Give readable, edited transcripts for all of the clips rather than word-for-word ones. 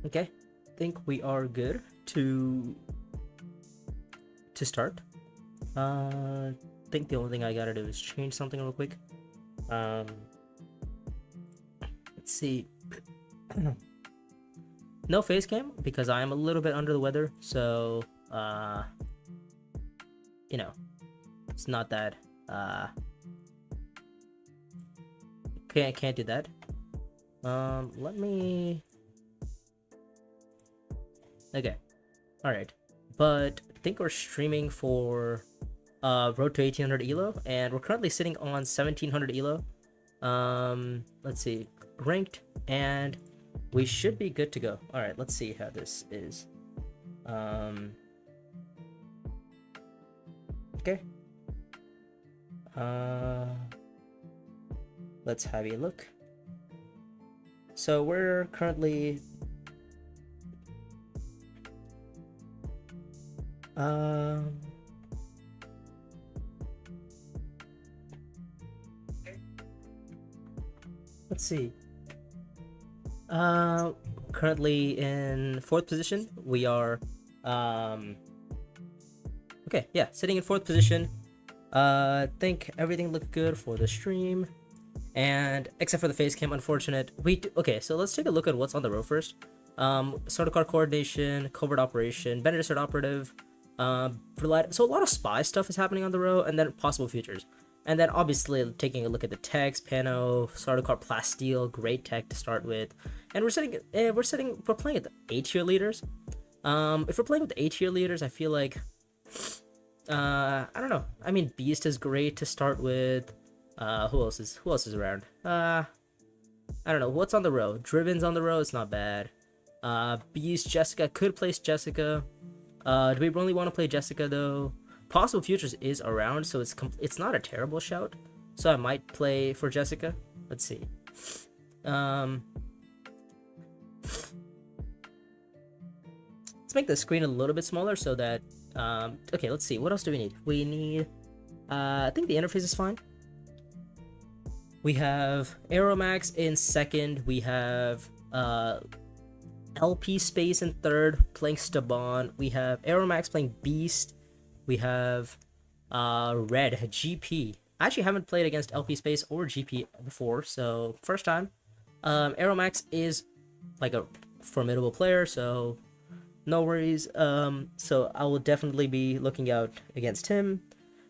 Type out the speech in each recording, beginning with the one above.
Okay, think we are good to start. Think the only thing I gotta do is change something real quick. Um, let's see. No face cam because I am a little bit under the weather, so you know, it's not that can't do that. Let me. Okay, all right, but I think we're streaming for road to 1800 elo, and we're currently sitting on 1700 elo. Let's see, ranked, and we should be good to go. All right, let's see how this is. Okay. Let's have a look. So we're currently let's see. Currently in 4th position. We are okay, yeah, sitting in 4th position. Think everything looked good for the stream, and except for the face cam, unfortunate. Okay, so let's take a look at what's on the row first. Sort car coordination, covert operation, Bender Cert operative, so a lot of spy stuff is happening on the row, and then possible features. And then obviously taking a look at the text, Pano, car Plasteel, great tech to start with. And we're playing at the A tier leaders. If we're playing with the A tier leaders, I feel like I don't know. I mean, Beast is great to start with. Who else is around? I don't know. What's on the row? Driven's on the row, it's not bad. Beast, Jessica, could place Jessica. Do we only want to play Jessica though? Possible Futures is around, so it's not a terrible shout. So I might play for Jessica. Let's see. Let's make the screen a little bit smaller so that okay, let's see. What else do we need? We need I think the interface is fine. We have Aeromax in 2nd. We have LP Space in 3rd, playing Staban. We have Aeromax playing Beast. We have Red GP. I actually haven't played against LP Space or GP before, so first time. Aeromax is like a formidable player, so no worries. So I will definitely be looking out against him.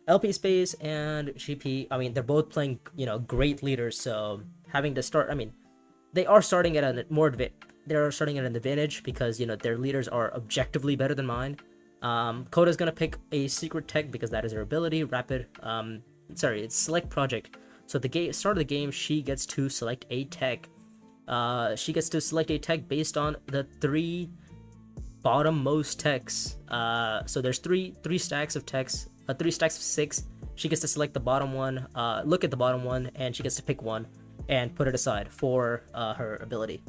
LP Space and GP, I mean, they're both playing, great leaders, so having to start, I mean, they are starting at they're starting at an advantage because, their leaders are objectively better than mine. Koda's gonna pick a secret tech because that is her ability. It's select project. So at the start of the game, she gets to select a tech. She gets to select a tech based on the 3 bottom-most techs. So there's three stacks of techs, 3 stacks of 6. She gets to select the bottom one, look at the bottom one, and she gets to pick one and put it aside for her ability.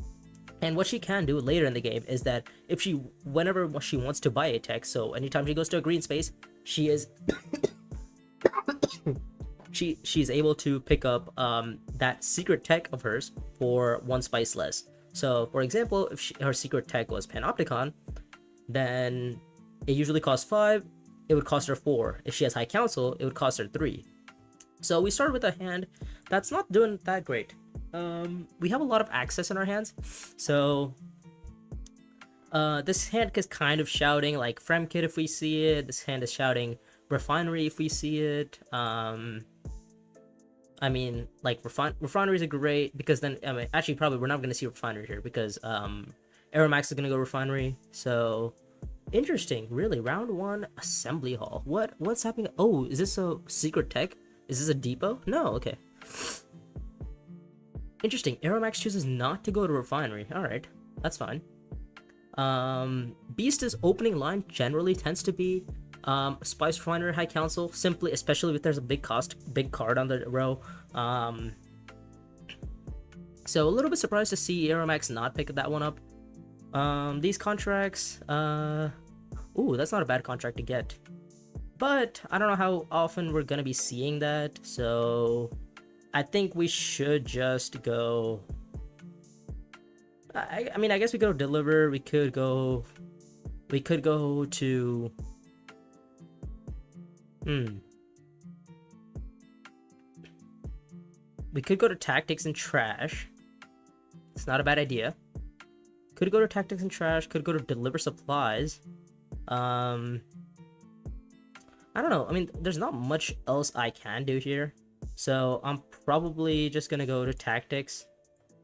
And what she can do later in the game is that whenever she wants to buy a tech, so anytime she goes to a green space, she is she's able to pick up that secret tech of hers for 1 spice less. So for example, if her secret tech was Panopticon, then it usually costs 5, it would cost her 4. If she has High Council, it would cost her 3. So we start with a hand that's not doing that great. We have a lot of access in our hands, so this hand is kind of shouting like Fremkit if we see it. This hand is shouting Refinery if we see it. I mean, like Refineries are great because then actually probably we're not going to see Refinery here because Aeromax is going to go Refinery. So interesting, really. Round 1 Assembly Hall. What's happening? Oh, is this a secret tech? Is this a depot? No, okay. Interesting. Aeromax chooses not to go to Refinery. Alright, that's fine. Beast's opening line generally tends to be Spice Refinery High Council, especially if there's a big card on the row. So a little bit surprised to see Aeromax not pick that one up. These contracts, ooh, that's not a bad contract to get. But I don't know how often we're gonna be seeing that, so I think we should just go I mean, I guess we could deliver. We could go. We could go to. We could go to tactics and trash. It's not a bad idea. Could go to tactics and trash. Could go to deliver supplies. I don't know. I mean, there's not much else I can do here. So I'm probably just gonna go to tactics.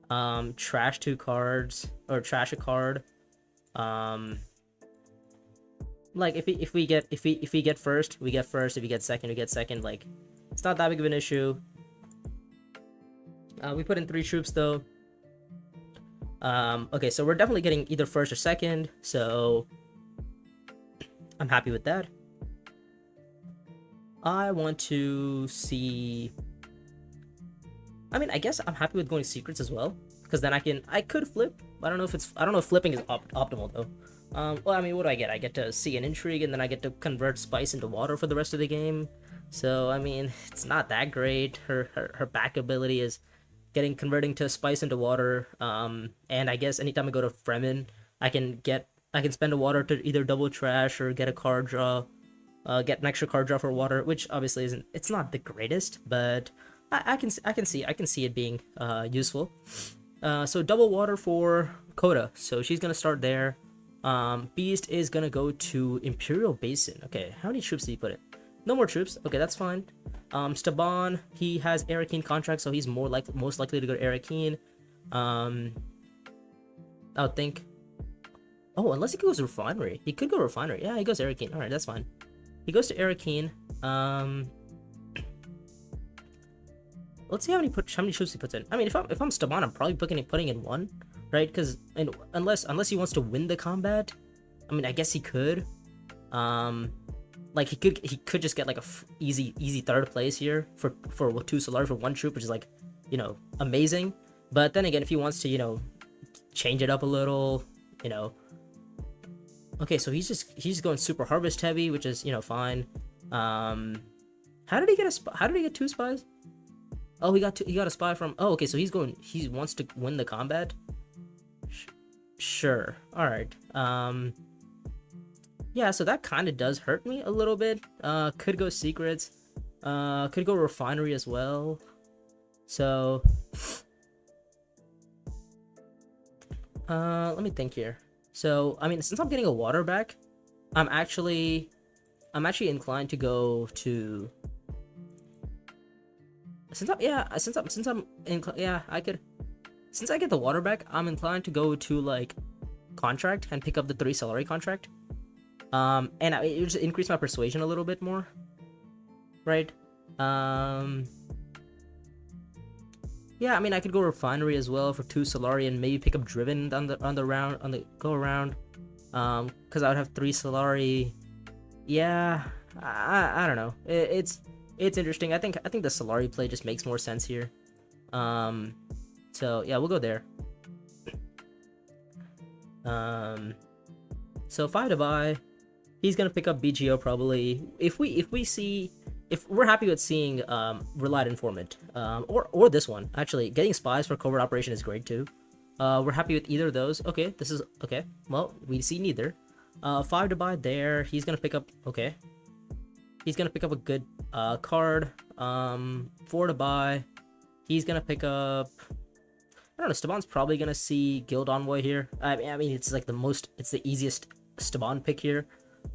Trash 2 cards or trash a card. Like if we get first, we get first. If we get second, we get second. Like, it's not that big of an issue. We put in 3 troops though. Okay, so we're definitely getting either first or second. So I'm happy with that. I want to see. I mean, I guess I'm happy with going secrets as well, because then I could flip. I don't know if flipping is optimal though. Well, I mean, what do I get? I get to see an intrigue, and then I get to convert spice into water for the rest of the game. So I mean, it's not that great. Her back ability is converting to spice into water. And I guess anytime I go to Fremen, I can spend a water to either double trash or get a card draw. Get an extra card draw for water, which obviously it's not the greatest, but I can see it being useful. So double water for Coda, so she's gonna start there. Beast is gonna go to Imperial Basin. Okay, how many troops did he put in? No more troops. Okay, that's fine. Staban, he has Arakeen contract, so he's most likely to go to Arakeen. I would think. Oh, unless he goes refinery, he could go refinery. Yeah, he goes Arakeen. All right, that's fine. He goes to Arakeen. Let's see how many troops he puts in. I mean, if I'm Staban, I'm probably putting in 1, right? Because unless he wants to win the combat, I mean, I guess he could. Like he could just get like a easy 3rd place here for 2 Solari for 1 troop, which is like, you know, amazing. But then again, if he wants to, you know, change it up a little, you know. Okay, so he's going super harvest heavy, which is, you know, fine. How did he get 2 spies? Oh, he got a spy from. Oh, okay, so he wants to win the combat. Sure. All right. Yeah, so that kind of does hurt me a little bit. Could go secrets. Could go refinery as well. So let me think here. So, I mean, since I'm getting a water back, I'm actually inclined to go to. Since I get the water back, I'm inclined to go to like contract and pick up the 3 Solari contract. And it would just increase my persuasion a little bit more, right? Yeah, I mean, I could go refinery as well for 2 Solari and maybe pick up driven on the go around. Because I would have 3 Solari. Yeah, I don't know. It's interesting. I think the Solari play just makes more sense here. So yeah, we'll go there. So 5 to buy. He's gonna pick up BGO probably. If we're happy with seeing Relied Informant, or this one, actually getting spies for covert operation is great too. We're happy with either of those. Okay, this is okay. Well, we see neither. 5 to buy there. He's gonna pick up. Okay, he's gonna pick up a good card. 4 to buy. He's gonna pick up. I don't know. Staban's probably gonna see Guild Envoy here. I mean, it's like it's the easiest Staban pick here.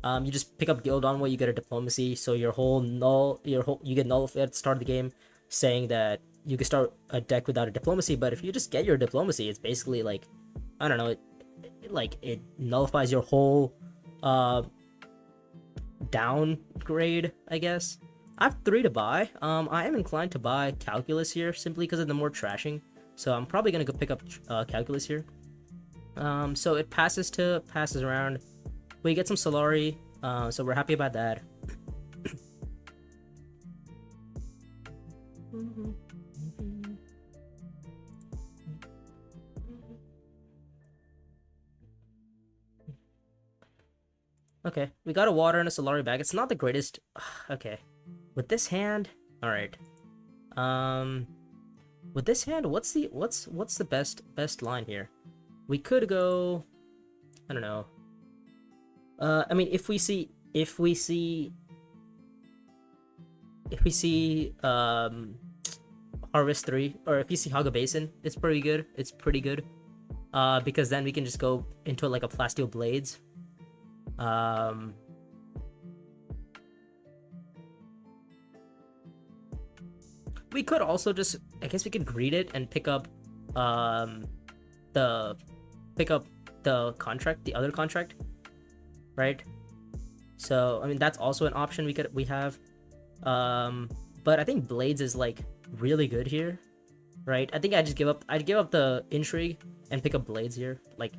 You just pick up Guild Envoy, you get a diplomacy, so you get nullified at the start of the game, saying that you can start a deck without a diplomacy. But if you just get your diplomacy, it's basically like, I don't know, it nullifies your whole downgrade, I guess. I have 3 to buy. I am inclined to buy Calculus here simply because of the more trashing. So I'm probably gonna go pick up Calculus here. So it passes around. We get some Solari, so we're happy about that. Okay, we got a water and a Solari bag. It's not the greatest. Okay, with this hand, all right. With this hand, what's the best line here? We could go, I don't know. I mean, if we see Harvest 3, or if you see Haga Basin, it's pretty good. It's pretty good. Because then we can just go into like a Plasteel Blades. We could also just, I guess we could greet it and pick up the contract, the other contract, right? So I mean that's also an option we have. But I think Blades is like really good here, right? I think I'd give up the Intrigue and pick up Blades here. Like,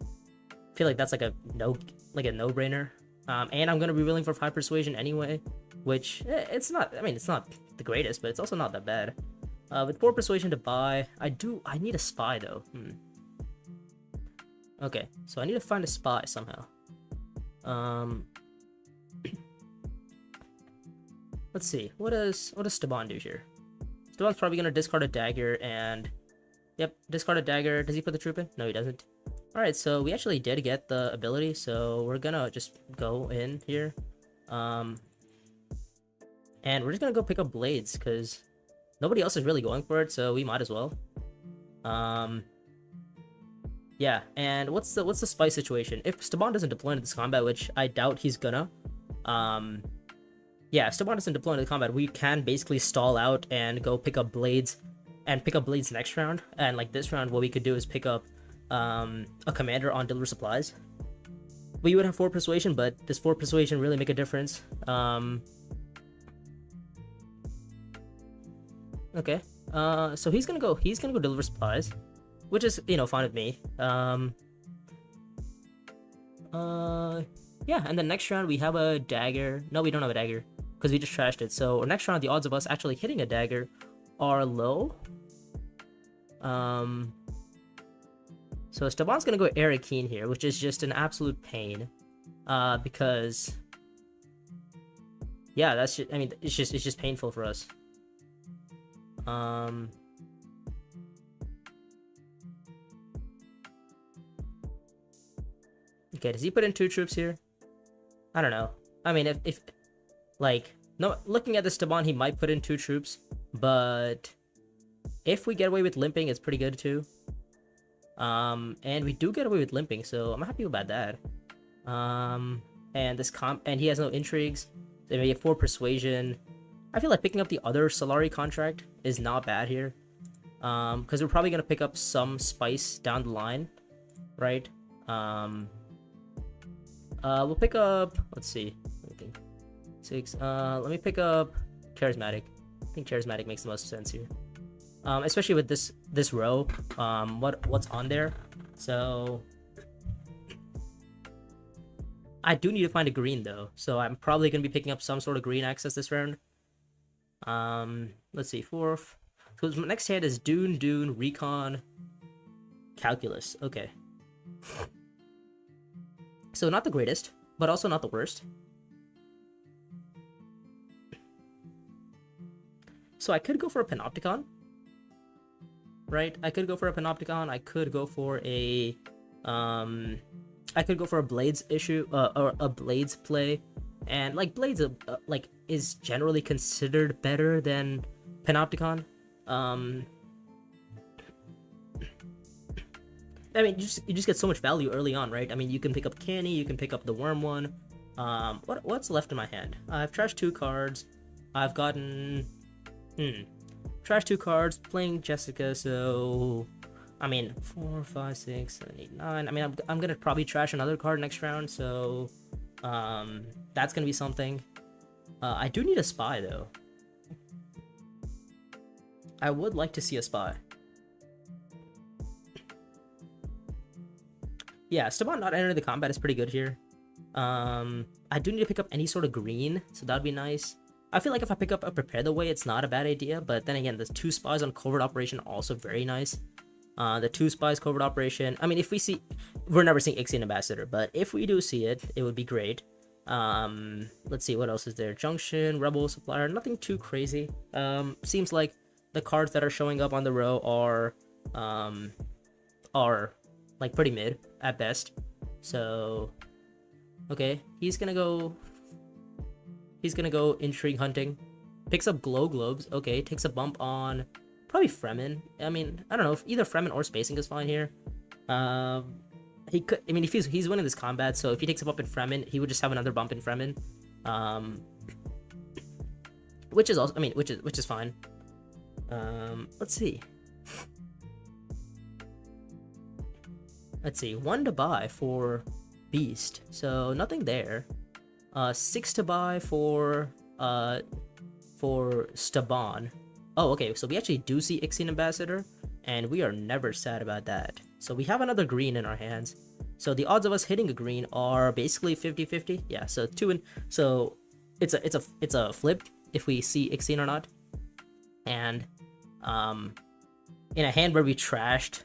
I feel like that's like a no-brainer. And I'm gonna be willing for 5 Persuasion anyway, which it's not. I mean, it's not the greatest, but it's also not that bad. With 4 Persuasion to buy, I need a Spy though. Okay, so I need to find a Spy somehow. Let's see. What does Staban do here? Staban's probably gonna discard a dagger and, yep, discard a dagger. Does he put the troop in? No, he doesn't. All right, so we actually did get the ability, so we're gonna just go in here, and we're just gonna go pick up Blades because nobody else is really going for it, so we might as well. Yeah, and what's the Spy situation? If Staban doesn't deploy into this combat, which I doubt he's gonna, yeah, if Staban doesn't deploy into the combat, we can basically stall out and go pick up Blades, and pick up Blades next round. And like this round, what we could do is pick up a commander on Deliver Supplies. We would have 4 Persuasion, but does 4 Persuasion really make a difference? Okay, so he's gonna go Deliver Supplies, which is, you know, fine with me. Yeah, and then next round we have a dagger. No, we don't have a dagger because we just trashed it. So next round, the odds of us actually hitting a dagger are low. So Staban's gonna go Arakeen here, which is just an absolute pain. Because yeah, that's just, I mean, it's just painful for us. Okay, does he put in 2 troops here? I don't know. I mean, if like, no, looking at the Staban, he might put in 2 troops, but if we get away with limping, it's pretty good too. And we do get away with limping, so I'm happy about that. And he has no intrigues. Then we have 4 Persuasion. I feel like picking up the other Solari contract is not bad here, because we're probably gonna pick up some spice down the line, right? We'll pick up, let's see, let me think. 6, let me pick up Charismatic. I think Charismatic makes the most sense here. Especially with this row, what's on there. So I do need to find a green though, so I'm probably gonna be picking up some sort of green access this round. Let's see, 4th. So my next hand is Dune, Recon, Calculus. Okay. So not the greatest, but also not the worst. So I could go for a Panopticon, right? I could go for a Panopticon. I could go for a Blades issue, or a Blades play, and like Blades like is generally considered better than Panopticon. I mean, you just get so much value early on, right? I mean, you can pick up Canny, you can pick up the Worm one. What's left in my hand? I've trashed 2 cards. I've gotten trashed 2 cards, playing Jessica, so I mean 4, 5, 6, 7, 8, 9. I mean, I'm gonna probably trash another card next round, so that's gonna be something. I do need a Spy though. I would like to see a Spy. Yeah, Staban not entering the combat is pretty good here. I do need to pick up any sort of green, so that'd be nice. I feel like if I pick up a Prepare the Way, it's not a bad idea, but then again, the 2 Spies on Covert Operation are also very nice. The 2 Spies Covert Operation, I mean, if we see, we're never seeing Ixian Ambassador, but if we do see it, it would be great. Let's see, what else is there? Junction, Rebel Supplier, nothing too crazy. Seems like the cards that are showing up on the row are like pretty mid at best. So, okay, he's gonna go intrigue hunting. Picks up glow globes. Okay, takes a bump on probably Fremen. I mean, I don't know if either Fremen or spacing is fine here. He could. I mean, if he's winning this combat, so if he takes a bump in Fremen, he would just have another bump in Fremen. Which is also, I mean, which is fine. Let's see. Let's see. 1 to buy for Beast, so nothing there. 6 to buy for Staban. Oh, okay, so we actually do see Ixian Ambassador, and we are never sad about that. So we have another green in our hands. So the odds of us hitting a green are basically 50-50. Yeah, so so it's a flip if we see Ixian or not. And in a hand where we trashed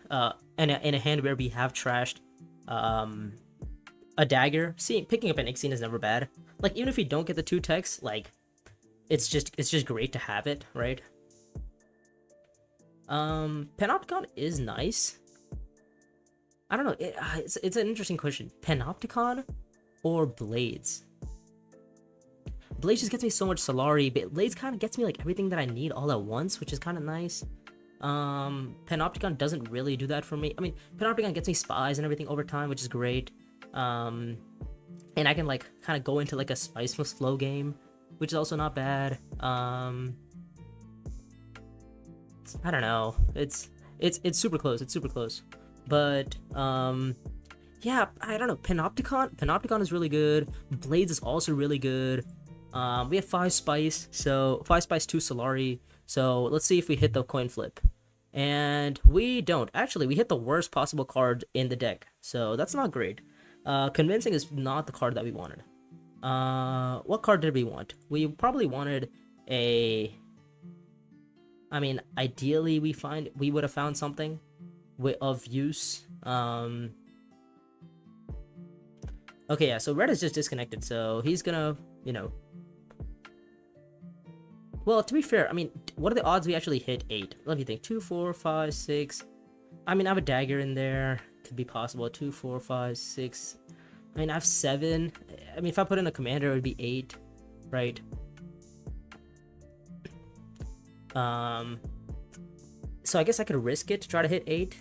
in a hand where we have trashed a dagger, picking up an Ixian is never bad. Like, even if we don't get the 2 techs, like, it's just great to have it, right? Panopticon is nice. I don't know, it's an interesting question. Panopticon or Blades? Blades just gets me so much Solari, but Blades kind of gets me like everything that I need all at once, which is kind of nice. Panopticon doesn't really do that for me. I mean, Panopticon gets me spies and everything over time, which is great. And I can like kind of go into like a spiceless flow game, which is also not bad. I don't know. It's super close. It's super close. But yeah, I don't know. Panopticon is really good. Blades is also really good. We have 5 spice, so 5 spice, 2 Solari. So let's see if we hit the coin flip. And we don't. Actually, we hit the worst possible card in the deck, so that's not great. Convincing is not the card that we wanted. What card did we want? We probably wanted a... I mean, ideally we would have found something of use. Okay, yeah, so red is just disconnected, so he's gonna, you know... Well, to be fair, I mean, what are the odds we actually hit 8? Let me think. 2, 4, 5, 6. I mean, I have a dagger in there. Could be possible. 2, 4, 5, 6. I mean, I have 7. I mean, if I put in a commander, it would be 8, right? So I guess I could risk it to try to hit 8,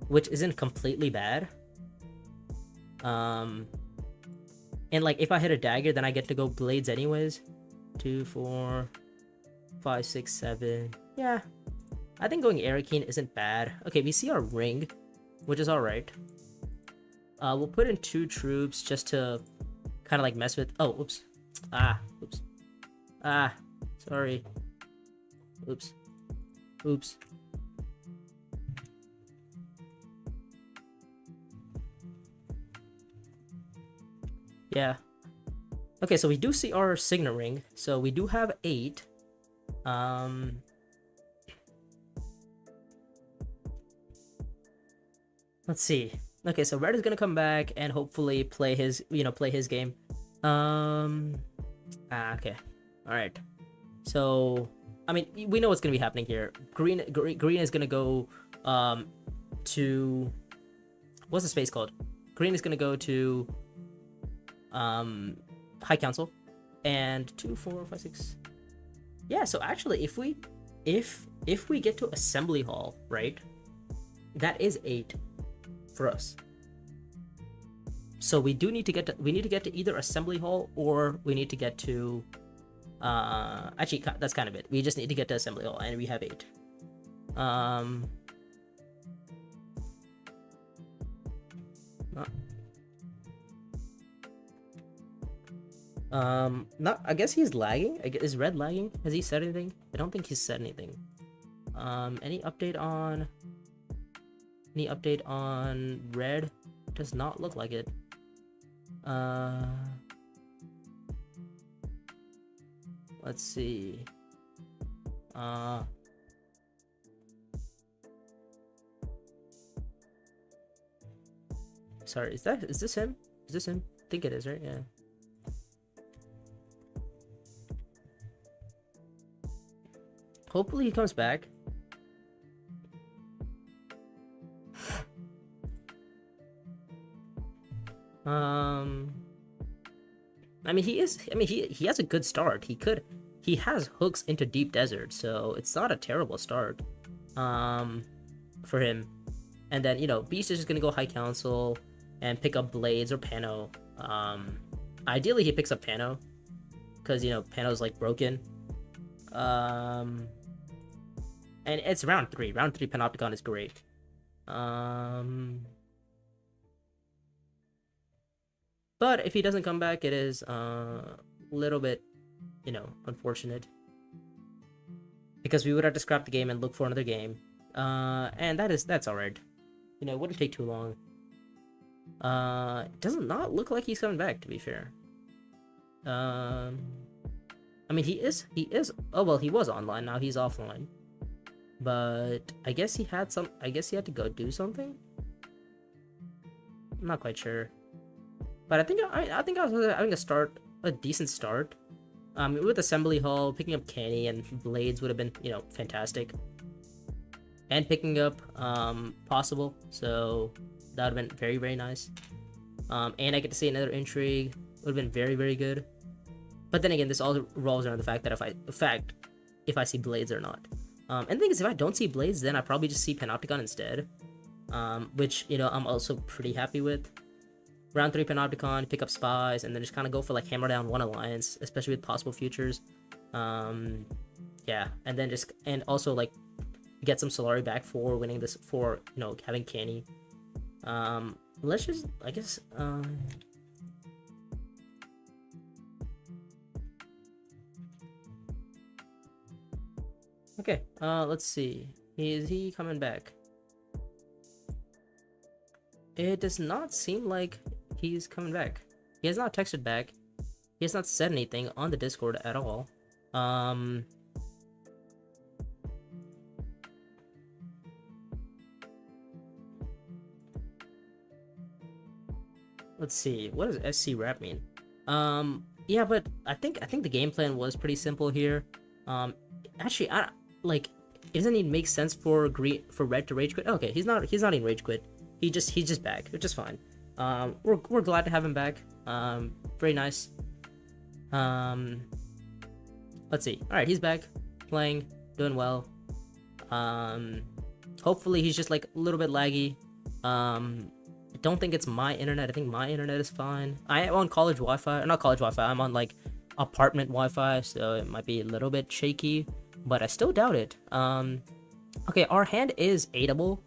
which isn't completely bad. And like, if I hit a dagger, then I get to go blades anyways. 2, 4, 5, 6, 7. Yeah, I think going Arakeen isn't bad. Okay, we see our ring, which is alright. We'll put in 2 troops just to kind of like mess with... Oh, oops. Oops. Sorry. Oops. Yeah. Okay, so we do see our signet ring. So we do have 8. Let's see. Okay, so red is gonna come back and hopefully play his game. Okay. All right. So, I mean, we know what's gonna be happening here. Green is gonna go to... What's the space called? Green is gonna go to High Council, and 2, 4, 5, 6. Yeah, so actually, if we get to Assembly Hall, right, that is 8 for us. So we need to get to either Assembly Hall or we need to get to actually that's kind of it. We just need to get to Assembly Hall, and we have 8. I guess he's lagging. Is red lagging? Has he said anything? I don't think he's said anything. Any update on red? Does not look like it. Let's see. Sorry, is this him? Is this him? I think it is, right? Yeah. Hopefully he comes back. Um, I mean, he is. I mean, he has a good start. He has hooks into Deep Desert, so it's not a terrible start. Um, for him. And then Beast is just gonna go High Council and pick up Blades or Pano. Ideally he picks up Pano because Pano's like broken. And it's round three. Round three Panopticon is great. But if he doesn't come back, it is a little bit, unfortunate. Because we would have to scrap the game and look for another game. And that's alright. It wouldn't take too long. It does not look like he's coming back, to be fair. I mean, he is, oh, well, he was online, now he's offline. But I guess he had to go do something? I'm not quite sure. But I think I was having a decent start. With Assembly Hall, picking up Canny and Blades would have been, fantastic. And picking up Possible, so that would have been very, very nice. And I get to see another Intrigue, would have been very, very good. But then again, this all revolves around the fact that if I see Blades or not. And the thing is, if I don't see Blades, then I probably just see Panopticon instead. Which, I'm also pretty happy with. Round 3 Panopticon, pick up Spies, and then just kind of go for like hammer down one alliance, especially with possible futures. Yeah, and then and also like get some Solari back for winning this, for having Canny. Let's just, I guess, okay, let's see. Is he coming back? It does not seem like he's coming back. He has not texted back. He has not said anything on the Discord at all. Let's see. What does SC Rap mean? Yeah, but I think the game plan was pretty simple here. Actually, it doesn't even make sense for Red to rage quit. Okay, he's not even rage quit. He's just back, which is fine. We're glad to have him back. Very nice. Let's see. All right, he's back, playing, doing well. Hopefully he's just like a little bit laggy. I don't think it's my internet. I think my internet is fine. I am on college Wi-Fi, not college Wi-Fi. I'm on like apartment Wi-Fi, so it might be a little bit shaky, but I still doubt it. Okay, our hand is 8able.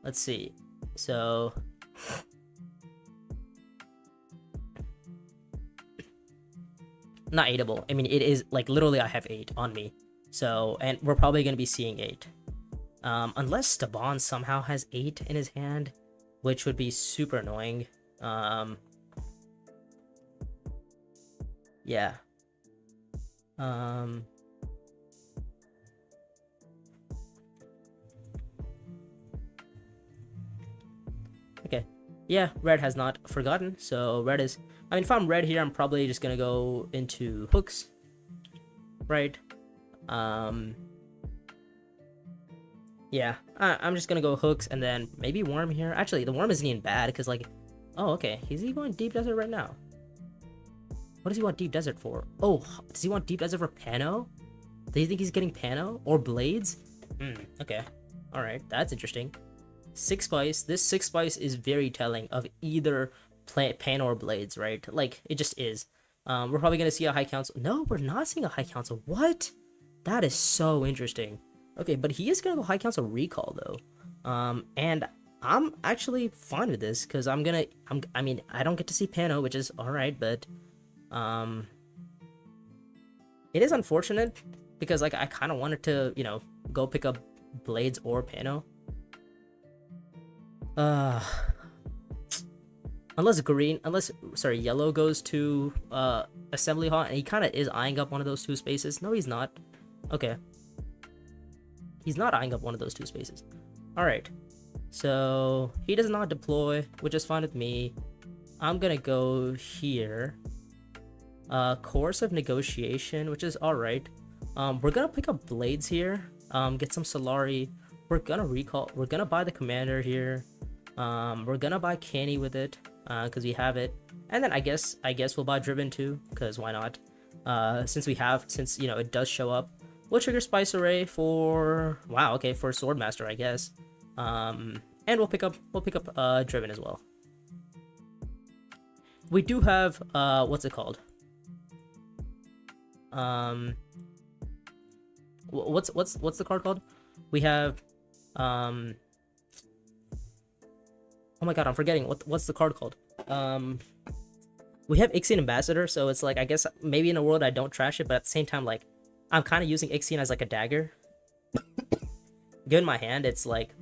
Let's see. So not 8able. I mean, it is like literally I have 8 on me. So, and we're probably gonna be seeing 8. Unless Staban somehow has 8 in his hand, which would be super annoying. Yeah. Okay. Yeah, Red has not forgotten, so Red is... I mean, if I'm Red here, I'm probably just gonna go into hooks. Right? Yeah, I'm just gonna go hooks and then maybe Worm here. Actually, the Worm isn't even bad, because like... Oh, okay. Is he going Deep Desert right now? What does he want Deep Desert for? Oh, does he want Deep Desert for Pano? Do you think he's getting Pano? Or Blades? Okay. Alright, that's interesting. 6 Spice. This 6 Spice is very telling of either Pano or Blades, right? Like, it just is. We're probably gonna see a High Council. No, we're not seeing a High Council. What? That is so interesting. Okay, but he is gonna go High Council Recall, though. And I'm actually fine with this, because I mean, I don't get to see Pano, which is alright, but... It is unfortunate, because, like, I kind of wanted to, go pick up Blades or Pano. Unless yellow goes to, Assembly Hall, and he kind of is eyeing up one of those 2 spaces. No, he's not. Okay. He's not eyeing up one of those 2 spaces. Alright. So, he does not deploy, which is fine with me. I'm gonna go here. Course of Negotiation, which is alright. We're gonna pick up Blades here. Get some Solari. We're gonna recall. We're gonna buy the Commander here. We're gonna buy Canny with it, because we have it. And then I guess we'll buy Driven too, because why not? Since you know it does show up. We'll trigger Spice Array for wow, okay, for Swordmaster, I guess. And we'll pick up Driven as well. We do have what's it called? What's the card called? We have oh my god, I'm forgetting what's the card called. We have Ixion Ambassador, so it's like I guess maybe in a world I don't trash it, but at the same time like I'm kind of using Ixion as like a dagger. Given my hand, it's like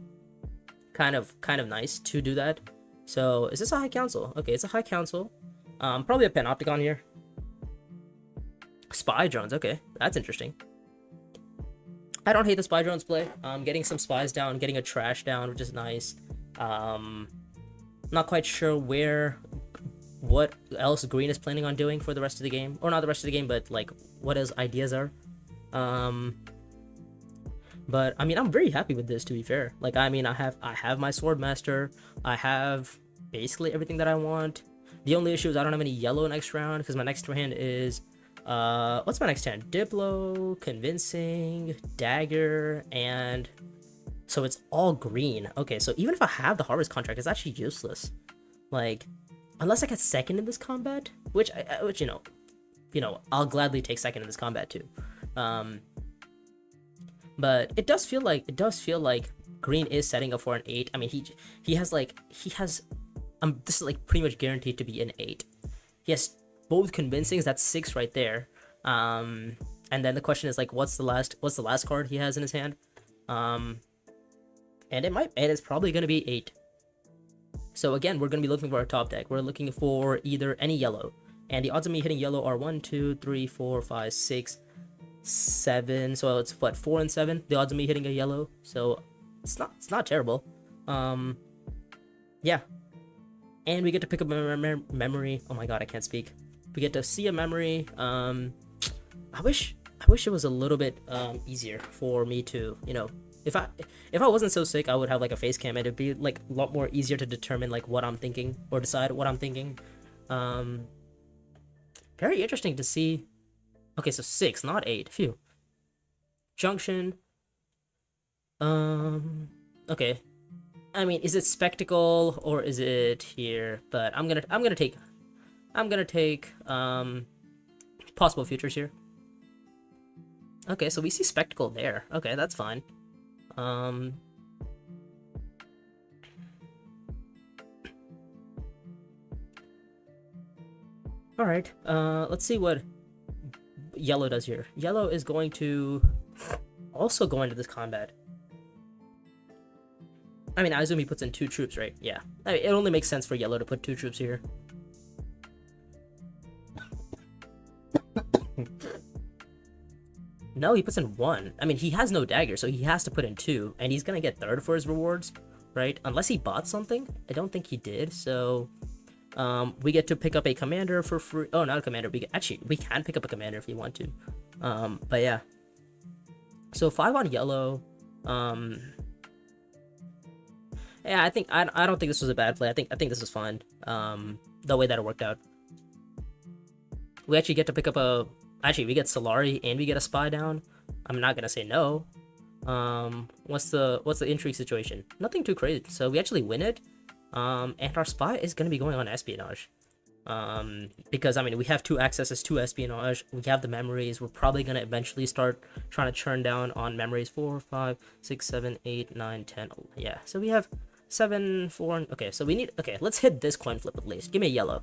kind of nice to do that. So is this a high council? Okay, it's a high council. Probably a Panopticon here. Spy drones, okay, that's interesting. I don't hate the spy drones play. Getting some spies down, getting a trash down, which is nice. Not quite sure what else green is planning on doing for the rest of the game, or not the rest of the game, but like what his ideas are. But I mean, I'm very happy with this, to be fair. Like, I mean, I have my Swordmaster. I have basically everything that I want. The only issue is I don't have any yellow next round, because my next hand is what's my next hand? Diplo, Convincing, Dagger, and so it's all green. Okay, so even if I have the Harvest Contract, it's actually useless. Like, unless I get second in this combat, which you know, I'll gladly take second in this combat too. But it does feel like green is setting up for an 8. I mean, he has this is like pretty much guaranteed to be an 8. He has both Convincings, that's 6 right there. And then the question is like, what's the last card he has in his hand? And it's probably gonna be 8. So again, we're gonna be looking for our top deck. We're looking for either any yellow, and the odds of me hitting yellow are 1, 2, 3, 4, 5, 6, 7. So it's what, 4 and 7. The odds of me hitting a yellow. So it's not terrible. Yeah. And we get to pick up a memory. Oh my god, I can't speak. We get to see a memory. I wish it was a little bit easier for me to, you know, if I wasn't so sick, I would have like a face cam, and it'd be like a lot more easier to determine like what I'm thinking, or decide what I'm thinking. Very interesting to see. Okay, so 6, not 8. Phew. Junction. Okay. I mean, is it Spectacle or is it here? But I'm gonna take Possible Futures here. Okay, so we see Spectacle there. Okay, that's fine. All right. Let's see what yellow does here. Yellow is going to also go into this combat. I mean, I assume he puts in 2 troops, right? Yeah. I mean, it only makes sense for yellow to put 2 troops here. No, he puts in 1. I mean, he has no dagger, so he has to put in 2, and he's gonna get 3rd for his rewards, right? Unless he bought something. I don't think he did, so we get to pick up a commander for free. Oh, not a commander. We can pick up a commander if you want to. But yeah. So 5 on yellow. Yeah, I don't think this was a bad play. I think this is fine. The way that it worked out. We actually get to pick up we get Solari and we get a spy down. I'm not gonna say no. What's the intrigue situation? Nothing too crazy. So we actually win it. And our spy is gonna be going on espionage. Because I mean, we have 2 accesses to espionage. We have the memories. We're probably gonna eventually start trying to churn down on memories. 4, 5, 6, 7, 8, 9, 10. Yeah. So we have 7, 4. Okay. So we need. Okay. Let's hit this coin flip at least. Give me a yellow.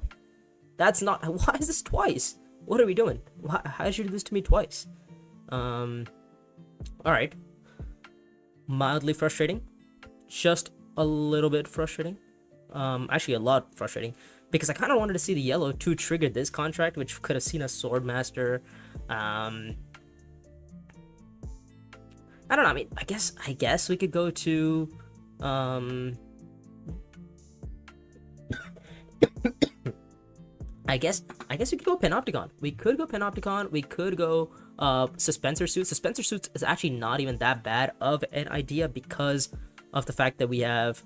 That's not. Why is this twice? What are we doing? How did you do this to me twice? All right. Mildly frustrating. Just a little bit frustrating. Actually a lot frustrating, because I kind of wanted to see the yellow to trigger this contract, which could have seen a Swordmaster. I don't know. I mean, I guess we could go to I guess we could go Panopticon. We could go Panopticon. We could go Suspensor Suits. Suspensor Suits is actually not even that bad of an idea, because of the fact that we have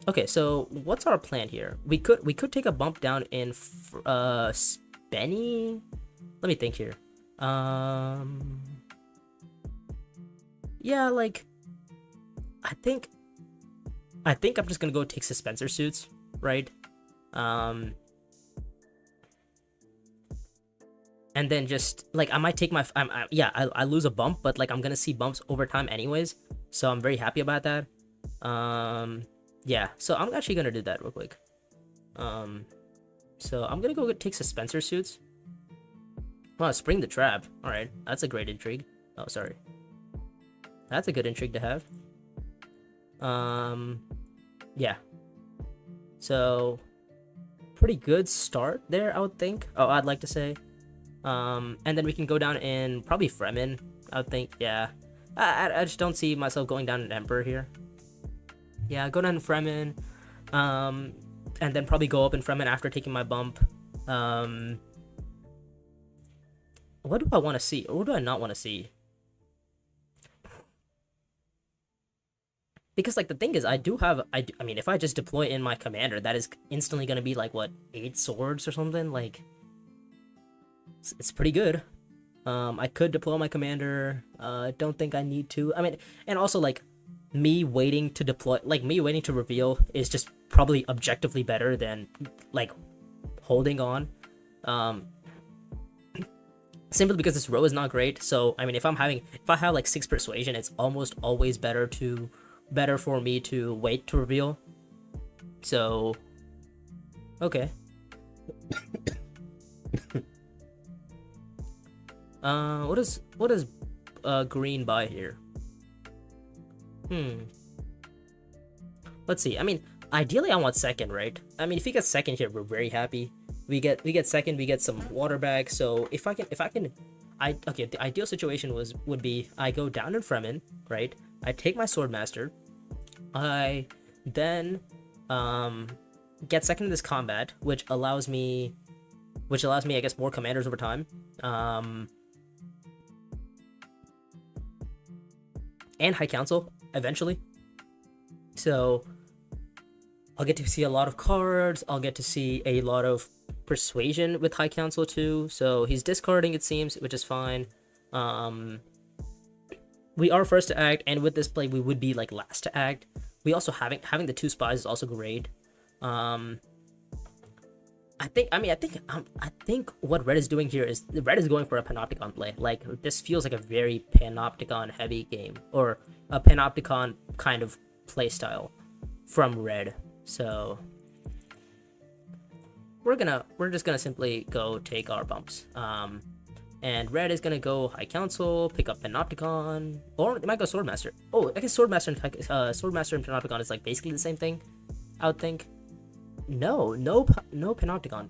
Okay, so what's our plan here? We could take a bump down in Spenny. Let me think here. Um, yeah, like I think I'm just gonna go take suspensor suits, right? Um, and then just like I might take my yeah, I lose a bump, but like I'm gonna see bumps over time anyways, so I'm very happy about that. Um, yeah, so I'm actually gonna do that real quick. Um, so I'm gonna go take suspensor suits. Wow, spring the trap. All right, that's a great intrigue. Oh, sorry, that's a good intrigue to have. Um, yeah. So pretty good start there, I would think. Oh, I'd like to say. And then we can go down in probably Fremen. I would think. Yeah. I just don't see myself going down in Emperor here. Yeah, go down in Fremen. Um, and then probably go up in Fremen after taking my bump. Um, what do I want to see? Or what do I not want to see? Because like the thing is, I mean, if I just deploy in my commander, that is instantly gonna be like what 8 swords or something. Like it's pretty good. I could deploy my commander. Don't think I need to. I mean, and also like me waiting to deploy, like me waiting to reveal is just probably objectively better than like holding on. Um, simply because this row is not great. So I mean, if I have like 6 persuasion, it's almost always better for me to wait to reveal. So okay. What does green buy here? Let's see. I mean, ideally I want second, right? I mean, if we get second here, we're very happy. We get second, we get some water back. So if I can okay, the ideal situation would be I go down in Fremen, right? I take my swordmaster. I then get second in this combat, which allows me I guess more commanders over time. And High Council eventually. So I'll get to see a lot of cards. I'll get to see a lot of persuasion with High Council too. So he's discarding, it seems, which is fine. We are first to act, and with this play, we would be like last to act. We also having the 2 spies is also great. I think what Red is doing here is Red is going for a Panopticon play. Like this feels like a very Panopticon heavy game, or a Panopticon kind of play style from Red. So we're just gonna simply go take our bumps. And Red is gonna go High Council, pick up Panopticon, or it might go Swordmaster. Oh, I guess Swordmaster and Panopticon is like basically the same thing, I would think. No Panopticon.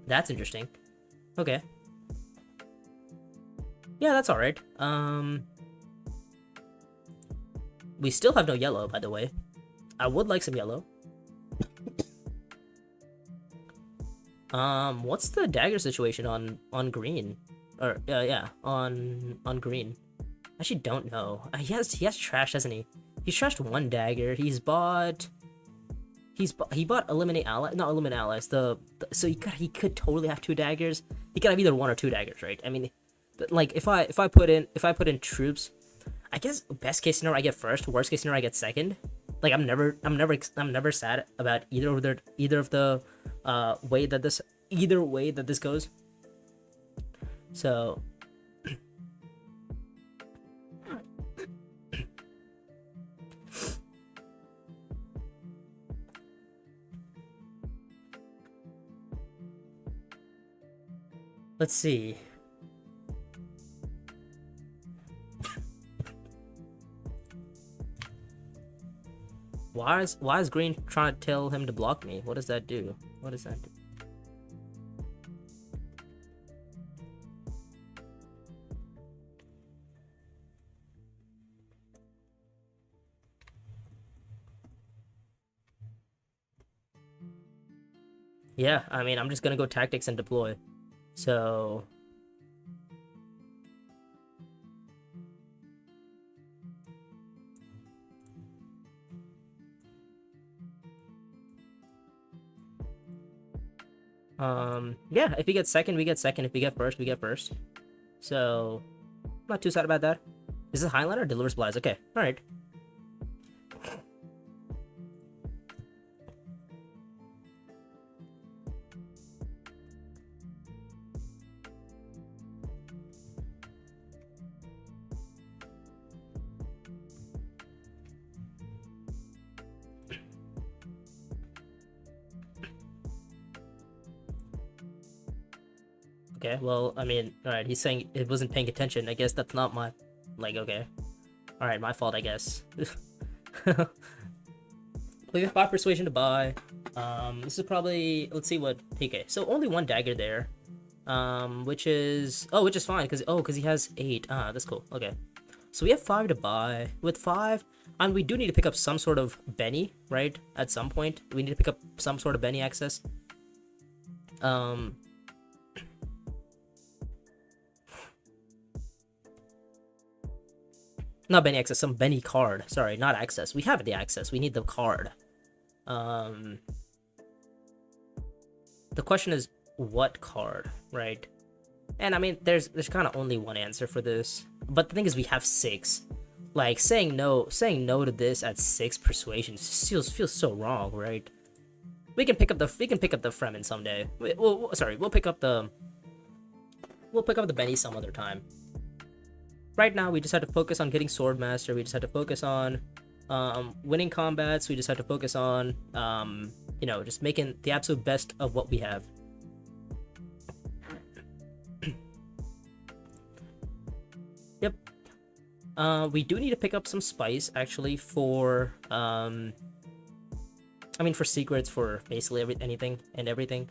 That's interesting. Okay. Yeah, that's all right. We still have no yellow, by the way. I would like some yellow. What's the dagger situation on green? Or yeah, on green. I actually don't know. He has trash, hasn't he? He's trashed 1 dagger. He bought eliminate ally, not eliminate allies. So he could totally have 2 daggers. He could have either 1 or 2 daggers, right? I mean, like if I put in troops, I guess best case scenario I get first, worst case scenario I get second. Like I'm never sad about either of the either way that this goes. So let's see. Why is green trying to tell him to block me? What does that do? What does that do? Yeah, I mean, I'm just gonna go tactics and deploy. So Yeah, if we get second, we get second. If we get first, we get first. So, not too sad about that. Is this Highlander? Delivers supplies. Okay, alright. Okay, well, I mean, alright, he's saying it wasn't paying attention. I guess that's not my... Like, okay. Alright, my fault, I guess. We have 5 persuasion to buy. This is probably... Let's see what... Okay, so only 1 dagger there. Which is... Oh, which is fine, because he has 8. Ah, that's cool. Okay. So we have 5 to buy. With 5... And we do need to pick up some sort of Benny, right? At some point. We need to pick up some sort of Benny access. Not Benny access, some Benny card. Sorry, not access. We have the access. We need the card. The question is, what card, right? And I mean, there's kind of only one answer for this. But the thing is, we have 6. Like saying no to this at 6 persuasion feels so wrong, right? We can pick up the Fremen someday. We'll pick up the Benny some other time. Right now, we just have to focus on getting Swordmaster. We just have to focus on winning combats. We just have to focus on, you know, just making the absolute best of what we have. Yep. We do need to pick up some spice, actually, for, I mean, for secrets, for basically anything and everything.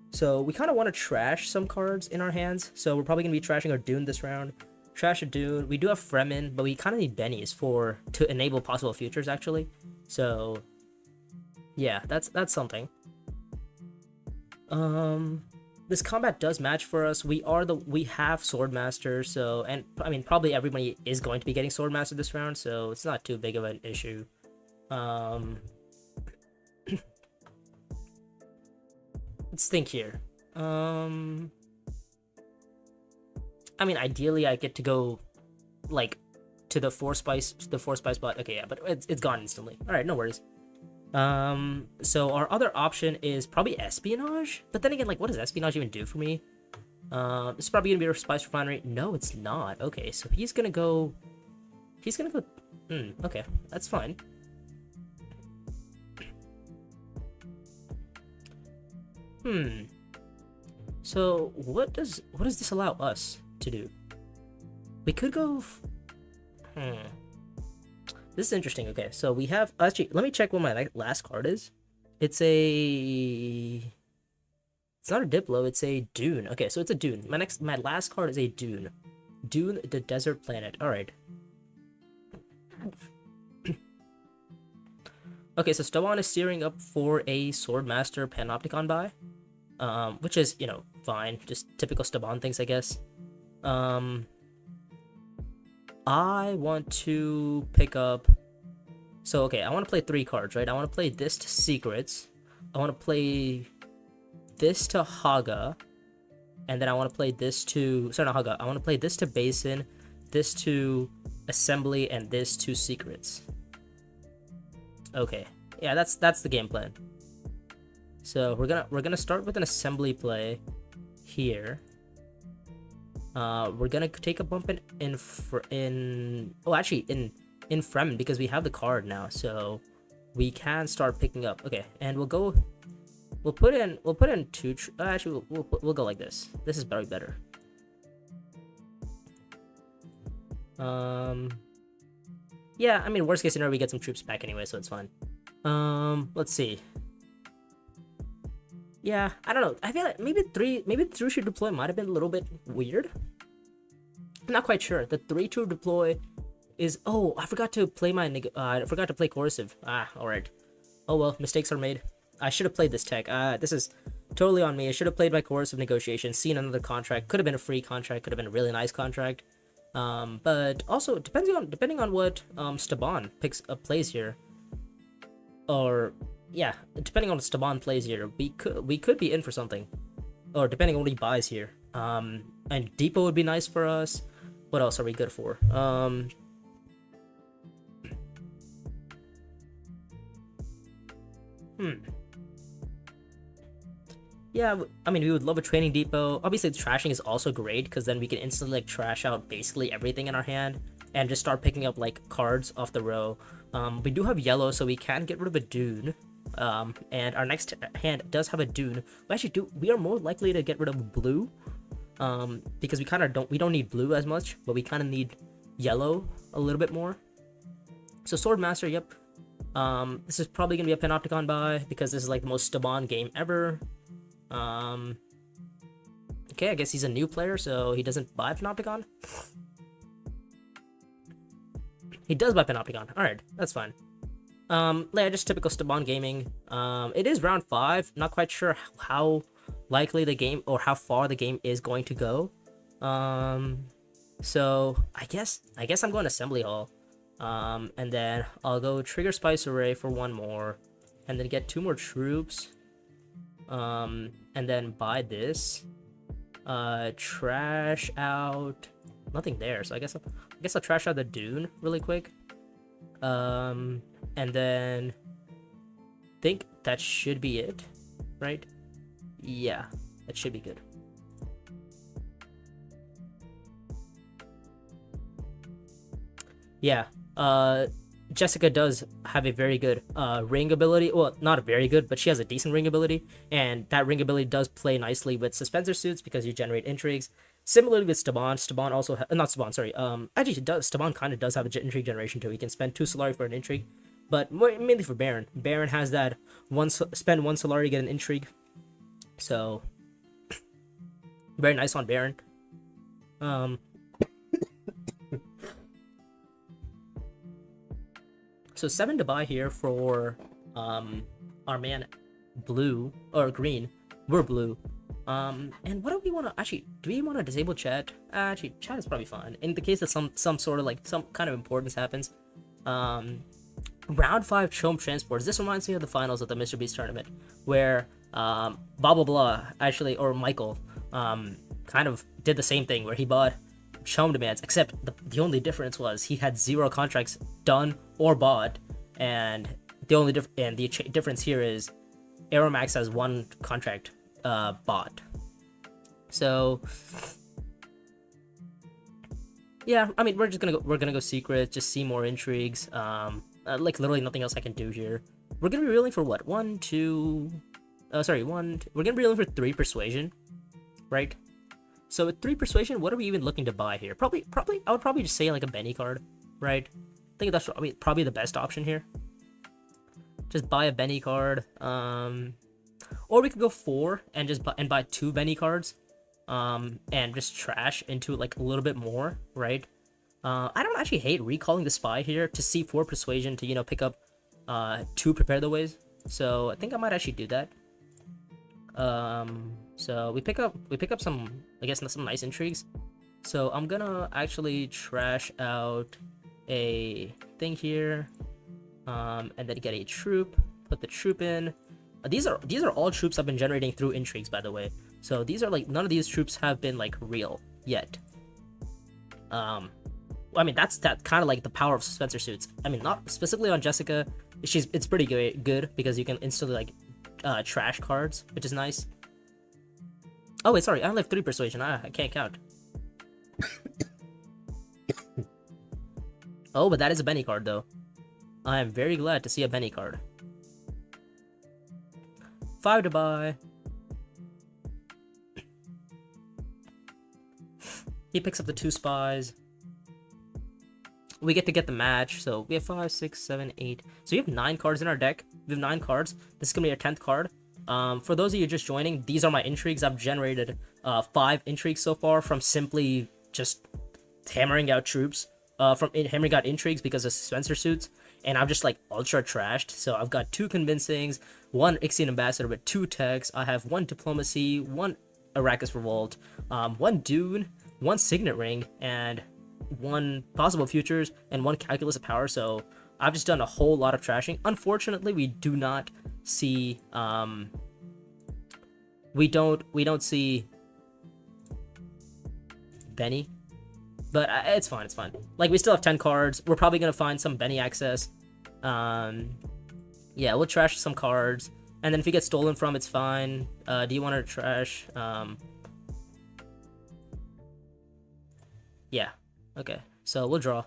So we kind of want to trash some cards in our hands. So we're probably going to be trashing our Dune this round. Trash a Dune. We do have Fremen, but we kind of need Bennies to enable possible futures, actually. So, yeah, that's something. This combat does match for us. We have Swordmaster, so, and I mean, probably everybody is going to be getting Swordmaster this round, so it's not too big of an issue. Let's think here. I mean, ideally, I get to go, like, to the 4 spice spot. Okay, yeah, but it's gone instantly. All right, no worries. So our other option is probably espionage. But then again, like, what does espionage even do for me? This is probably gonna be a spice refinery. No, it's not. Okay, so he's gonna go. Okay, that's fine. So what does this allow us to do? We could go. This is interesting. Okay, so we have actually. Let me check what my last card is. It's not a Diplo. It's a Dune. Okay, so it's a Dune. My last card is a Dune. Dune, the desert planet. All right. Okay, so Staban is steering up for a Swordmaster Panopticon buy, which is, you know, fine. Just typical Staban things, I guess. I want to pick up... So, okay, I want to play 3 cards, right? I want to play this to Secrets. I want to play this to Haga. And then I want to play this to... Sorry, not Haga. I want to play this to Basin, this to Assembly, and this to Secrets. Okay. Yeah, that's the game plan. So, we're gonna start with an Assembly play here. We're gonna take a bump in Fremen because we have the card now, so we can start picking up. Okay, and we'll put in 2. Actually, we'll go like this. This is very better. Yeah, I mean, worst case scenario, we get some troops back anyway, so it's fine. Let's see. Yeah, I don't know. I feel like maybe 3 troop deploy might have been a little bit weird. I'm not quite sure. The 3 troop deploy is... Oh, I forgot to play I forgot to play coercive. Ah, alright. Oh well, mistakes are made. I should have played this tech. This is totally on me. I should have played my coercive negotiation, seen another contract. Could have been a free contract, could have been a really nice contract. But also, depending on what Staban plays here. Or... Yeah, depending on what Staban plays here, we could be in for something. or depending on what he buys here. And depot would be nice for us. What else are we good for? Yeah, I mean, we would love a training depot. Obviously, the trashing is also great because then we can instantly like trash out basically everything in our hand and just start picking up like cards off the row. We do have yellow, so we can get rid of a Dune. And our next hand does have a Dune. We are more likely to get rid of blue, because we kind of don't need blue as much, but we kind of need yellow a little bit more. So Swordmaster, yep. This is probably gonna be a Panopticon buy because this is like the most Staban game ever. Okay, I guess he's a new player, so he doesn't buy Panopticon. He does buy Panopticon. Alright, that's fine. Yeah, just typical Staban gaming. It is round 5. Not quite sure how likely the game or how far the game is going to go. So I guess I'm going Assembly Hall. And then I'll go Trigger Spice Array for one more, and then get 2 more troops. And then buy this. Trash out. Nothing there, so I guess I'll trash out the Dune really quick. And then think that should be it, right? Yeah, that should be good. Yeah, Jessica does have a very good ring ability. Well, not very good, but she has a decent ring ability, and that ring ability does play nicely with Suspensor Suits because you generate intrigues. Similarly with Staban, Staban also not Staban, sorry. Actually, Staban kind of does have a intrigue generation too. He can spend 2 Solari for an intrigue, but mainly for Baron. Baron has that spend 1 Solari get an intrigue, so very nice on Baron. So 7 to buy here for our man blue or green. We're blue. And what do we want to actually? Do we want to disable chat? Actually, chat is probably fine in the case that some sort of like some kind of importance happens. Round 5 Chome Transports. This reminds me of the finals of the Mr. Beast tournament where blah blah blah actually, or Michael kind of did the same thing where he bought Chome demands, except the only difference was he had 0 contracts done or bought, and the only difference here is Aeromax has 1 contract bought. So yeah, I mean we're gonna go secret, just see more intrigues. Like literally nothing else I can do here. We're gonna be reeling for what? We're gonna be reeling for 3 persuasion, right? So with 3 persuasion, what are we even looking to buy here? Probably I would probably just say like a Benny card, right? I think that's probably the best option here. Just buy a Benny card, or we could go 4 and just buy 2 Benny cards, and just trash into like a little bit more, right? I don't actually hate recalling the spy here to see 4 persuasion to pick up 2 prepare the ways. So I think I might actually do that. So we pick up some, I guess, some nice intrigues. So I'm gonna actually trash out a thing here, and then get a troop. Put the troop in. These are all troops I've been generating through intrigues, by the way. So these are like none of these troops have been like real yet. I mean that's kind of like the power of Suspensor Suits. I mean not specifically on Jessica. It's pretty good because you can instantly like trash cards, which is nice. Oh wait, sorry, I only have 3 persuasion. I can't count. Oh, but that is a Benny card though. I am very glad to see a Benny card. 5 to buy. He picks up the 2 spies. We get to get the match, so we have 5, 6, 7, 8. So we have 9 cards in our deck. We have 9 cards. This is gonna be our 10th card. For those of you just joining, these are my intrigues. I've generated 5 intrigues so far from simply just hammering out troops. From hammering out intrigues because of Suspensor Suits, and I've just like ultra trashed. So I've got 2 convincings, 1 Ixian Ambassador with 2 techs. I have 1 diplomacy, 1 Arrakis Revolt, 1 Dune, 1 Signet Ring, and 1 possible futures, and 1 Calculus of Power. So I've just done a whole lot of trashing. Unfortunately, we do not see we don't see Benny, but it's fine. It's fine. Like we still have 10 cards. We're probably gonna find some Benny access. Yeah, we'll trash some cards, and then if you get stolen from, it's fine. Do you want to trash? Yeah. Okay. So we'll draw.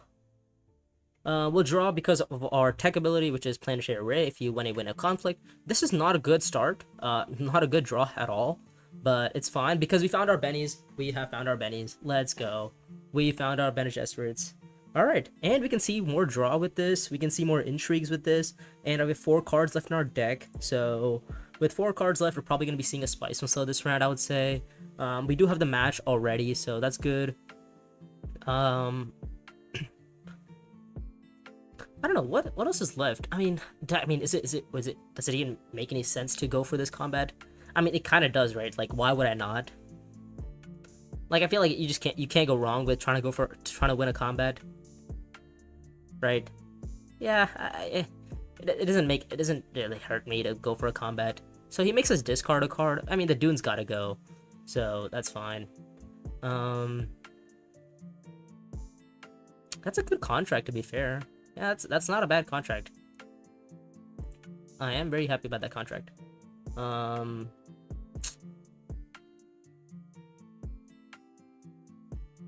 We'll draw because of our tech ability, which is Planetary Array. If you want to win a conflict, this is not a good start. Not a good draw at all, but it's fine because we found our bennies. We have found our bennies. Let's go. We found our Bene Gesserits. All right, and we can see more draw with this. We can see more intrigues with this, and we have 4 cards left in our deck. So with 4 cards left, we're probably gonna be seeing a Spice Missile this round, I would say. We do have the match already, so that's good. I don't know what else is left. I mean, does it even make any sense to go for this combat? I mean, it kind of does, right? Like, why would I not? Like, I feel like you can't go wrong with trying to win a combat, right? Yeah, it doesn't really hurt me to go for a combat. So he makes us discard a card. I mean, the Dune's gotta go, so that's fine. That's a good contract, to be fair. Yeah, that's not a bad contract. I am very happy about that contract.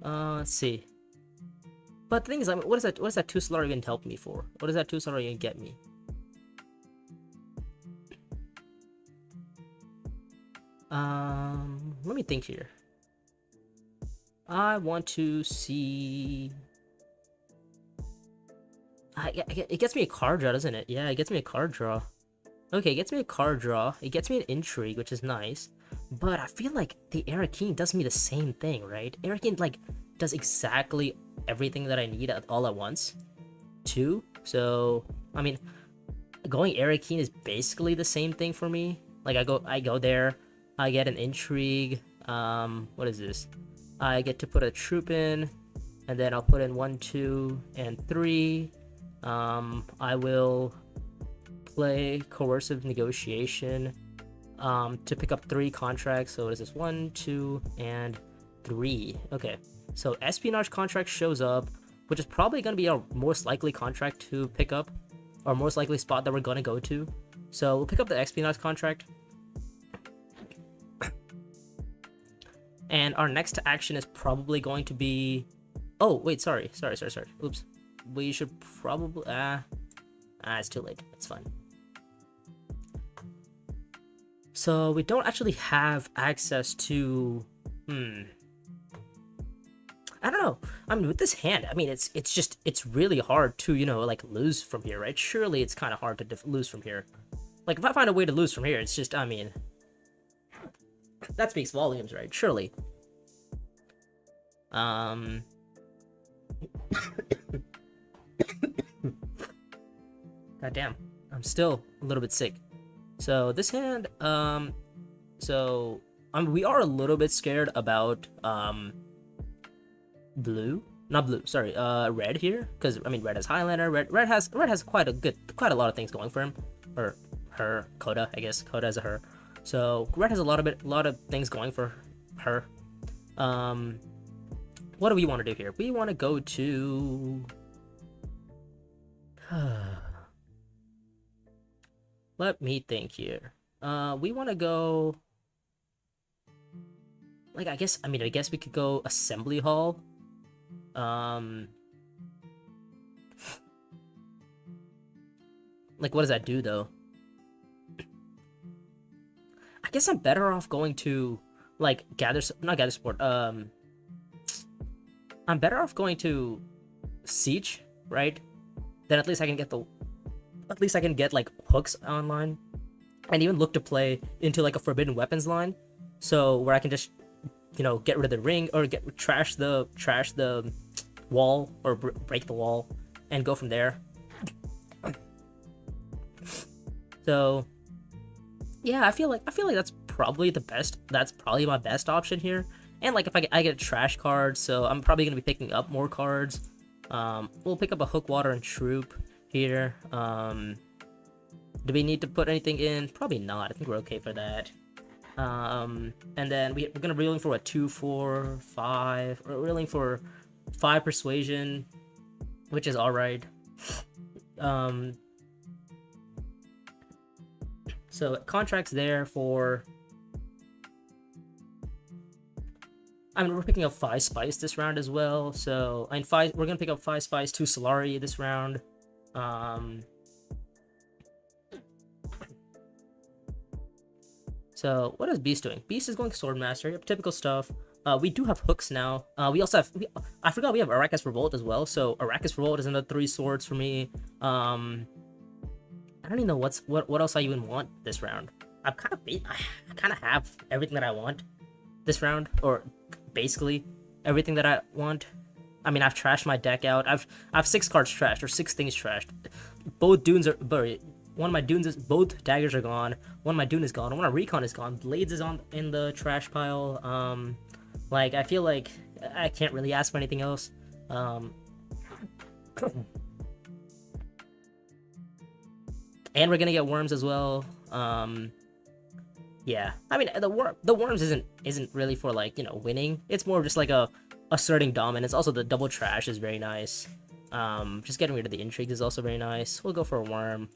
Let's see. But the thing is, I mean, what does that 2 Solar even help me for? What does that 2 Solar even get me? Let me think here. I want to see. It gets me a card draw, doesn't it? Yeah, it gets me a card draw. Okay, it gets me a card draw. It gets me an intrigue, which is nice. But I feel like the Arakeen does me the same thing, right? Arakeen, like, does exactly everything that I need all at once, too. So, I mean, going Arakeen is basically the same thing for me. Like, I go there, I get an intrigue. What is this? I get to put a troop in, and then I'll put in 1, 2, and 3. I will play Coercive Negotiation to pick up 3 contracts. So what is this? 1, 2, and 3. Okay, so Espionage contract shows up, which is probably going to be our most likely contract to pick up, our most likely spot that we're going to go to. So we'll pick up the Espionage contract. And our next action is probably going to be... Oh, wait, sorry. Oops. We should probably... it's too late. It's fine. So we don't actually have access to... I don't know. I mean, with this hand, I mean, it's really hard to, like, lose from here, right? Surely it's kind of hard to lose from here. Like, if I find a way to lose from here, it's just, I mean... That speaks volumes, right? Surely. God damn, I'm still a little bit sick. So this hand, we are a little bit scared about red here, because I mean red has Highlander, red has quite a lot of things going for him, or her, Coda, I guess. Coda is a her. So red has a lot of things going for her. What do we want to do here? We want to go to... Let me think here. We want to go... Like, I guess we could go Assembly Hall. Like, what does that do, though? I guess I'm better off going to, like, not gather support. I'm better off going to Siege, right? Then at least I can get like hooks online, and even look to play into like a forbidden weapons line, so where I can just, get rid of the ring, or trash the wall, or break the wall, and go from there. So yeah, I feel like that's probably my best option here. And like, if I get a trash card, so I'm probably gonna be picking up more cards. We'll pick up a Hook, Water, and Troop here. Do we need to put anything in? Probably not. I think we're okay for that. And then we're gonna be rolling for a 2, 4, 5. We're rolling for 5 persuasion, which is alright. So contracts there for. I mean, we're picking up 5 spice this round as well. So and 5. We're gonna pick up 5 spice, 2 Solari this round. So what is Beast doing? Beast is going Swordmaster, typical stuff. We do have hooks now. We also have. I forgot we have Arrakis Revolt as well. So Arrakis Revolt is another 3 swords for me. I don't even know what else I even want this round. I kind of have everything that I want this round, or basically everything that I want. I mean, I've trashed my deck out. I have 6 cards trashed, or 6 things trashed. Both Dunes are buried. One of my Dunes is, both daggers are gone. One of my Dune is gone. One of my Recon is gone. Blades is in the trash pile. Like, I feel like I can't really ask for anything else. And we're gonna get worms as well. Yeah, I mean the worms isn't really for, like, you know, winning. It's more just like asserting dominance. Also, the double trash is very nice. Just getting rid of the intrigues is also very nice. We'll go for a worm.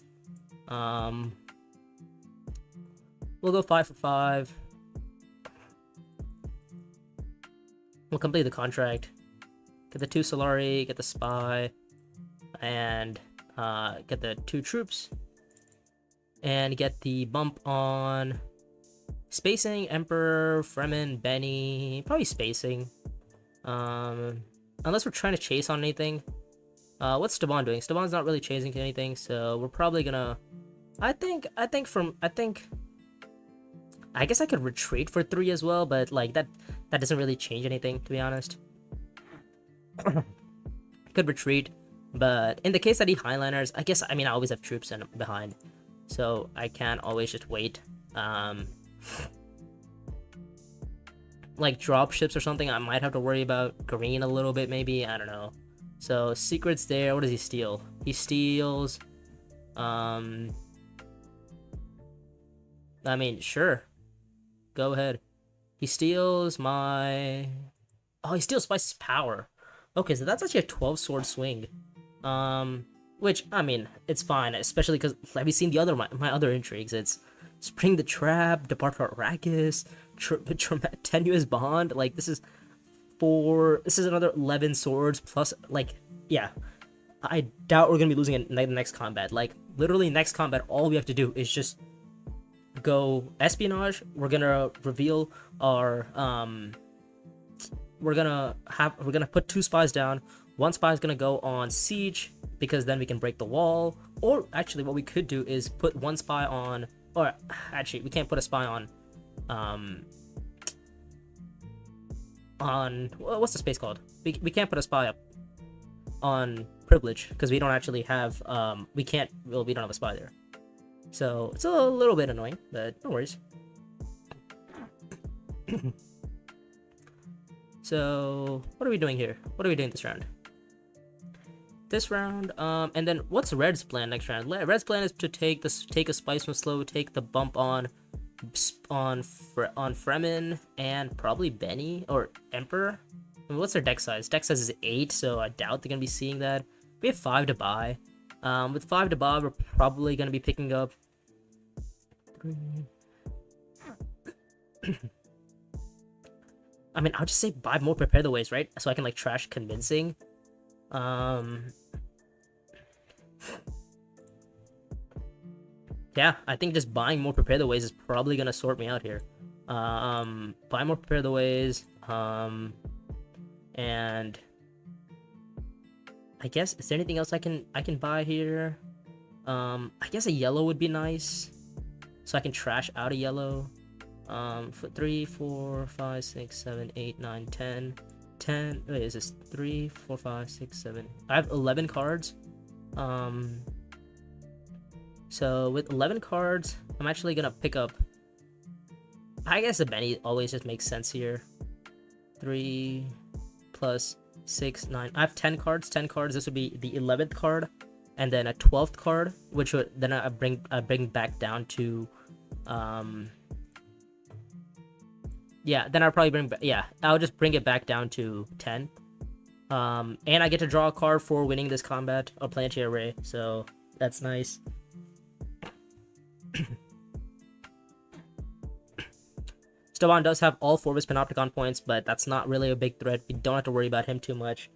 We'll go 5 for 5. We'll complete the contract. Get the 2 Solari, get the spy, and get the 2 troops, and get the bump on spacing, Emperor, Fremen, Benny. Probably spacing. Unless we're trying to chase on anything. What's Staban doing? Staban's not really chasing anything, so we're probably gonna. I guess I could retreat for 3 as well, but like that doesn't really change anything, to be honest. Could retreat, but in the case that he highliners, I guess, I mean, I always have troops behind, so I can't always just wait. Like drop ships or something, I might have to worry about green a little bit, maybe. I don't know. So secrets there. What does he steal? He steals. I mean, sure. Go ahead. He steals my. Oh, he steals Spice's power. Okay, so that's actually a 12 sword swing. Which, I mean, it's fine, especially because have you seen my other intrigues? It's Spring the Trap, Depart for Arrakis, Tenuous Bond. Like, this is another 11 swords plus, like, yeah. I doubt we're gonna be losing in the next combat. Like, literally next combat, all we have to do is just go espionage. We're gonna reveal our we're gonna put 2 spies down. 1 spy is gonna go on siege, because then we can break the wall. Or actually, what we could do is put 1 spy on, or actually, we can't put a spy on what's the space called? We can't put a spy up on privilege, because we don't actually have we don't have a spy there. So it's a little bit annoying, but no worries. So what are we doing here? What are we doing this round? And then what's Red's plan next round? Red's plan is to take a spice from slow, take the bump on Fremen, and probably Benny or Emperor. I mean, what's their deck size? Deck size is 8, so I doubt they're gonna be seeing that. We have 5 to buy. With 5 to buy, we're probably gonna be picking up 3. I mean, I'll just say buy more Prepare the Ways, right? So I can, like, trash Convincing. Yeah, I think just buying more Prepare the Ways is probably gonna sort me out here. Buy more Prepare the Ways. And I guess, is there anything else I can buy here? I guess a yellow would be nice, so I can trash out a yellow. For 3, 4, 5, 6, 7, 8, 9, 10. Wait, is this 3, 4, 5, 6, 7? I have 11 cards. So with 11 cards, I'm actually gonna pick up. I guess the Benny always just makes sense here. 3 plus 6, 9. I have 10 cards. 10 cards. This would be the 11th card, and then a 12th card, which would then I bring back down to Yeah, then I'll probably I'll just bring it back down to 10. And I get to draw a card for winning this combat, a planetary array, so that's nice. Staban does have all 4 of his Panopticon points, but that's not really a big threat. We don't have to worry about him too much.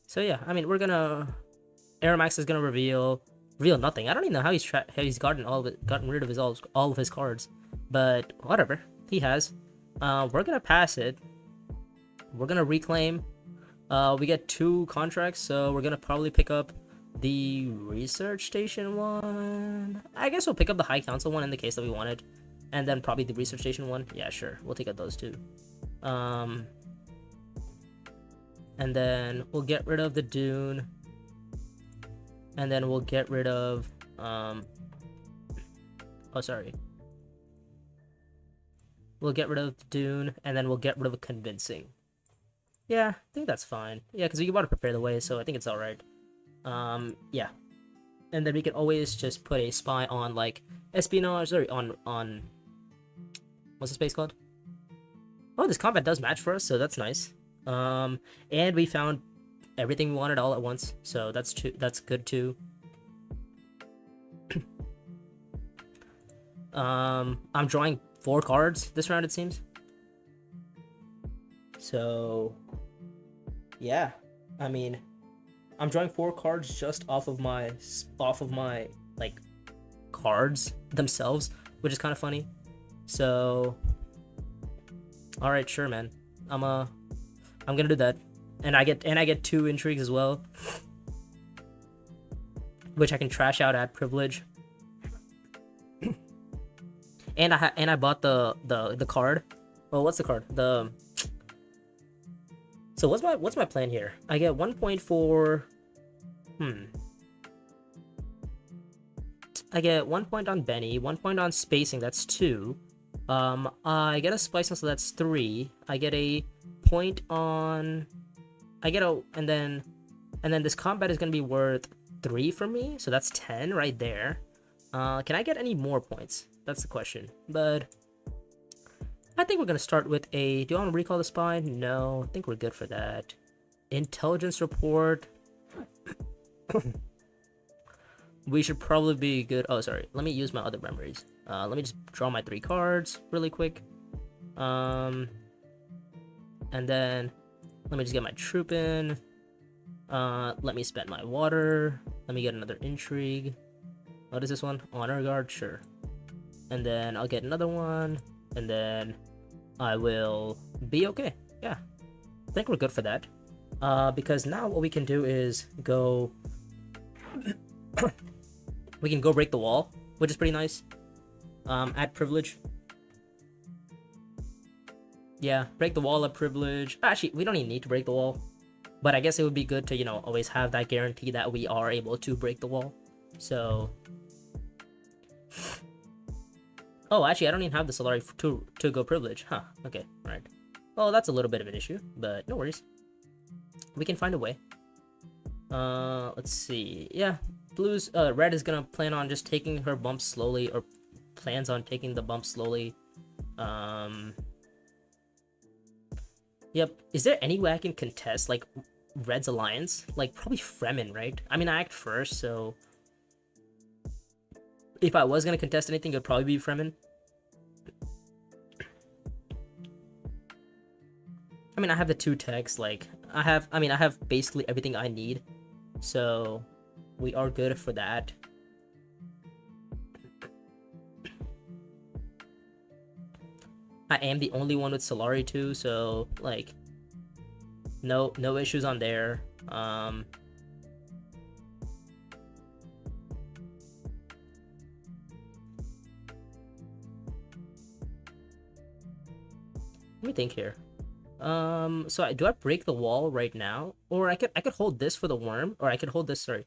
So yeah, I mean, we're gonna... Aeromax is gonna reveal nothing. I don't even know how he's gotten rid of all of his cards, but whatever, he has. We're gonna pass it. We're gonna reclaim. We get 2 contracts, so we're gonna probably pick up the research station one. I guess we'll pick up the High Council one in the case that we want it, and then probably the research station one. Yeah, sure, we'll take up those 2. And then we'll get rid of the Dune, and then we'll get rid of we'll get rid of the Dune, and then we'll get rid of Convincing. Yeah, I think that's fine. Yeah, because we want to prepare the way, so I think it's alright. Yeah. And then we can always just put a spy on, like, espionage, sorry, on... What's the space called? Oh, this combat does match for us, so that's nice. And we found everything we wanted all at once, so that's good too. I'm drawing 4 cards this round, it seems. So, yeah, I mean, I'm drawing 4 cards just off of my like cards themselves, which is kind of funny. So, all right, sure, man. I'm gonna do that, and I get 2 intrigues as well, which I can trash out at privilege. And I bought the card. Well, what's the card? So what's my plan here? I get 1 point for I get 1 point on Benny, 1 point on spacing, that's 2. I get a splicing, so that's 3. I get a point on and then this combat is gonna be worth 3 for me, so that's 10 right there. Can I get any more points? That's the question. But I think we're gonna start with a... Do I want to recall the spy? No, I think we're good for that. Intelligence report. We should probably be good. Oh, sorry. Let me use my other memories. Let me just draw my 3 cards really quick. And then let me just get my troop in. Let me spend my water. Let me get another intrigue. What is this one? Honor guard, sure. And then I'll get another one, and then I will be okay. Yeah, I think we're good for that. Because now what we can do is go... we can go break the wall, which is pretty nice. At privilege. Yeah, break the wall at privilege. Actually, we don't even need to break the wall. But I guess it would be good to, always have that guarantee that we are able to break the wall. So... Oh, actually, I don't even have the Solari to go privilege. Huh, okay, right. Well, that's a little bit of an issue, but no worries. We can find a way. Let's see. Yeah, Red is gonna plan on just taking her bumps slowly, or plans on taking the bumps slowly. Yep. Is there any way I can contest, like, Red's alliance? Like, probably Fremen, right? I mean, I act first, so... If I was gonna contest anything, it would probably be Fremen. I mean, I have the 2 techs, like, I have basically everything I need. So, we are good for that. I am the only one with Solari too, so, like, no issues on there. Let me think here. So do I break the wall right now? Or I could hold this for the worm, or I could hold this, sorry.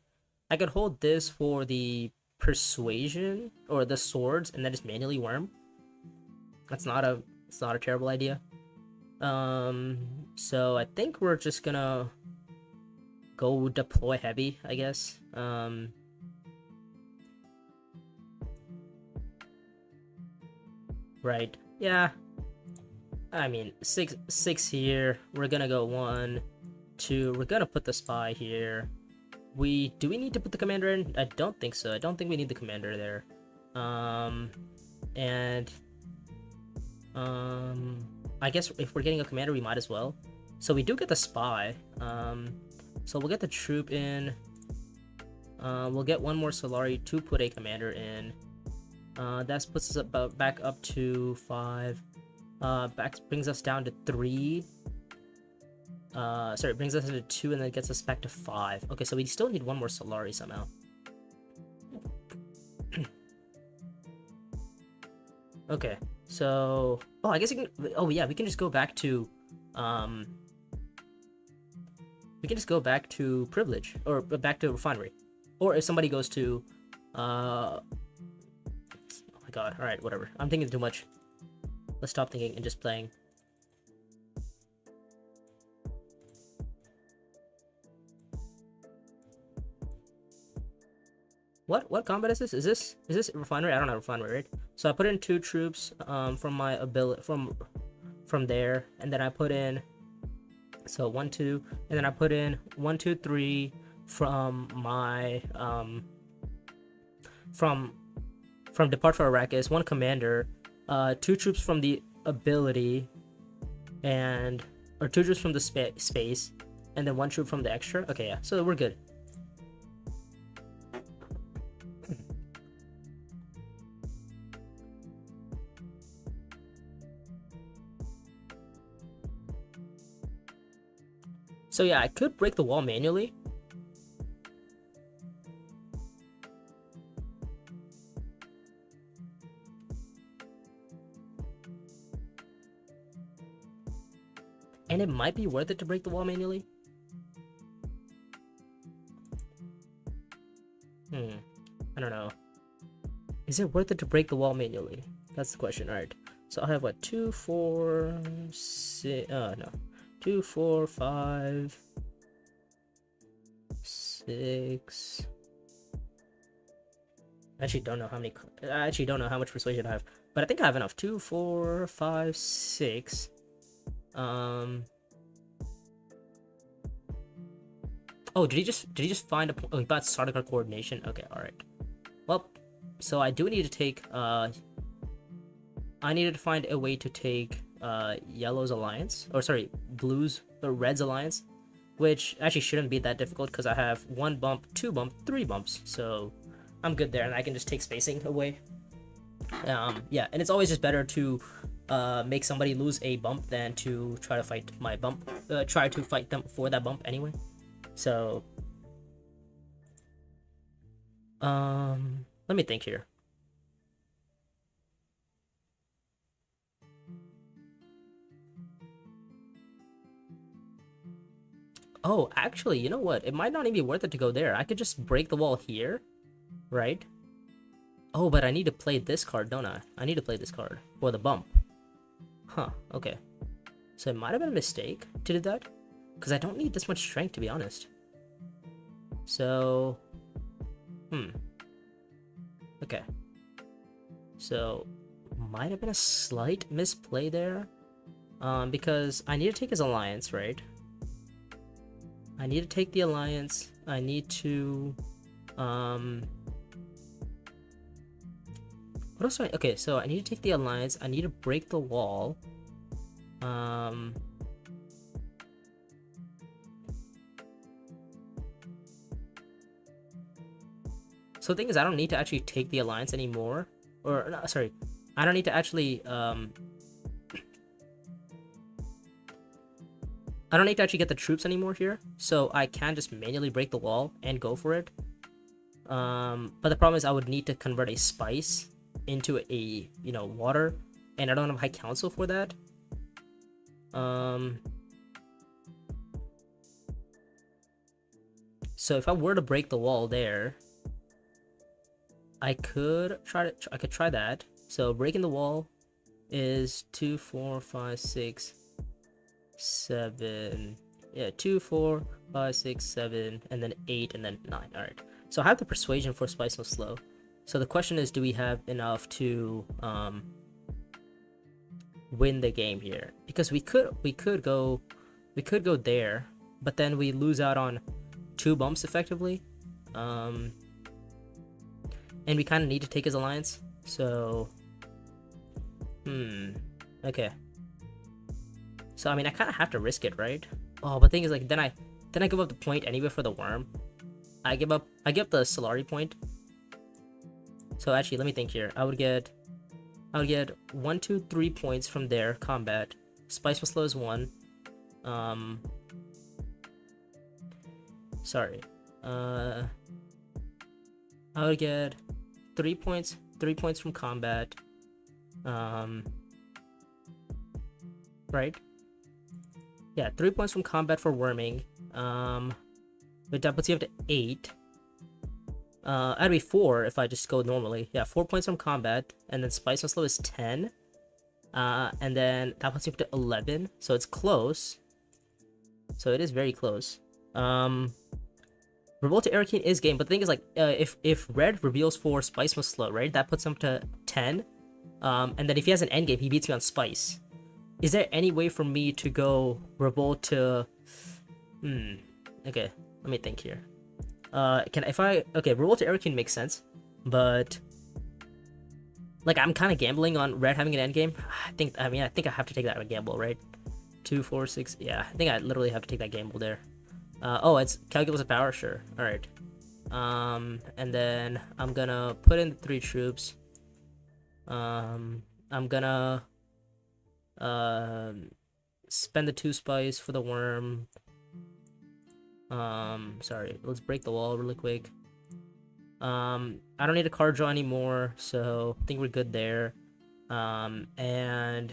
I could hold this for the persuasion, or the swords, and then just manually worm. It's not a terrible idea. So I think we're just gonna go deploy heavy, I guess. right? Yeah. I mean, six here. We're gonna go 1, 2. We're gonna put the spy here. Do we need to put the commander in? I don't think so. I don't think we need the commander there. And I guess if we're getting a commander, we might as well. So we do get the spy. So we'll get the troop in. We'll get one more Solari to put a commander in. That puts us back up to 5. Brings us down to 3. Sorry, brings us into 2 and then gets us back to 5. Okay, so we still need one more Solari somehow. Okay, so I guess we can. Oh yeah, we can just go back to we can just go back to privilege or back to refinery, or if somebody goes to oh my god, all right, whatever. I'm thinking too much. Let's stop thinking and just playing. What combat is this? Is this refinery? I don't know refinery, right? So I put in 2 troops from my ability from there, and then I put in 1, 2, and then I put in 1, 2, 3 from my from Depart for Arrakis, 1 commander, 2 troops from the ability, or 2 troops from the space, and then 1 troop from the extra. Okay, yeah, so we're good. So yeah, I could break the wall manually. And it might be worth it to break the wall manually. I don't know. Is it worth it to break the wall manually? That's the question. Alright. So I have what? 2, 4, 6. No. 2, 4, 5, 6. I actually don't know how much persuasion I have, but I think I have enough. 2, 4, 5, 6. Oh, did he just find a point? Oh, he bought Sardaukar coordination. Okay, all right. Well, so I do need to take. I needed to find a way to take Yellow's alliance, or sorry, Blue's or Red's alliance, which actually shouldn't be that difficult because I have 1 bump, 2 bump, 3 bumps, so I'm good there, and I can just take spacing away. Yeah, and it's always just better to make somebody lose a bump than to try to fight my bump. Try to fight them for that bump anyway. So, let me think here. Oh, actually, you know what? It might not even be worth it to go there. I could just break the wall here, right? Oh, but I need to play this card, don't I? I need to play this card for the bump. Huh, okay. So it might have been a mistake to do that, because I don't need this much strength, to be honest. So, okay. So, might have been a slight misplay there, because I need to take his alliance, right? I need to take the alliance. I need to, what else do I, okay, so I need to take the alliance. I need to break the wall. So the thing is, I don't need to actually take the alliance anymore. Or, no, sorry, I don't need to actually, I don't need to actually get the troops anymore here, so I can just manually break the wall and go for it. But the problem is I would need to convert a spice into a, water, and I don't have high council for that. So if I were to break the wall there, I could try that. So breaking the wall is 2, 4, 5, 6, 7. Yeah, 2, 4, 5, 6, 7, and then 8, and then 9. All right. So I have the persuasion for Spice No Slow. So the question is, do we have enough to win the game here, because we could go there, but then we lose out on 2 bumps effectively, and we kind of need to take his alliance. So, okay. So I mean, I kind of have to risk it, right? Oh, but the thing is, like, then I give up the point anyway for the worm. I give up the Solari point. So actually, let me think here. I would get 1, 2, 3 points from their combat. Spice Slow is 1. Sorry. I would get 3 points. 3 points from combat. Right? Yeah, 3 points from combat for worming. But that puts you up to 8. That'd be 4 if I just go normally. Yeah, 4 points from combat, and then Spice and Slow is 10. And then that puts you up to 11. So it's close. So it is very close. Revolt to Arakeen is game, but the thing is, like, if Red reveals for Spice must slow, right? That puts him to 10. And then if he has an endgame, he beats me on Spice. Is there any way for me to go Revolt to... Okay, let me think here. Okay, Revolt to Arakeen makes sense, but... Like, I'm kind of gambling on Red having an endgame. I think I have to take that gamble, right? 2, 4, 6... Yeah, I think I literally have to take that gamble there. Oh, it's Calculus of Power? Sure. Alright. And then I'm gonna put in the 3 troops. I'm gonna spend the 2 spice for the worm. Sorry, let's break the wall really quick. I don't need a card draw anymore, so I think we're good there. And I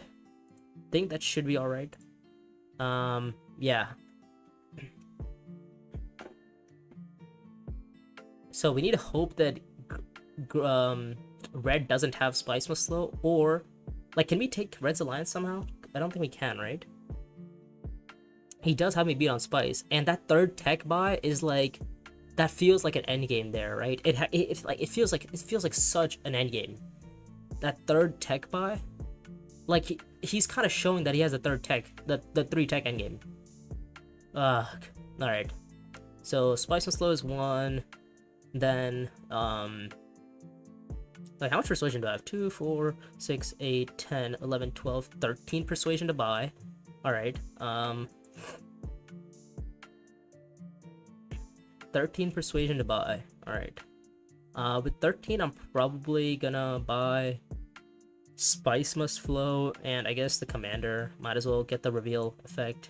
think that should be alright. Yeah. So we need to hope that Red doesn't have Spice Must Slow, or like, can we take Red's alliance somehow? I don't think we can, right? He does have me beat on Spice, and that 3rd tech buy is like, that feels like an end game there, right? It feels like such an end game. That 3rd tech buy, like he's kind of showing that he has a 3rd tech, the 3 tech end game. All right. So Spice Must Slow is 1. Then, like, how much persuasion do I have? 2, 4, 6, 8, 10, 11, 12, 13 persuasion to buy. Alright, 13 persuasion to buy. Alright. With 13, I'm probably gonna buy Spice Must Flow, and I guess the Commander. Might as well get the reveal effect.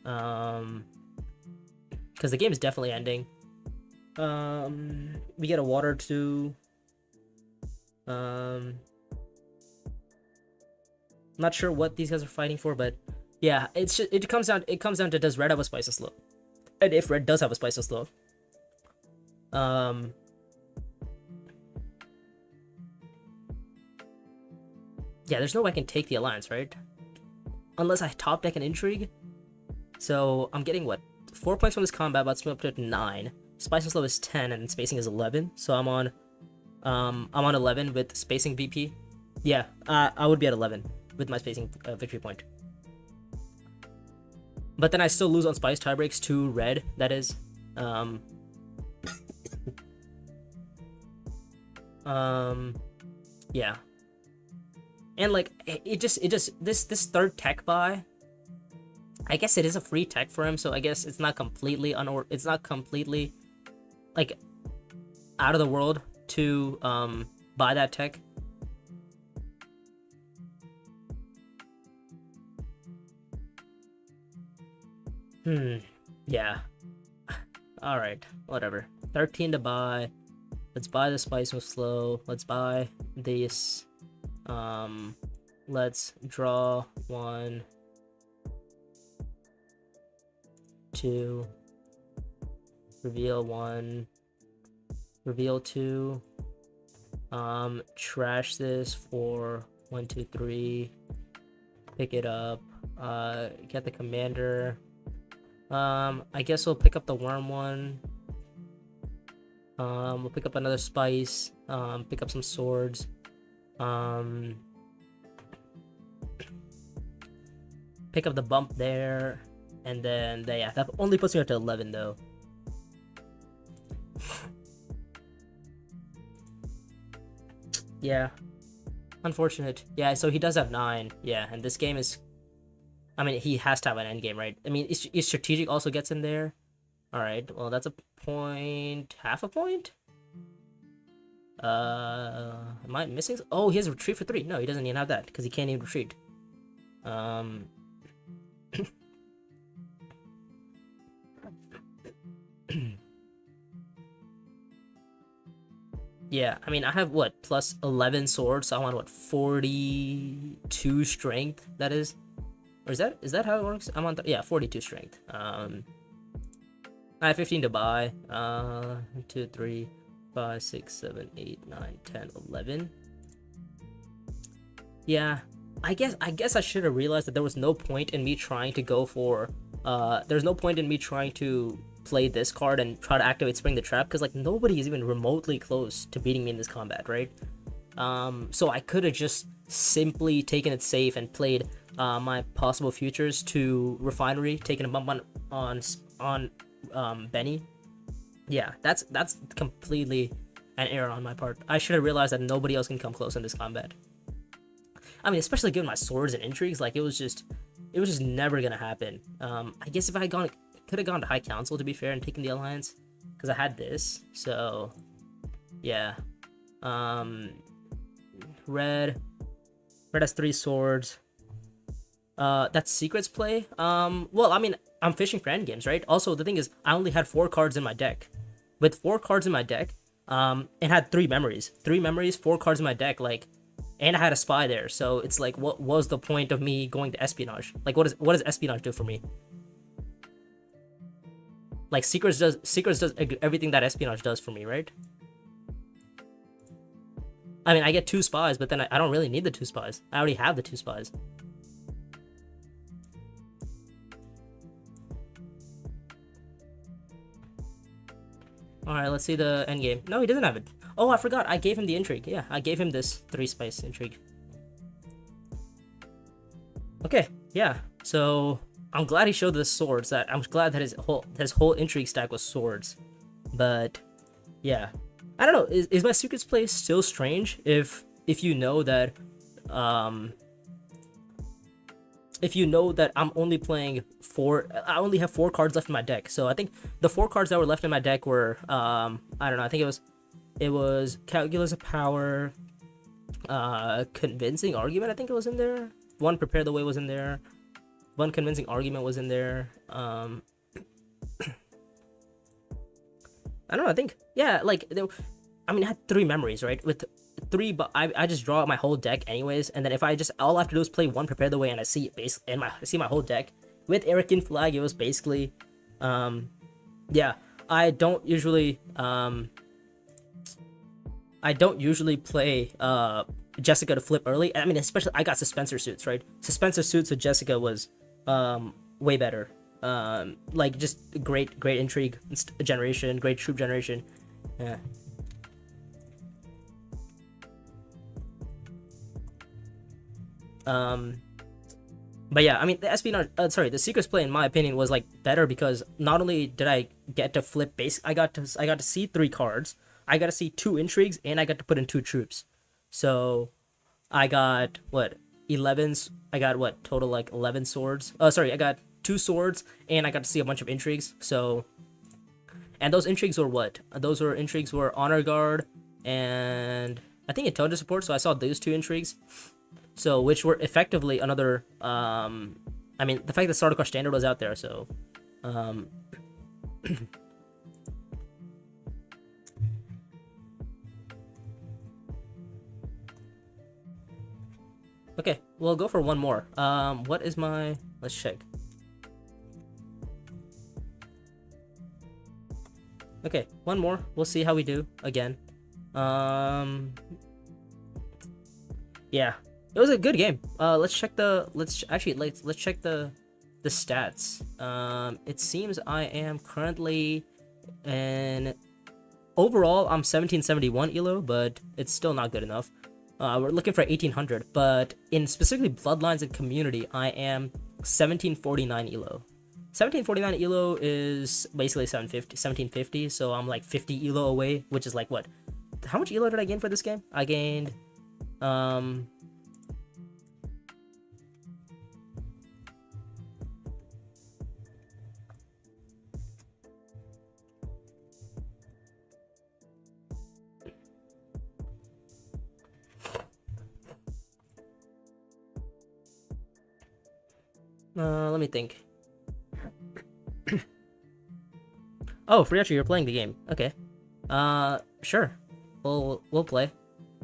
Because the game is definitely ending. We get a water too. Not sure what these guys are fighting for, but yeah, it comes down to, does Red have a Spice and Slow? And if Red does have a Spice and Slow, yeah, there's no way I can take the alliance, right? Unless I top deck an Intrigue. So I'm getting what, 4 points from this combat, but it's up to 9. Spice and Slow is 10 and spacing is 11, so I'm on 11 with spacing VP. Yeah, I would be at 11 with my spacing victory point. But then I still lose on Spice tiebreaks to Red, that is. Yeah. And like this 3rd tech buy, I guess it is a free tech for him, so I guess it's not completely like out of the world to buy that tech. Yeah. Alright, whatever. 13 to buy. Let's buy the Spice with Slow. Let's buy this. Let's draw 1, 2, reveal 1, reveal 2, trash this for 1, 2, 3, pick it up, get the Commander. I guess we'll pick up the Worm one. We'll pick up another Spice, pick up some swords. pick up the bump there, and then yeah, that only puts me up to 11 though. Yeah, unfortunate. Yeah, so he does have 9. Yeah, and this game is, I mean, he has to have an end game, right? I mean, is strategic also gets in there. All right, well, that's a point, half a point. Am I missing? Oh, he has a retreat for 3. No, he doesn't even have that because he can't even retreat. Yeah, I mean, I have what, plus 11 swords, so I want what, 42 strength, that is? Or is that how it works? I'm on, yeah, 42 strength. I have 15 to buy. 2, 3, 5, 6, 7, 8, 9, 10, 11. Yeah, I guess I should have realized that there was no point in me trying to go for, there's no point in me trying to play this card and try to activate Spring the Trap, because like nobody is even remotely close to beating me in this combat, right? So I could have just simply taken it safe and played my possible futures to Refinery, taking a bump on Benny. Yeah, that's completely an error on my part. I should have realized that nobody else can come close in this combat. I mean, especially given my swords and intrigues, like it was just never gonna happen. I guess if I had could have gone to High Council, to be fair, and taken the Alliance, because I had this. So yeah, red has 3 swords. That's Secret's play. Well, I mean, I'm fishing for end games, right? Also, the thing is, I only had 4 cards in my deck. With 4 cards in my deck, it had 3 memories. 3 memories, 4 cards in my deck, like, and I had a spy there. So it's like, what was the point of me going to Espionage? Like, what does Espionage do for me? Like, Secrets does everything that Espionage does for me, right? I mean, I get 2 spies, but then I don't really need the 2 spies. I already have the 2 spies. Alright, let's see the endgame. No, he doesn't have it. Oh, I forgot. I gave him the intrigue. Yeah, I gave him this 3 spice intrigue. Okay, yeah. So I'm glad he showed the swords. I'm glad that his whole intrigue stack was swords. But yeah, I don't know. Is my Secrets play still strange if you know that I'm only playing 4, I only have 4 cards left in my deck. So I think the 4 cards that were left in my deck were, I don't know, I think it was Calculus of Power, Convincing Argument, I think it was in there. One Prepare the Way was in there. One Convincing Argument was in there. I don't know, I think, yeah, like, I mean, I had 3 memories, right? With 3, but I just draw out my whole deck anyways, and then if all I have to do is play 1 Prepare the Way, and I see I see my whole deck. With Erican Flag, it was basically, yeah, I don't usually play Jessica to flip early. I mean, especially I got Suspensor Suits, right? Suspensor Suits with Jessica was way better. Like, just great intrigue generation, great troop generation. Yeah. But yeah, I mean, the espionage, the Secrets play, in my opinion, was like better because not only did I get to flip base, I got to see 3 cards, I got to see 2 intrigues, and I got to put in 2 troops. So I got what, 11s? I got what, total like 11 swords? I got 2 swords, and I got to see a bunch of intrigues. So, and those intrigues were what? Those intrigues were Honor Guard and I think Intelligence Support. So I saw those 2 intrigues. So, which were effectively another, I mean, the fact that Sardaukar Standard was out there, so, okay, we'll go for one more. What is my, let's check. Okay, one more, we'll see how we do, again. Yeah. It was a good game. Let's check the stats. It seems I am currently overall I'm 1771 elo, but it's still not good enough. We're looking for 1800, but in specifically Bloodlines and Community, I am 1749 elo. 1749 elo is basically 1750, so I'm like 50 elo away, which is like what? How much elo did I gain for this game? I gained let me think. Oh, Friachi, you're playing the game. Okay. Sure. We'll play.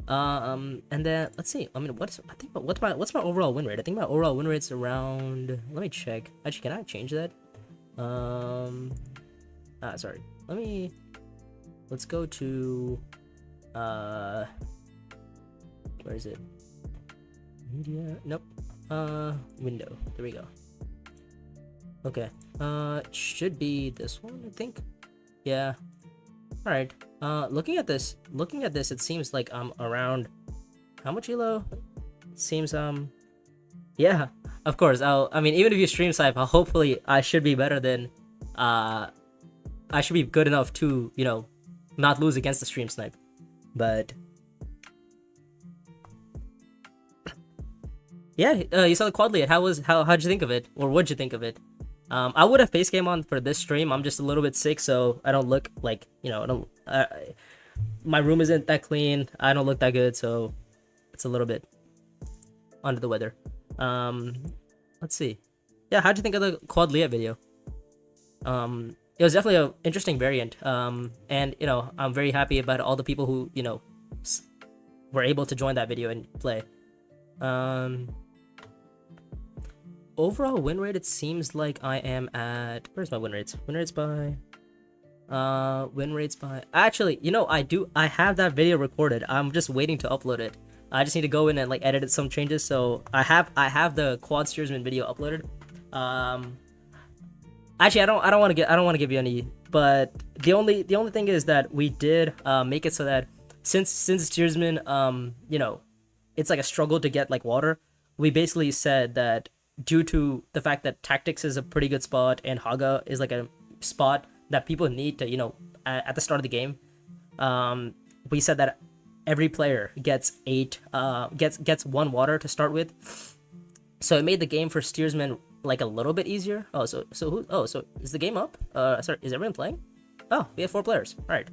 And then let's see. I mean, what's my overall win rate? I think my overall win rate's around. Let me check. Actually, can I change that? Sorry. Let's go to. Where is it? Media. Nope. Window. There we go. Okay. It should be this one, I think. Yeah. All right. Looking at this, it seems like I'm around. How much elo? It seems Yeah. Of course. I mean, even if you stream snipe, hopefully I should be better than. I should be good enough to not lose against the stream snipe, but. Yeah, you saw the quad lead. How'd you think of it, or what'd you think of it? I would have face game on for this stream. I'm just a little bit sick, so I don't look like I don't. My room isn't that clean. I don't look that good, so it's a little bit under the weather. Let's see. Yeah, how'd you think of the quad Leah video? It was definitely an interesting variant. And I'm very happy about all the people who were able to join that video and play. Overall win rate, it seems like I am at. Where's my win rates? Win rates by. Actually, I have that video recorded. I'm just waiting to upload it. I just need to go in and edit some changes. So I have the quad steersman video uploaded. Actually, I don't want to give you any. But the only thing is that we did make it so that since steersman it's like a struggle to get water. We basically said that due to the fact that tactics is a pretty good spot and Haga is like a spot that people need to at the start of the game, we said that every player gets gets one water to start with, so it made the game for steersmen a little bit easier. So is the game up? Sorry, is everyone playing? Oh, we have 4 players. All right,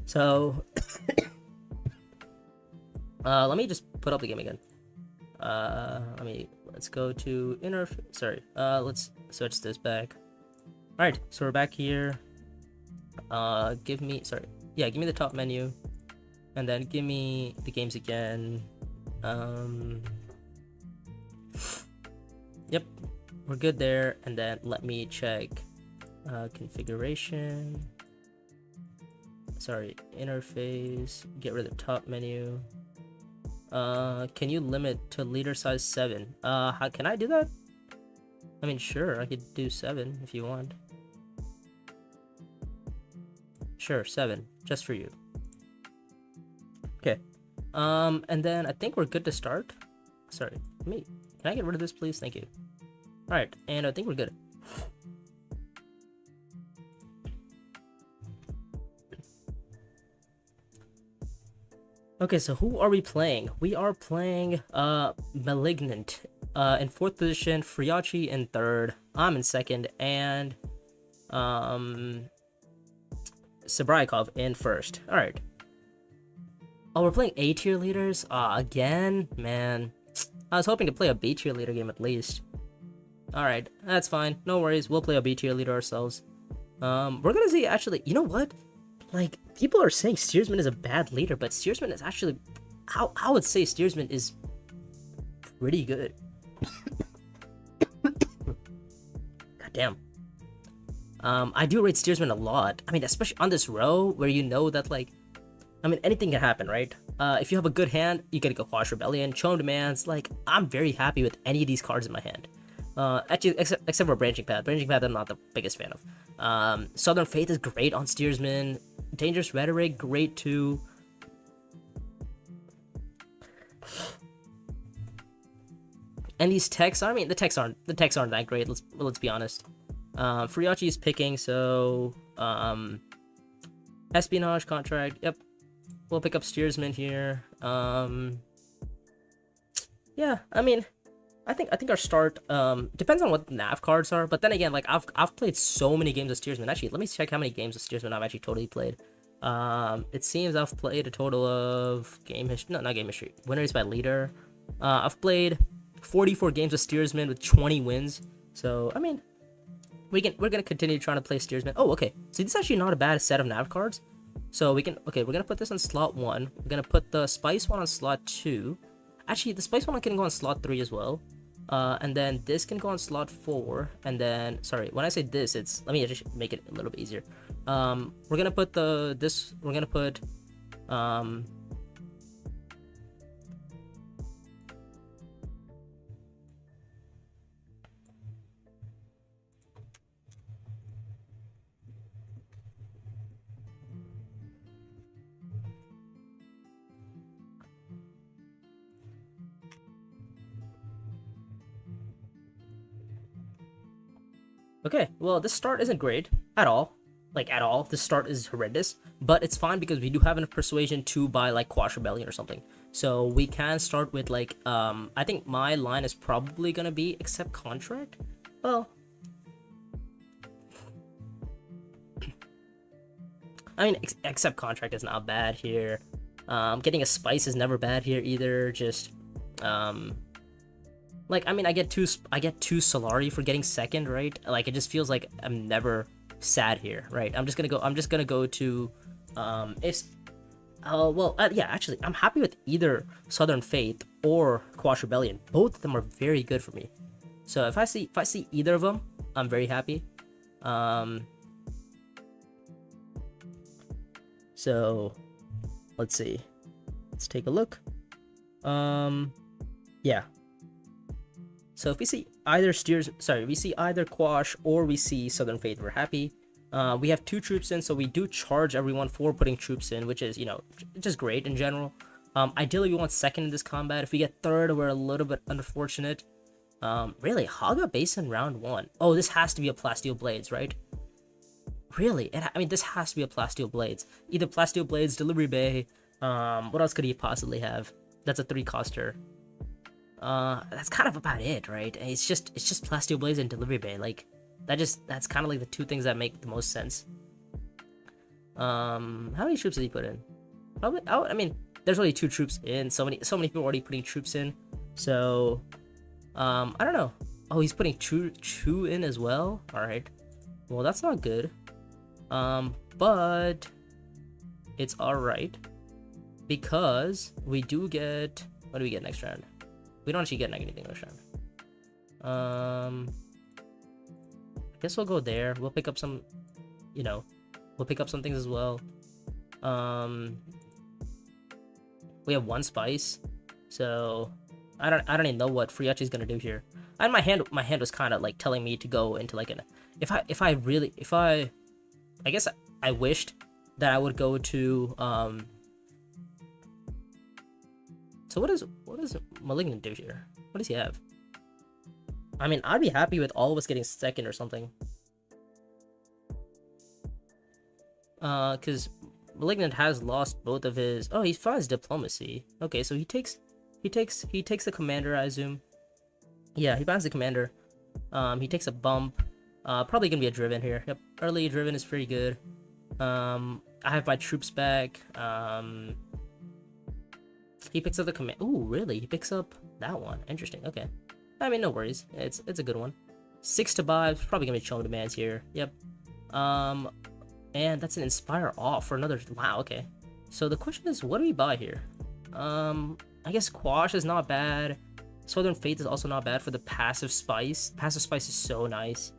so let me just put up the game again. Let's go to let's switch this back. All right, so we're back here. Give me the top menu, and then give me the games again. Yep, we're good there. And then let me check configuration. Interface. Get rid of the top menu. Can you limit to leader size 7? How can I do that? I mean, sure, I could do 7 if you want. Sure, 7, just for you. Okay. And then I think we're good to start. Sorry, can I get rid of this, please? Thank you. All right, and I think we're good. Okay, so who are we playing? We are playing Malignant in 4th position, Friachi in 3rd, I'm in 2nd, and Sabraikov in 1st. Alright. Oh, we're playing A tier leaders? Again? Man. I was hoping to play a B tier leader game at least. Alright, that's fine. No worries, we'll play a B tier leader ourselves. We're gonna see, actually, you know what? People are saying steersman is a bad leader, but steersman is actually, I would say steersman is pretty good. God damn. I do rate steersman a lot. I mean, especially on this row where that anything can happen, right? If you have a good hand, you get a Quash Rebellion, Chome Demands. I'm very happy with any of these cards in my hand. Actually, except for Branching Path. Branching Path I'm not the biggest fan of. Southern Faith is great on steersman. Dangerous Rhetoric, great too. And these techs, I mean, the techs aren't that great. Let's be honest. Furiachi is picking, so espionage contract. Yep, we'll pick up steersman here. Yeah, I mean, I think our start depends on what the nav cards are, but then again, like I've played so many games of steersman. Actually, let me check how many games of steersman I've actually totally played. It seems I've played a total of game history. No, not game history. Winners by leader. I've played 44 games of steersman with 20 wins. So I mean, we're gonna continue trying to play steersman. Oh, okay. See, this is actually not a bad set of nav cards. So we're gonna put this on slot 1. We're gonna put the spice one on slot 2. Actually, the spice one can go on slot 3 as well. And then this can go on slot 4. And then, sorry, when I say this, let me just make it a little bit easier. We're gonna put okay, well, this start isn't great at all. Like, at all. This start is horrendous. But it's fine because we do have enough persuasion to buy, like, Quash Rebellion or something. So we can start with, like, I think my line is probably gonna be accept contract. Well, I mean, accept contract is not bad here. Getting a spice is never bad here either. Just, like, I mean, I get two Solari for getting second, right? Like, it just feels like I'm never sad here, right? I'm just gonna go to, yeah, actually, I'm happy with either Southern Faith or Quash Rebellion. Both of them are very good for me. So if I see either of them, I'm very happy. So let's see. Let's take a look. Yeah. So if we see either we see either Quash or we see Southern Faith, we're happy. We have 2 troops in, so we do charge everyone for putting troops in, which is, just great in general. Ideally, we want second in this combat. If we get third, we're a little bit unfortunate. Really, Haga Basin round 1. Oh, this has to be a Plasteel Blades, right? Really? I mean, this has to be a Plasteel Blades. Either Plasteel Blades, Delivery Bay. What else could he possibly have? That's a 3-coster. That's kind of about it, right? It's just Plasteel Blades and Delivery Bay. Like, that's kind of like the 2 things that make the most sense. How many troops did he put in? Probably. I mean, there's only 2 troops in. So many people are already putting troops in. So, I don't know. Oh, he's putting two in as well. All right. Well, that's not good. But it's all right because we do get. What do we get next round? We don't actually get anything next round. I guess we'll go there. We'll pick up some, we'll pick up some things as well. We have 1 spice, so I don't even know what Friachi's gonna do here. And my hand was kind of like telling me to go into like I guess I wished that I would go to So what does Malignant do here? What does he have? I mean, I'd be happy with all of us getting second or something. Because Malignant has lost both of his. Oh, he finds diplomacy. Okay, so he takes the commander, I assume. Yeah, he finds the commander. He takes a bump. Probably gonna be a driven here. Yep, early driven is pretty good. I have my troops back. He picks up the command. Ooh, really? He picks up that one. Interesting. Okay. I mean, no worries. It's a good one. 6 to buy. Probably gonna be Chome demands here. Yep. And that's an Inspire off for another. Wow. Okay. So the question is, what do we buy here? I guess Quash is not bad. Southern Faith is also not bad for the passive spice. Passive spice is so nice.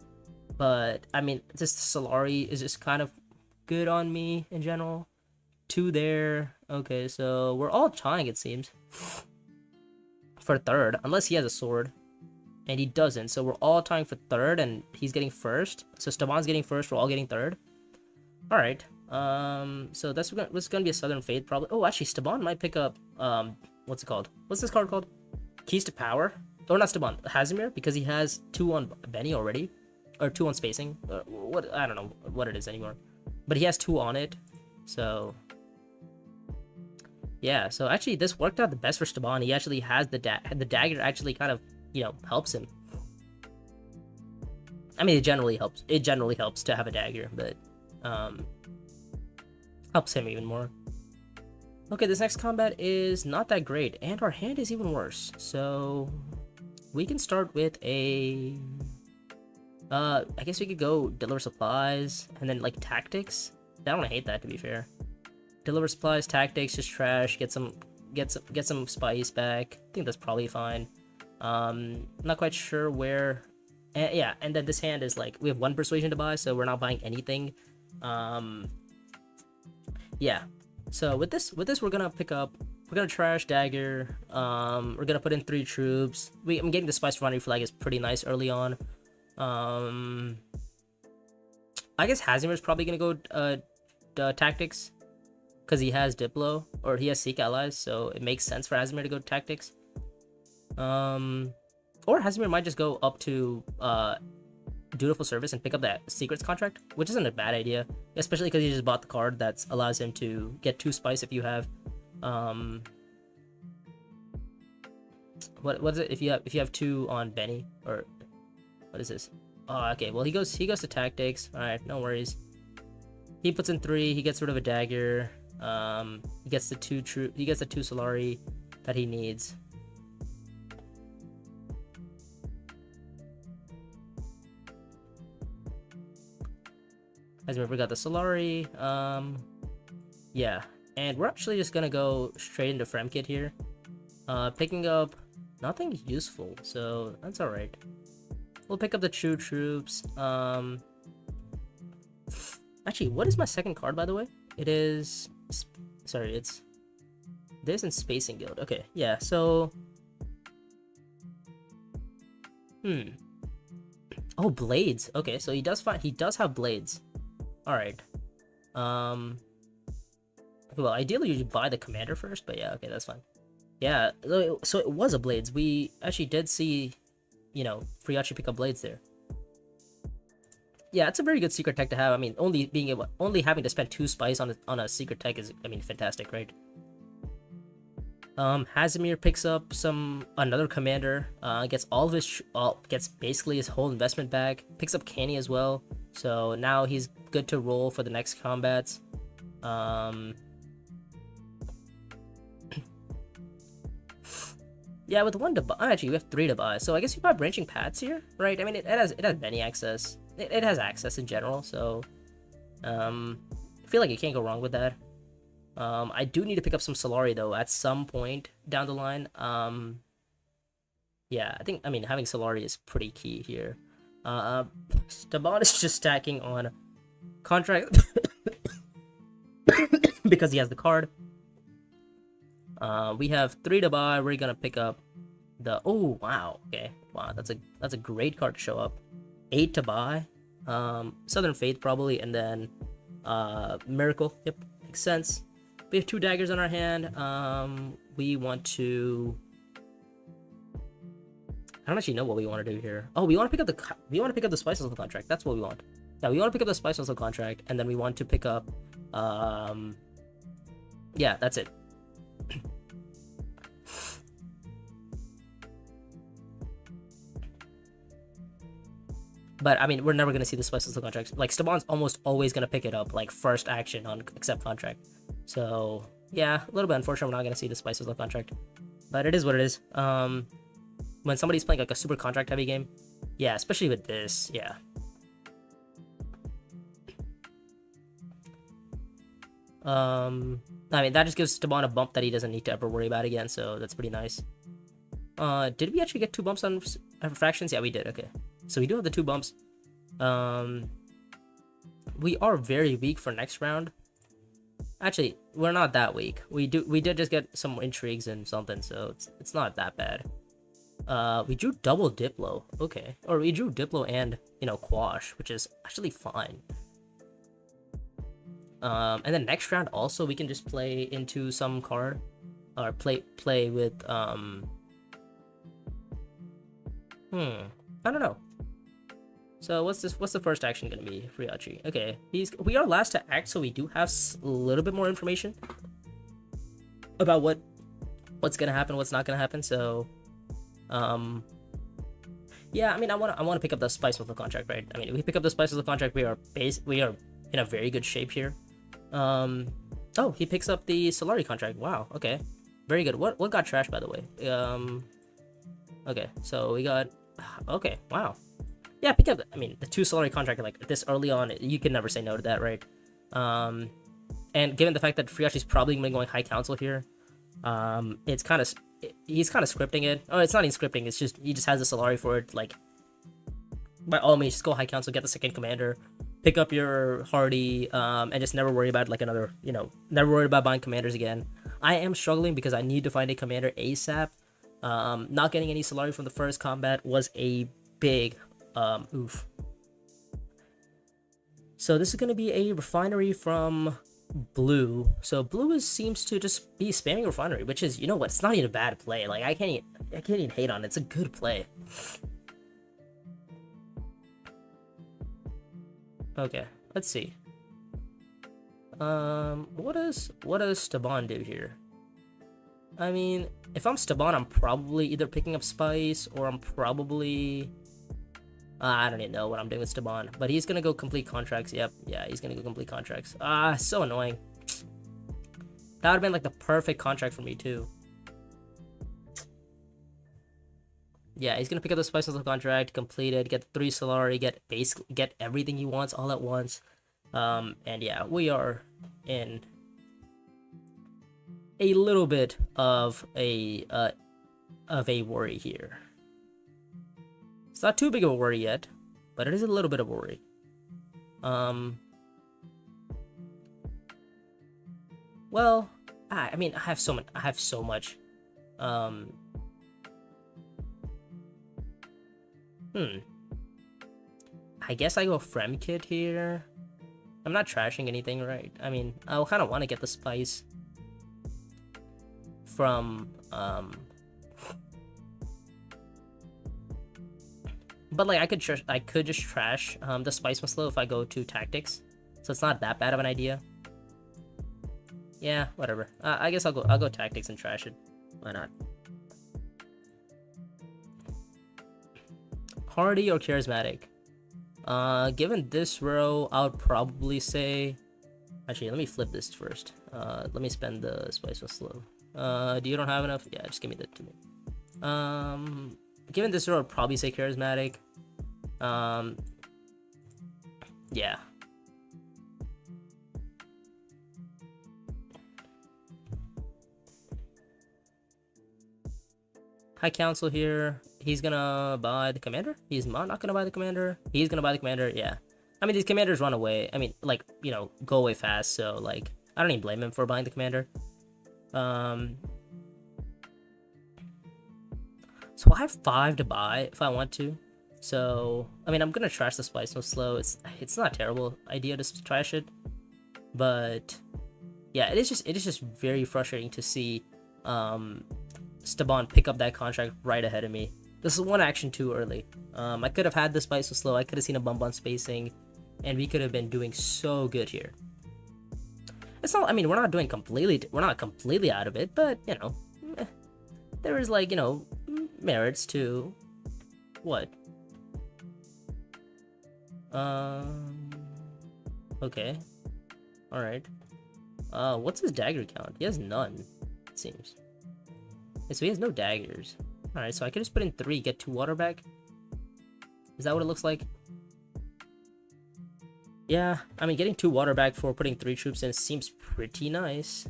But I mean, this Solari is just kind of good on me in general. 2 there. Okay, so we're all trying, it seems, for third, unless he has a sword, and he doesn't. So we're all tying for third, and he's getting first. So Staban's getting first. We're all getting third. All right. So that's gonna be a Southern Faith probably. Oh, actually, Staban might pick up what's it called? What's this card called? Keys to Power. or not Staban, Hazimir, because he has 2 on Benny already, or 2 on spacing. What, I don't know what it is anymore, but he has 2 on it. So yeah, so actually this worked out the best for Staban. He actually has the dagger actually kind of, you know, helps him. I mean, it generally helps. It generally helps to have a dagger, but helps him even more. Okay, this next combat is not that great, and our hand is even worse. So we can start with a I guess we could go deliver supplies and then like tactics. I don't hate that, to be fair. Deliver supplies, tactics, just trash. Get some spice back. I think that's probably fine. Not quite sure where. Yeah, and then this hand is like we have 1 persuasion to buy, so we're not buying anything. Yeah. So with this we're gonna trash dagger. We're gonna put in 3 troops. I'm getting the spice refinery flag is pretty nice early on. I guess Hazimir's probably gonna go tactics, because he has Diplo, or he has Seek allies, so it makes sense for Hazimir to go tactics. Or Hazimir might just go up to Dutiful Service and pick up that Secrets contract, which isn't a bad idea, especially because he just bought the card that allows him to get 2 spice if you have what is it if you have 2 on Benny, or what is this? Oh, okay, well he goes to tactics. All right, no worries. He puts in 3. He gets rid of a dagger. He gets the 2 Solari that he needs. As we got the Solari. Yeah, and we're actually just gonna go straight into Fremkit here, picking up nothing useful, so that's all right. We'll pick up the true troops. Actually, what is my second card, by the way? It is, sorry, it's this and Spacing Guild. Okay, yeah, so oh, blades. Okay, so he does have blades. All right. Well, ideally you buy the commander first, but yeah, okay, that's fine. Yeah, so it was a blades. We actually did see, you know, Friachi pick up blades there. Yeah, it's a very good secret tech to have. I mean, only having to spend 2 spice on a secret tech is, I mean, fantastic, right? Hazimir picks up another commander, gets gets basically his whole investment back, picks up Canny as well, so now he's good to roll for the next combats. Yeah, with 1 to buy, actually we have 3 to buy, so I guess you buy Branching Paths here, right? I mean, it has many access, it has access in general, so I feel like you can't go wrong with that. I do need to pick up some Solari though at some point down the line. Yeah, I mean having Solari is pretty key here. Staban is just stacking on contract because he has the card. We have 3 to buy. We're gonna pick up the, oh wow, okay, wow, that's a great card to show up. 8 to buy. Southern Faith probably, and then Miracle. Yep, makes sense. We have 2 daggers on our hand. We want to, I don't actually know what we want to do here. Oh, we want to pick up the Spice Hustle contract. That's what we want. Yeah, we want to pick up the Spice Hustle contract, and then we want to pick up yeah, that's it. But I mean, we're never gonna see the Spice Hustle contract. Like, Staban's almost always gonna pick it up like first action on accept contract. So yeah, a little bit unfortunate we're not gonna see the Spice Hustle contract, but it is what it is. When somebody's playing like a super contract heavy game, yeah, especially with this, yeah. I mean, that just gives Staban a bump that he doesn't need to ever worry about again, so that's pretty nice. Did we actually get 2 bumps on fractions? Yeah, we did. Okay, so we do have the 2 bumps. We are very weak for next round. Actually, we're not that weak. We did just get some intrigues and something, so it's not that bad. We drew double Diplo. Okay, or we drew Diplo and, you know, Quash, which is actually fine. And then next round also we can just play into some card, or play with I don't know. So what's this? What's the first action gonna be, Friachi? Okay, we are last to act, so we do have a little bit more information about what's gonna happen, what's not gonna happen. So, yeah, I mean, I wanna pick up the Spice Whistle contract, right? I mean, if we pick up the Spice Whistle contract, we are in a very good shape here. Oh, he picks up the Solari contract. Wow. Okay, very good. What got trashed, by the way? Okay, so we got. Okay, wow. Yeah, pick up. I mean, the 2 Solari contract like this early on, you can never say no to that, right? And given the fact that Friachi's probably gonna be going High Council here, he's kind of scripting it. Oh, it's not even scripting. It's just he just has the Solari for it. Like, by all means, just go High Council, get the 2nd commander, pick up your Hardy, and just never worry about like another. Never worry about buying commanders again. I am struggling because I need to find a commander ASAP. Not getting any Solari from the first combat was a big oof. So this is going to be a refinery from blue. So blue seems to just be spamming refinery, which is, you know what, it's not even a bad play. Like, I can't even hate on it. It's a good play. Okay, let's see. What does Staban do here? I mean, if I'm Staban, I'm probably either picking up Spice or I'm probably I don't even know what I'm doing with Staban, but he's gonna go complete contracts. Yep, yeah, he's gonna go complete contracts. So annoying. That would have been like the perfect contract for me too. Yeah, he's gonna pick up the Spice Whistle contract, complete it, get 3 Solari, get everything he wants all at once. And yeah, we are in a little bit of a worry here. It's not too big of a worry yet, but it is a little bit of a worry. Well, I mean, I have so much. I guess I go Fremkit here. I'm not trashing anything, right? I mean, I kind of want to get the Spice from, but like I could just trash the Spice Whistle if I go to Tactics, so it's not that bad of an idea. Yeah, whatever. I guess I'll go Tactics and trash it. Why not? Hardy or Charismatic? Given this row, I would probably say. Actually, let me flip this first. Let me spend the Spice Whistle. Do you don't have enough? Yeah, just give me that to me. Given this row, I'd probably say Charismatic. Yeah. High Council here. He's gonna buy the commander? He's not gonna buy the commander? He's gonna buy the commander, yeah. I mean, these commanders run away. I mean, like, you know, go away fast, so, like, I don't even blame him for buying the commander. So I have 5 to buy if I want to. So, I mean, I'm gonna trash the Spice Whistle. It's not a terrible idea to trash it. But, yeah, it is just very frustrating to see Staban pick up that contract right ahead of me. This is one action too early. I could have had the Spice Whistle. I could have seen a bump on spacing, and we could have been doing so good here. It's not. I mean, we're not completely out of it, but you know, there is, like, you know, merits to what. Okay, all right. What's his dagger count? He has none, it seems. So he has no daggers. Alright, so I could just put in 3, get 2 water back. Is that what it looks like? Yeah, I mean, getting 2 water back for putting 3 troops in seems pretty nice.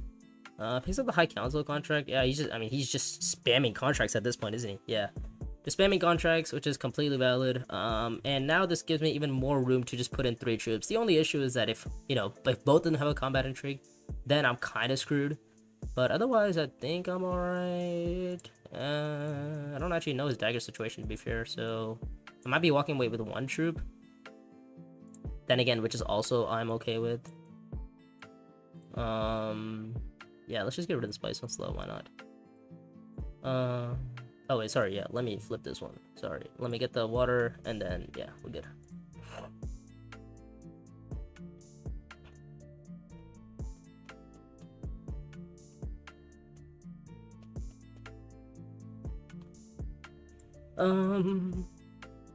Picks up the High Council contract. Yeah, he's just spamming contracts at this point, isn't he? Yeah. Just spamming contracts, which is completely valid. And now this gives me even more room to just put in 3 troops. The only issue is that if both of them have a combat intrigue, then I'm kind of screwed. But otherwise, I think I'm alright. I don't actually know his dagger situation, to be fair, so I might be walking away with 1 troop. Then again, which is also I'm okay with. Yeah, let's just get rid of the Spice Whistle, why not? Oh wait, sorry, yeah, let me flip this one. Sorry, let me get the water, and then, yeah, we're good.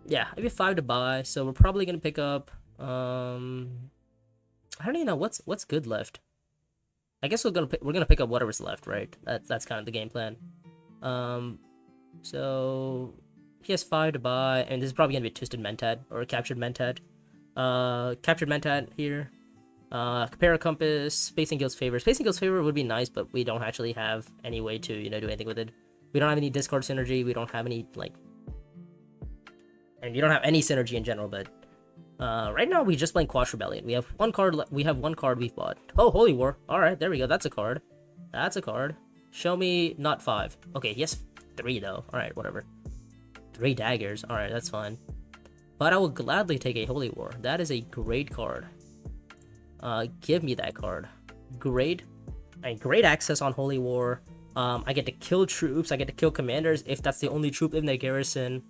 Yeah, I have 5 to buy, so we're probably gonna pick up, I don't even know what's good left. I guess we're gonna pick up whatever's left, right? That's kind of the game plan. Um, so he has 5 to buy, and this is probably gonna be a Twisted Mentad or a Captured Mentad. Captured Mentad here. Compare a compass. Spacing Guild's favor. Spacing Guild's favor would be nice, but we don't actually have any way to do anything with it. We don't have any discard synergy. We don't have any and you don't have any synergy in general. But right now we just playing Quash Rebellion. We have one card. We have one card we've bought. Oh, Holy War. All right, there we go. That's a card. That's a card. Show me not 5. Okay, yes, 3 though. All right, whatever. 3 daggers. All right, that's fine. But I will gladly take a Holy War. That is a great card. Give me that card. Great. Great access on Holy War. I get to kill troops. I get to kill commanders if that's the only troop in their garrison.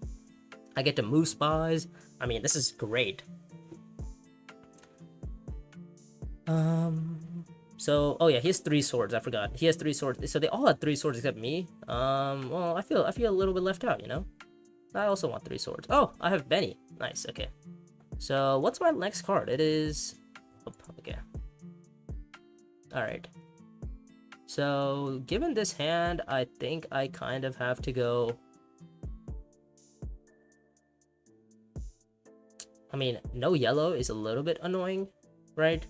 I get to move spies. I mean, this is great. So, oh yeah, he has 3 swords. I forgot. He has 3 swords. So they all had 3 swords except me. Well, I feel a little bit left out, you know? I also want 3 swords. Oh, I have Benny. Nice, okay. So, what's my next card? It is... Oh, okay. Alright. So, given this hand, I think I kind of have to go... I mean, no yellow is a little bit annoying, right?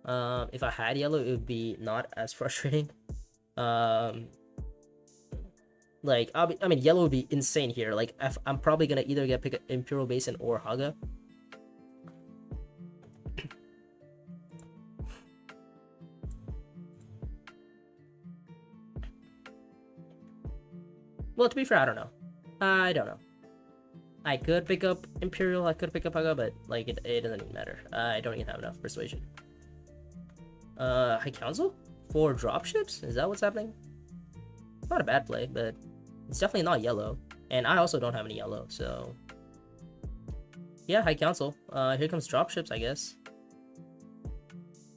If I had yellow, it would be not as frustrating. I mean, yellow would be insane here. Like, I'm probably gonna either pick an Imperial Basin or Haga. Well, to be fair, I don't know. I don't know. I could pick up Imperial, I could pick up Haga, but, like, it doesn't even matter. I don't even have enough persuasion. High Council? 4 dropships? Is that what's happening? It's not a bad play, but it's definitely not yellow. And I also don't have any yellow, so... Yeah, High Council. Here comes dropships, I guess.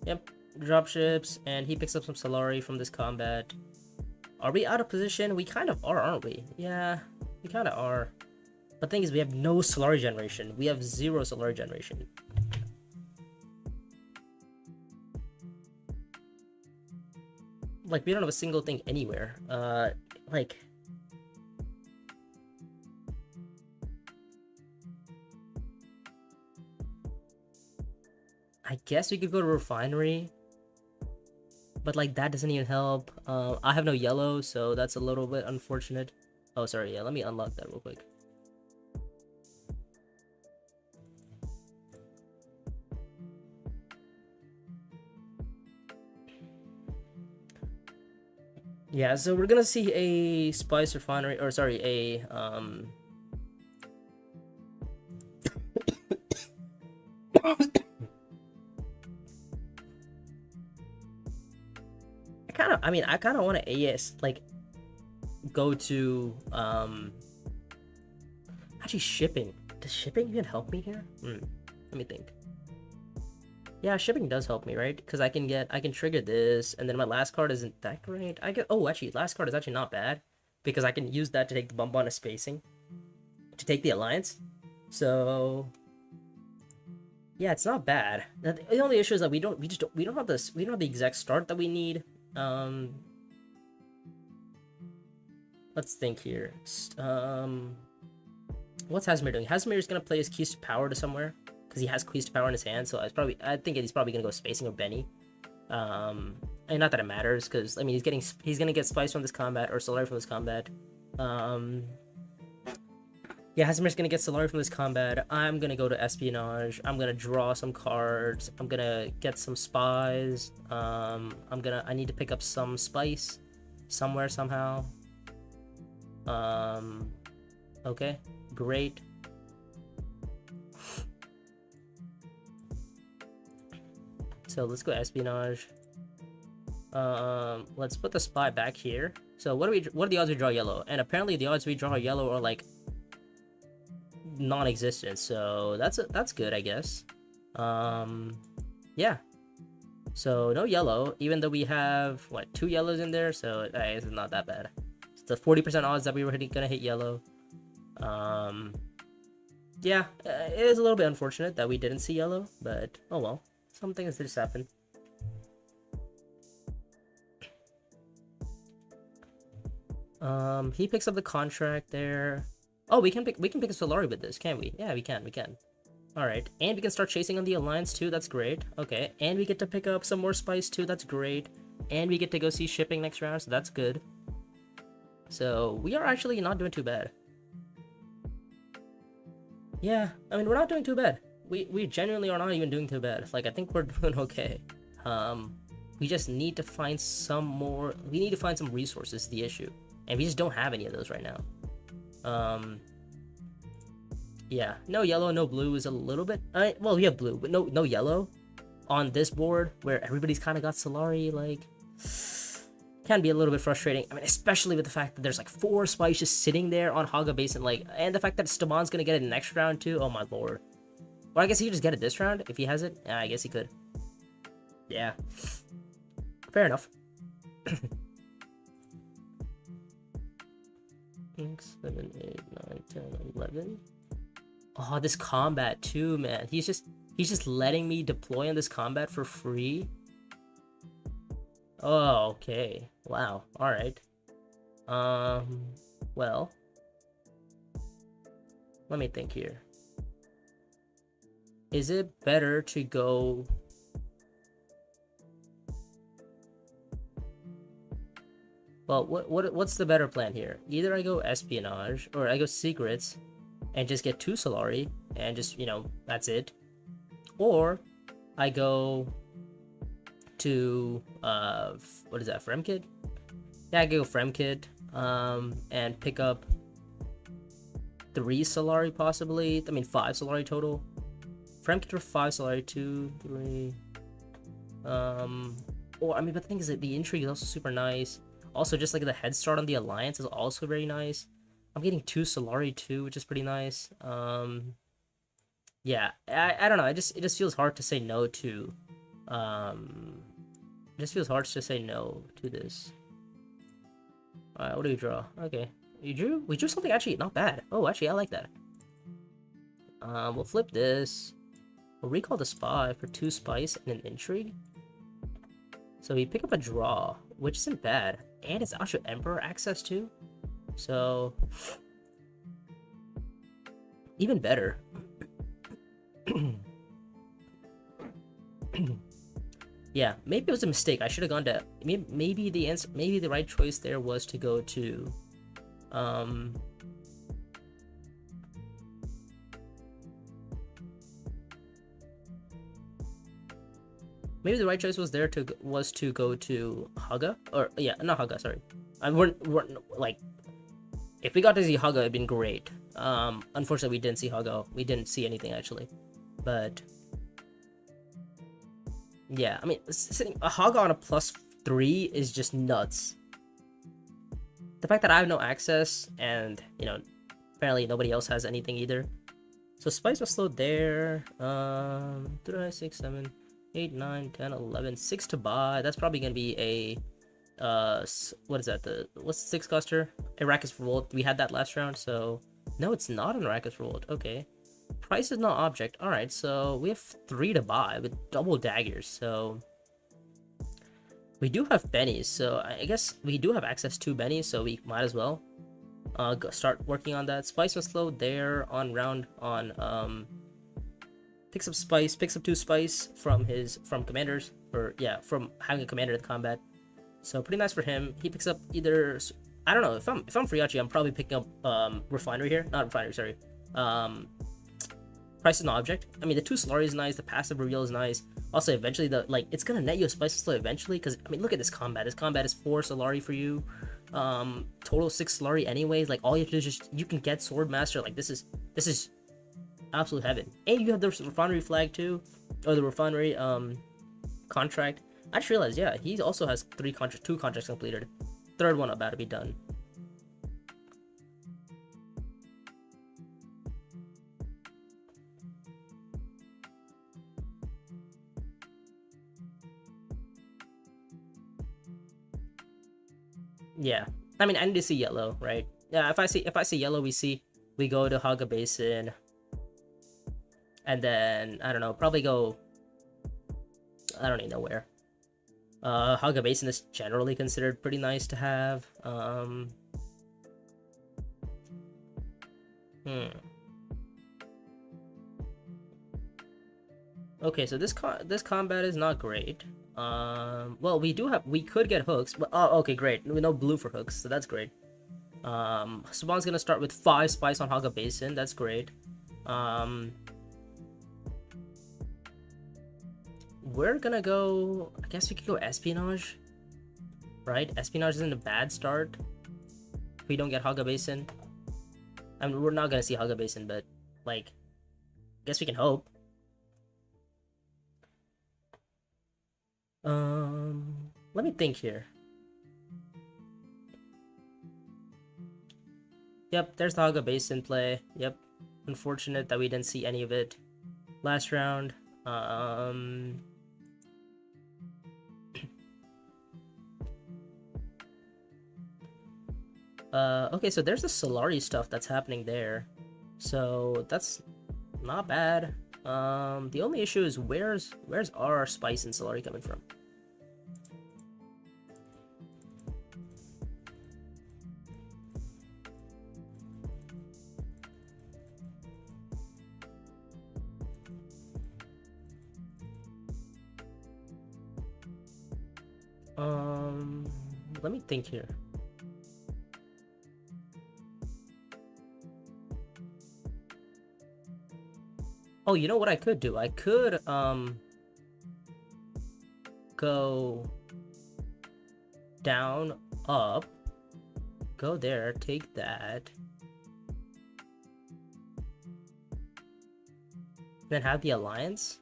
Yep, dropships, and he picks up some Solari from this combat. Are we out of position? We kind of are, aren't we? Yeah, we kind of are. But the thing is, we have no Solari generation. We have 0 Solari generation. Like, we don't have a single thing anywhere. Like... I guess we could go to Refinery. But, like, that doesn't even help. I have no yellow, so that's a little bit unfortunate. Oh, sorry, yeah, let me unlock that real quick. Yeah, so we're gonna see a Spice Refinery, or sorry, a, I kind of want to AS, like, go to, actually shipping. Does shipping even help me here? Let me think. Yeah, shipping does help me, right? Because I can trigger this, and then my last card isn't that great. Actually, last card is actually not bad, because I can use that to take the bump on a spacing, to take the alliance. So, yeah, it's not bad. The only issue is that we don't have the exact start that we need. Let's think here. What's Hasimir doing? Hasimir is gonna play his Keys to Power to somewhere, because he has Keys to Power in his hand. So I think he's probably gonna go Spacing or Benny. And not that it matters, because I mean he's gonna get Spice from this combat or Solari from this combat. Yeah, Hasimir's gonna get Solari from this combat. I'm gonna go to Espionage. I'm gonna draw some cards. I'm gonna get some spies. I need to pick up some spice somewhere somehow. Okay, great. So let's go Espionage. Let's put the spy back here. So what are the odds we draw yellow? And apparently the odds we draw yellow are like non-existent. So that's good, I guess. Yeah. So no yellow, even though we have what 2 yellows in there. So it's not that bad. It's the 40% odds that we were gonna hit yellow. Yeah, it is a little bit unfortunate that we didn't see yellow, but oh well. Some things just happen. He picks up the contract there. Oh, we can pick a Solari with this, can we? Yeah, we can. All right, and we can start chasing on the alliance too. That's great. Okay, and we get to pick up some more spice too. That's great. And we get to go see shipping next round, so that's good. So we are actually not doing too bad. Yeah, I mean, we're not doing too bad. We genuinely are not even doing too bad. Like, I think we're doing okay. We just need to find some more. We need to find some resources. Is the issue, and we just don't have any of those right now. Yeah, no yellow, no blue is a little bit. Well, we have blue, but no yellow on this board where everybody's kind of got Solari. Like, can be a little bit frustrating. I mean, especially with the fact that there's like 4 spies just sitting there on Haga Basin, like, and the fact that Staban's gonna get it next round too. Oh my lord. Well, I guess he could just get it this round if he has it. I guess he could. Yeah. Fair enough. 6, 7, 8, 9, 10, 11. Oh, this combat too, man. He's just letting me deploy on this combat for free. Oh, okay. Wow. All right. Well, let me think here. Is it better to go? Well, what's the better plan here? Either I go espionage or I go secrets and just get 2 Solari and just, you know, that's it. Or I go to what is that, Fremkid? Yeah, I go Fremkid and pick up 3 Solari possibly. I mean 5 Solari total. Fremkid for 5 Solari, 2, 3. Or I mean, but the thing is that the intrigue is also super nice. Also, just like the head start on the alliance is also very nice. I'm getting 2 Solari too, which is pretty nice. Yeah, I don't know. It just feels hard to say no to. It just feels hard to say no to this. Alright, what do we draw? Okay, we drew something actually not bad. Oh, actually, I like that. We'll flip this. We'll recall the spy for 2 spice and an intrigue. So we pick up a draw, which isn't bad, and it's actually Emperor access too. So even better. Yeah, maybe it was a mistake. I should have gone to maybe the answer. Maybe the right choice there was to go to maybe the right choice was to go to Haga, or yeah, not Haga. Sorry, we're like, if we got to see Haga, it'd been great. Unfortunately, we didn't see Haga. We didn't see anything actually, but yeah, I mean, sitting a Haga on a +3 is just nuts. The fact that I have no access, and you know, apparently nobody else has anything either. So spice was slow there. 3, 6, 7, 8, 9, 10, 11, 6 to buy. That's probably gonna be a what is that? What's the 6 coster? Arrakis Revolt. We had that last round, so no, it's not an Arrakis Revolt. Okay. Price is not object. Alright, so we have 3 to buy with double daggers, so we do have bennies, so I guess we do have access to bennies, so we might as well start working on that. Spice was slow there on round on picks up spice, picks up 2 spice from commanders, or yeah, from having a commander in the combat. So pretty nice for him. He picks up either, I don't know, if I'm Friachi, I'm probably picking up refinery here. Not refinery, sorry. Price is not object. I mean, the 2 Solari is nice, the passive reveal is nice. Also, eventually it's gonna net you a spice slow eventually, because I mean, look at this combat. This combat is 4 Solari for you. Total 6 Solari anyways. Like, all you have to do is just, you can get Swordmaster. Like, this is absolute heaven. And you have the refinery flag too, or the refinery contract. I just realized, yeah, he also has 2 contracts completed. third one about to be done. Yeah, I mean, I need to see yellow, right? Yeah, if I see yellow, we go to Haga Basin, and then I don't know, probably go. I don't even know where. Haga Basin is generally considered pretty nice to have. Hmm. Okay, so this combat is not great. Well, we could get hooks, but oh, okay, great. We know blue for hooks, so that's great. Saban's gonna start with 5 spice on Haga Basin. That's great. We're gonna go. I guess we could go espionage, right? Espionage isn't a bad start. If we don't get Haga Basin, I mean, we're not gonna see Haga Basin, but like, I guess we can hope. Let me think here. Yep, there's the Haga Basin play. Yep, unfortunate that we didn't see any of it last round. Okay, so there's the Solari stuff that's happening there. So that's not bad. The only issue is where's our spice and Solari coming from? Let me think here. Oh, you know what I could do? I could go down, up, go there, take that, then have the alliance.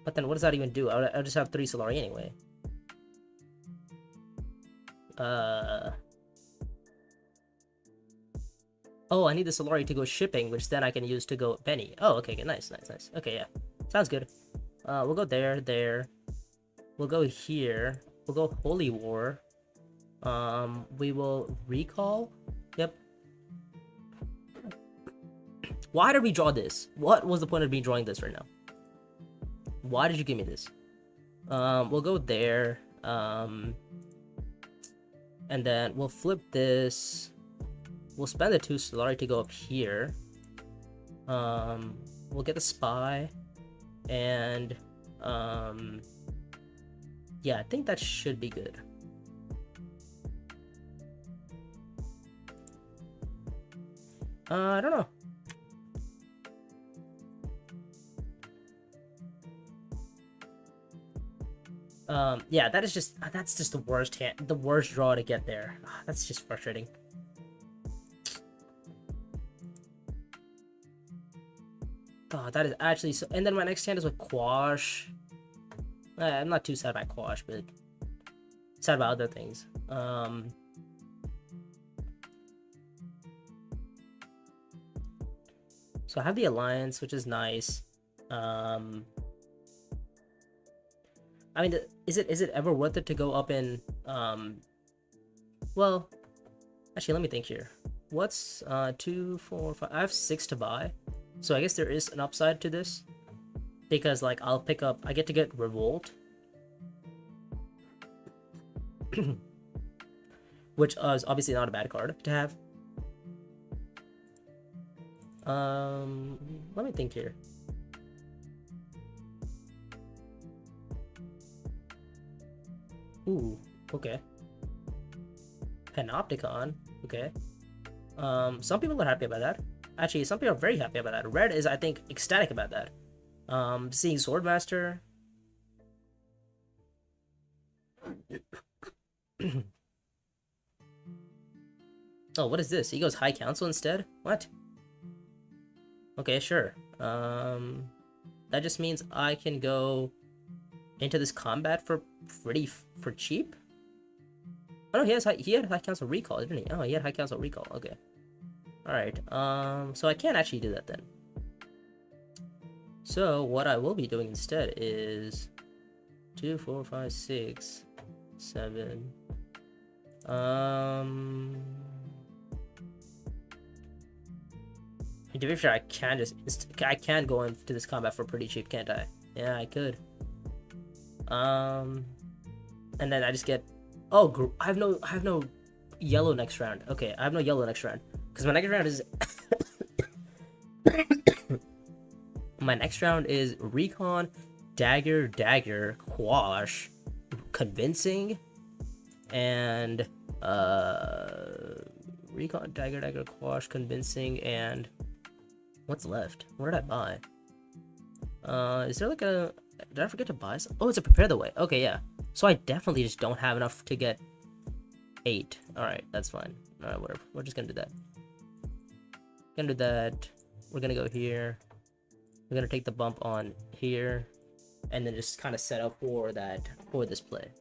But then what does that even do? I'll just have 3 Solari anyway. Oh, I need the Solari to go shipping, which then I can use to go Benny. Oh, okay, nice. Okay, yeah. Sounds good. We'll go there. We'll go here. We'll go Holy War. We will recall. Yep. Why did we draw this? What was the point of me drawing this right now? Why did you give me this? We'll go there. And then we'll flip this. We'll spend the 2 Solari to go up here. We'll get the spy. And yeah, I think that should be good. I don't know. Yeah, that's just the worst the worst draw to get there. That's just frustrating. Oh, that is actually so. And then my next hand is with Quash. I'm not too sad about Quash, but sad about other things. So I have the Alliance, which is nice. I mean, is it ever worth it to go up in? Well, actually, let me think here. What's 2, 4, 5? I have 6 to buy. So I guess there is an upside to this, because like I get to get Revolt, which is obviously not a bad card to have. Let me think here. Ooh, okay. Panopticon, okay. Some people are happy about that. Actually, some people are very happy about that. Red is, I think, ecstatic about that. Seeing Swordmaster. Oh, what is this? He goes High Council instead? What? Okay, sure. That just means I can go into this combat for cheap? Oh no, he had high council recall, didn't he? Oh, he had high council recall. Okay. All right. So I can't actually do that then. So what I will be doing instead is 2, 4, 5, 6, 7. To be fair, I can go into this combat for pretty cheap, can't I? Yeah, I could. And then I just get. Oh, I have no yellow next round. Okay, I have no yellow next round because my next round is. My next round is recon, dagger, quash, convincing, and recon, dagger, quash, convincing, and what's left? What did I buy? Is there like a? Did I forget to buy some? Oh, it's a prepare the way. Okay, yeah. So I definitely just don't have enough to get 8. All right, that's fine. All right, whatever. We're just gonna do that. We're gonna go here. We're gonna take the bump on here, and then just kind of set up for this play.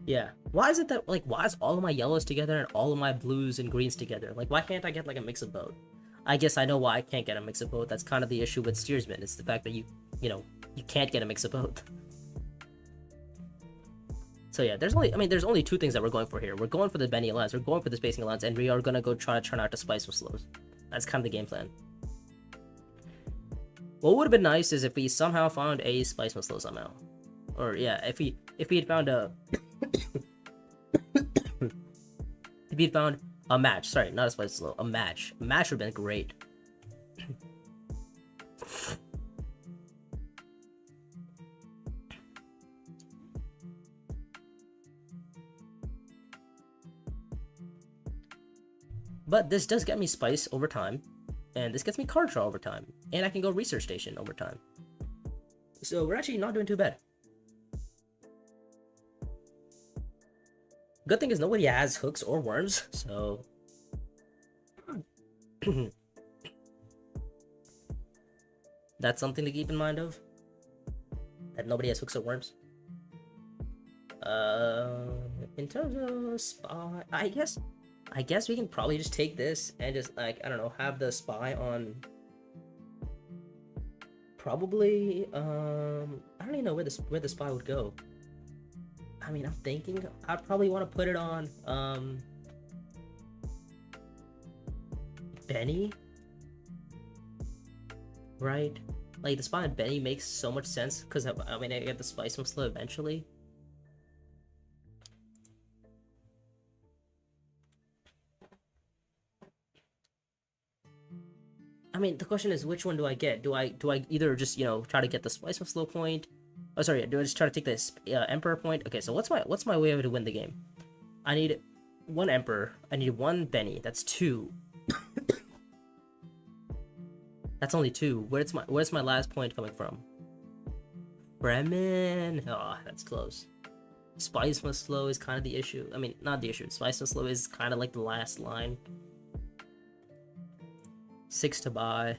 Yeah. Why is it that, like, why is all of my yellows together and all of my blues and greens together? Like, why can't I get, like, a mix of both? I guess I know why I can't get a mix of both. That's kind of the issue with Steersman. It's the fact that you can't get a mix of both. So yeah, there's only 2 things that we're going for here. We're going for the Benny Alliance, we're going for the Spacing Alliance, and we are gonna go try to turn out the Spice with Slows. That's kind of the game plan. What would have been nice is if we somehow found a Spice with Slow somehow. Or yeah, if we had found a if he'd found a match, sorry, not a Spice Slow, a match. A match would have been great. But this does get me Spice over time, and this gets me card draw over time, and I can go Research Station over time. So we're actually not doing too bad. Good thing is nobody has hooks or worms, so that's something to keep in mind of. That nobody has hooks or worms. In terms of spy, I guess we can probably just take this and just, like, I don't know, have the spy on. Probably, I don't even know where the spy would go. I mean, I'm thinking I'd probably want to put it on Benny, right? Like, the spy on Benny makes so much sense because I mean, I get the Spice Muscle eventually. I mean, the question is, which one do I get? Do I either just, try to get the Spice Muscle point? Oh, sorry. Do I just try to take this Emperor point? Okay, so what's my way to win the game? I need 1 Emperor. I need 1 Benny. That's 2. That's only 2. Where's my last point coming from? Fremen. Oh, that's close. Spice Must Slow is kind of the issue. I mean, not the issue. Spice Must Slow is kind of like the last line. 6 to buy.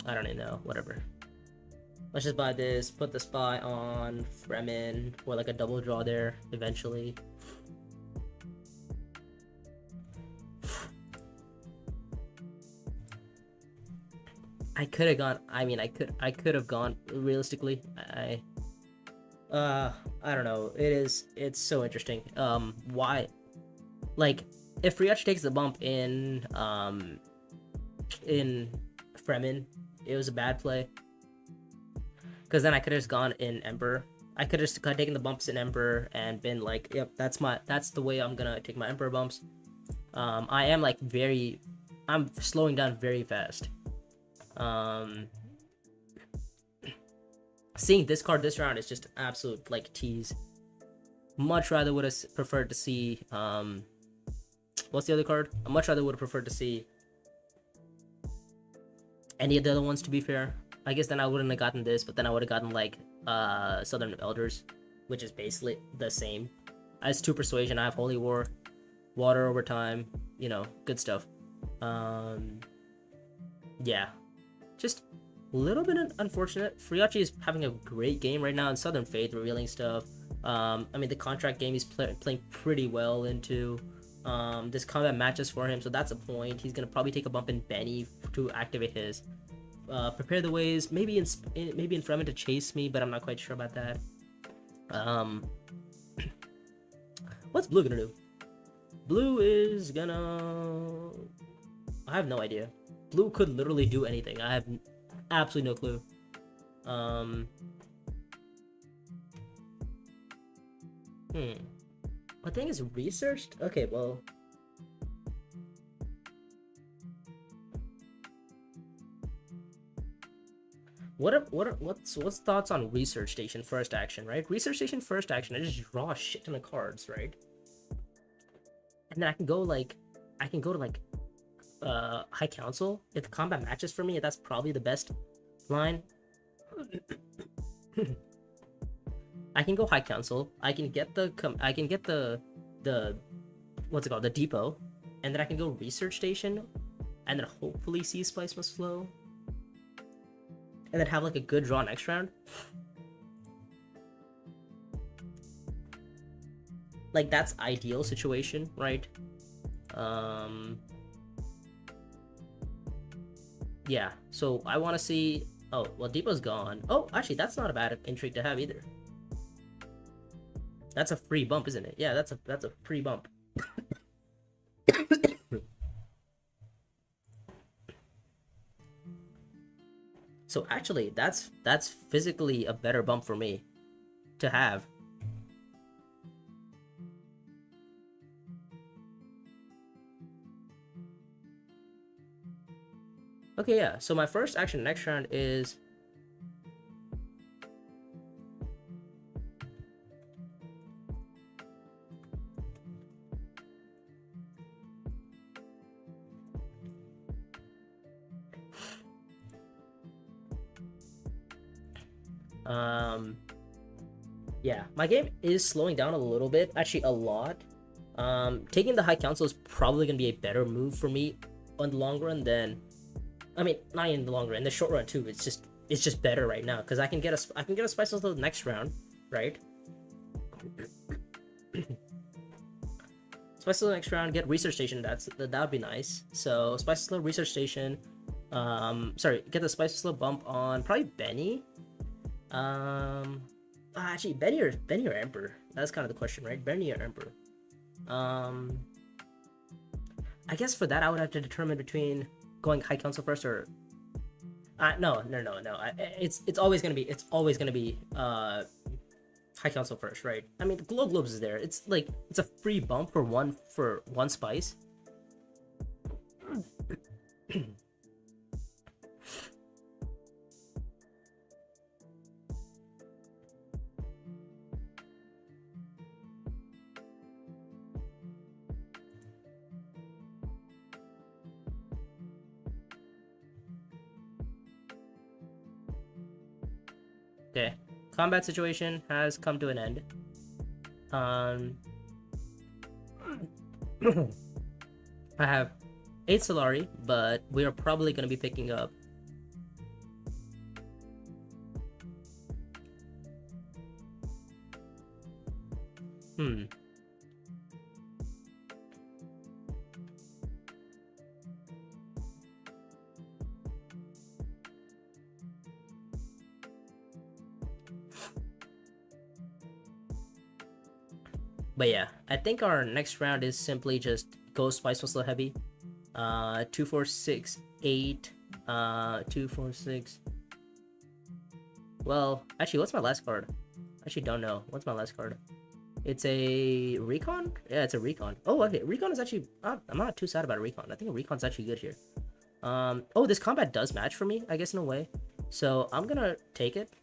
I don't even know. Whatever. Let's just buy this. Put the spy on Fremen for like a double draw there eventually. I could have gone. I mean, I could have gone realistically. I don't know. It's so interesting. Why? Like, if Friachi takes the bump in Fremen, it was a bad play. Because then I could have just gone in Emperor. I could have just taken the bumps in Emperor and been like, yep, that's the way I'm gonna take my Emperor bumps. I'm slowing down very fast. Seeing this card this round is just absolute, like, tease. Much rather would have preferred to see, what's the other card? I much rather would have preferred to see any of the other ones, to be fair. I guess then I wouldn't have gotten this, but then I would have gotten, like, Southern Elders, which is basically the same. I have 2 Persuasion, I have Holy War, Water over time, you know, good stuff. Yeah, just a little bit unfortunate. Friachi is having a great game right now, and Southern Faith revealing stuff. I mean, the contract game he's playing pretty well into. This combat matches for him, so that's a point. He's gonna probably take a bump in Benny to activate his. Prepare the ways, maybe in Fremen to chase me, but I'm not quite sure about that. What's Blue gonna do? Blue is gonna... I have no idea. Blue could literally do anything. I have absolutely no clue. What thing is researched? Okay, well... What's thoughts on Research Station first action, right? Research Station first action, I just draw a shit ton of cards, right? And then I can go to like High Council. If the combat matches for me, that's probably the best line. I can go High Council. I can get the what's it called, the depot, and then I can go Research Station, and then hopefully see Spice Must Flow, and then have like a good draw next round. Like, that's ideal situation, right? Yeah, so I want to see... Oh, well, Depot's gone. Oh, actually, that's not a bad intrigue to have either. That's a free bump, isn't it? Yeah, that's a free bump. So actually, that's physically a better bump for me to have. Okay, yeah, so my first action next round is... Yeah, my game is slowing down a little bit, actually a lot. Taking the High Council is probably going to be a better move for me on the long run than... I mean, not in the long run, in the short run too. It's just better right now because I can get a Spice the next round, right? Spice the next round, get Research Station. That would be nice. So Spice Slow, Research Station. Sorry, get the Spice Slow bump on probably Benny. Actually, Benny or Emperor. That's kind of the question, right? Benny or Emperor. I guess for that I would have to determine between going High Council first or no. It's always gonna be High Council first, right? I mean, the Glow Globes is there. It's like it's a free bump for one spice. Okay, combat situation has come to an end. I have 8 Solari, but we are probably going to be picking up But yeah, I think our next round is simply just go Spice Whistle heavy. 2, 4, 6, 8. 2, 4, 6. Well, actually, what's my last card? I actually don't know. What's my last card? It's a Recon? Yeah, it's a Recon. Oh, okay. Recon is actually... I'm not too sad about a Recon. I think a Recon's actually good here. Oh, this combat does match for me, I guess, in a way. So, I'm gonna take it.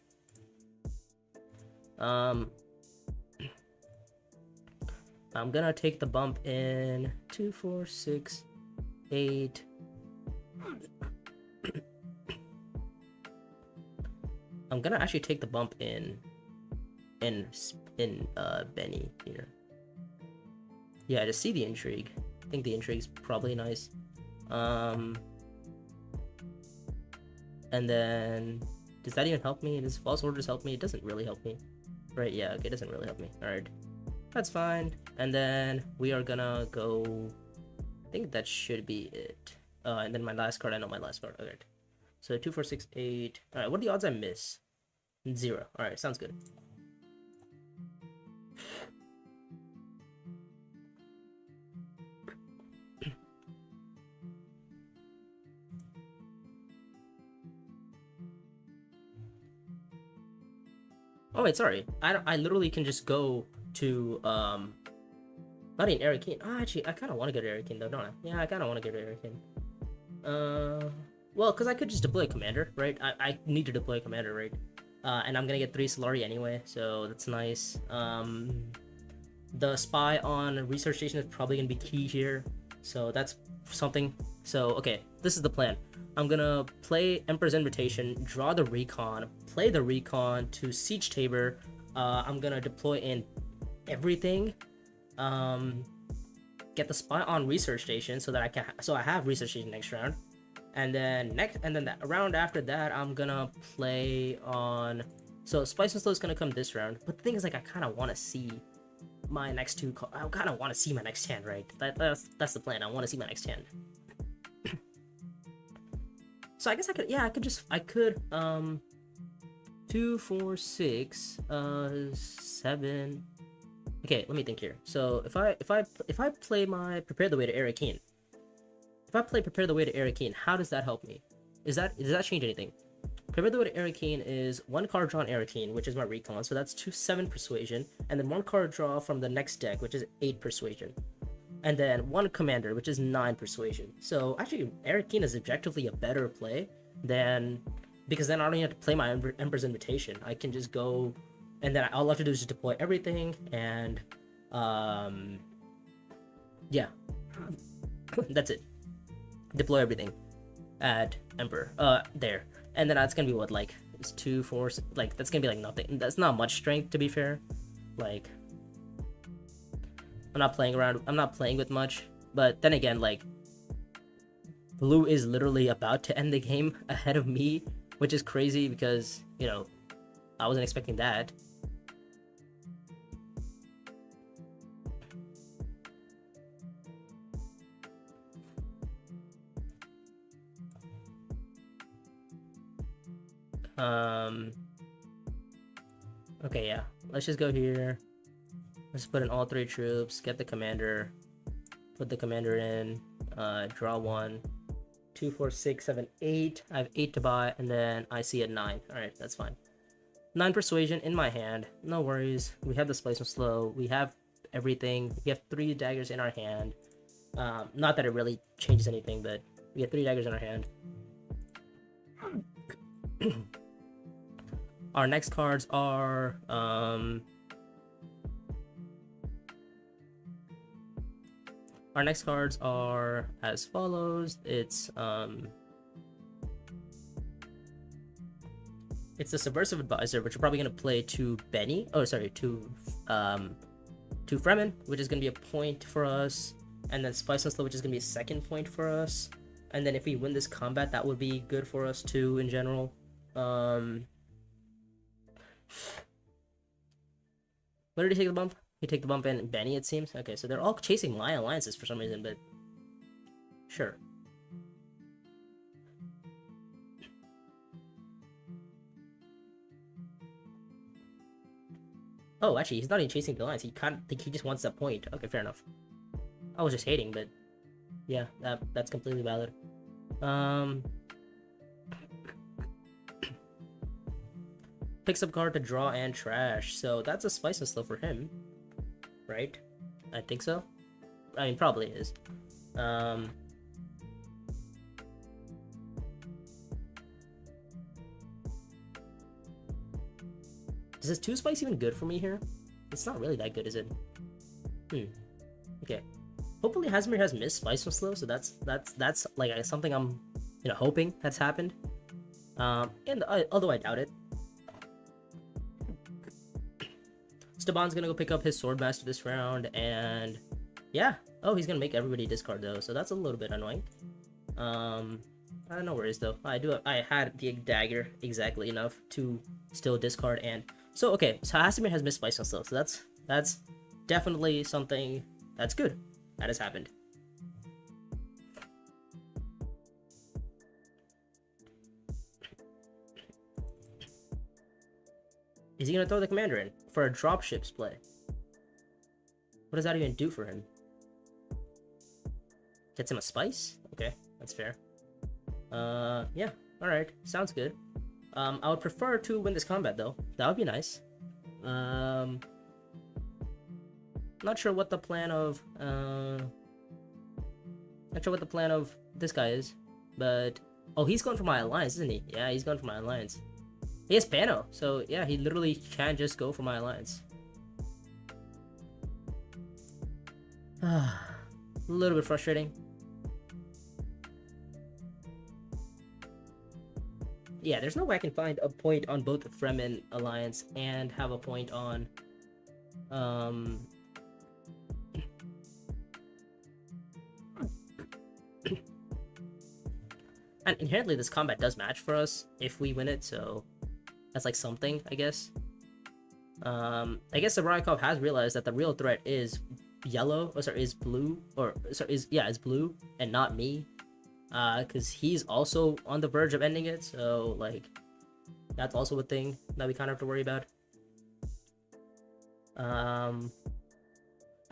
I'm gonna take the bump in 2, 4, 6, 8. I'm gonna actually take the bump in Benny here. Yeah, to see the intrigue. I think the intrigue's probably nice. And then does that even help me? Does false orders help me? It doesn't really help me. Right, yeah, okay, it doesn't really help me. Alright. That's fine. And then we are gonna go, I think that should be it. And then my last card, I know my last card. Alright. So 2, 4, 6, 8. Alright, what are the odds I miss? 0. Alright, sounds good. Oh wait, sorry. I literally can just go to not even Eric Keen. Oh, actually, I kind of want to get Eric Keen though, don't I? Yeah, I kind of want to get Eric Keen. Well, because I could just deploy a commander, right? I need to deploy a commander, right? And I'm gonna get 3 Solari anyway, so that's nice. The spy on research station is probably gonna be key here, so that's something. So okay, this is the plan. I'm gonna play Emperor's Invitation, draw the recon, play the recon to Siege Tabor. I'm gonna deploy in everything. Get the spy on research station so that I have research station next round. And then that round after that, I'm gonna play on. So Spice and Slow is gonna come this round, but the thing is, like, I kind of want to see my next 2. I kind of want to see my next hand, right? That's the plan. I want to see my next hand. So I guess I could 2, 4, 6, 7. Okay, let me think here. So if I play my Prepare the Way to Eric Keen. If I play Prepare the Way to Eric Keen, how does that help me? Does that change anything? Prepare the Way to Eric Keen is 1 card draw on Eric Keen, which is my recon, so that's 7 persuasion, and then 1 card draw from the next deck, which is 8 persuasion. And then 1 commander, which is 9 persuasion. So actually, Eric Keen is objectively a better play than, because then I don't even have to play my Emperor's Invitation. I can just go, and then all I have to do is just deploy everything, and yeah, that's it. Deploy everything at Emperor there, and then that's gonna be what, like, it's 2, 4, like, that's gonna be like nothing. That's not much strength, to be fair. Like, I'm not playing with much, but then again, like, blue is literally about to end the game ahead of me, which is crazy because, you know, I wasn't expecting that. Okay, yeah. Let's just go here. Let's put in all 3 troops, get the commander, put the commander in, draw 1, 2, 4, 6, 7, 8. I have 8 to buy, and then I see a 9. Alright, that's fine. 9 persuasion in my hand. No worries. We have the Displacement Slow. We have everything. We have 3 daggers in our hand. Not that it really changes anything, but we have 3 daggers in our hand. Our next cards are as follows. It's the Subversive Advisor, which we're probably gonna play to Benny. Oh, sorry, to Fremen, which is gonna be a point for us, and then Spice and Slow, which is gonna be a 2nd point for us. And then if we win this combat, that would be good for us too in general. Where did he take the bump? He take the bump in Benny, it seems. Okay, so they're all chasing my alliances for some reason, but sure. Oh, actually, he's not even chasing the alliance. He just wants that point. Okay, fair enough. I was just hating, but yeah, that's completely valid. Picks up card to draw and trash, so that's a Spice and Slow for him, right? I think so. I mean, probably is. Is this 2 spice even good for me here? It's not really that good, is it? Okay. Hopefully Hasmir has missed Spice and Slow, so that's like something I'm hoping that's happened. And although I doubt it, Staban's gonna go pick up his Swordmaster this round, and yeah. Oh, he's gonna make everybody discard though, so that's a little bit annoying. No worries though. I had the dagger exactly enough to still discard, and so okay. So Hastamir has missed Spice and stuff, so that's definitely something that's good that has happened. Is he gonna throw the commander in for a dropships play? What does that even do for him? Gets him a spice? Okay, that's fair. Yeah, alright, sounds good. I would prefer to win this combat though. That would be nice. Not sure what the plan of this guy is, but oh, he's going for my alliance, isn't he? Yeah, he's going for my alliance. He has Pano, so yeah, he literally can just go for my alliance. A little bit frustrating. Yeah, there's no way I can find a point on both the Fremen alliance and have a point on and inherently this combat does match for us if we win it, so that's like something, I guess. I guess Sabrikov has realized that the real threat is yellow, or sorry, is blue, or sorry, is blue and not me. Because he's also on the verge of ending it, so like that's also a thing that we kind of have to worry about. I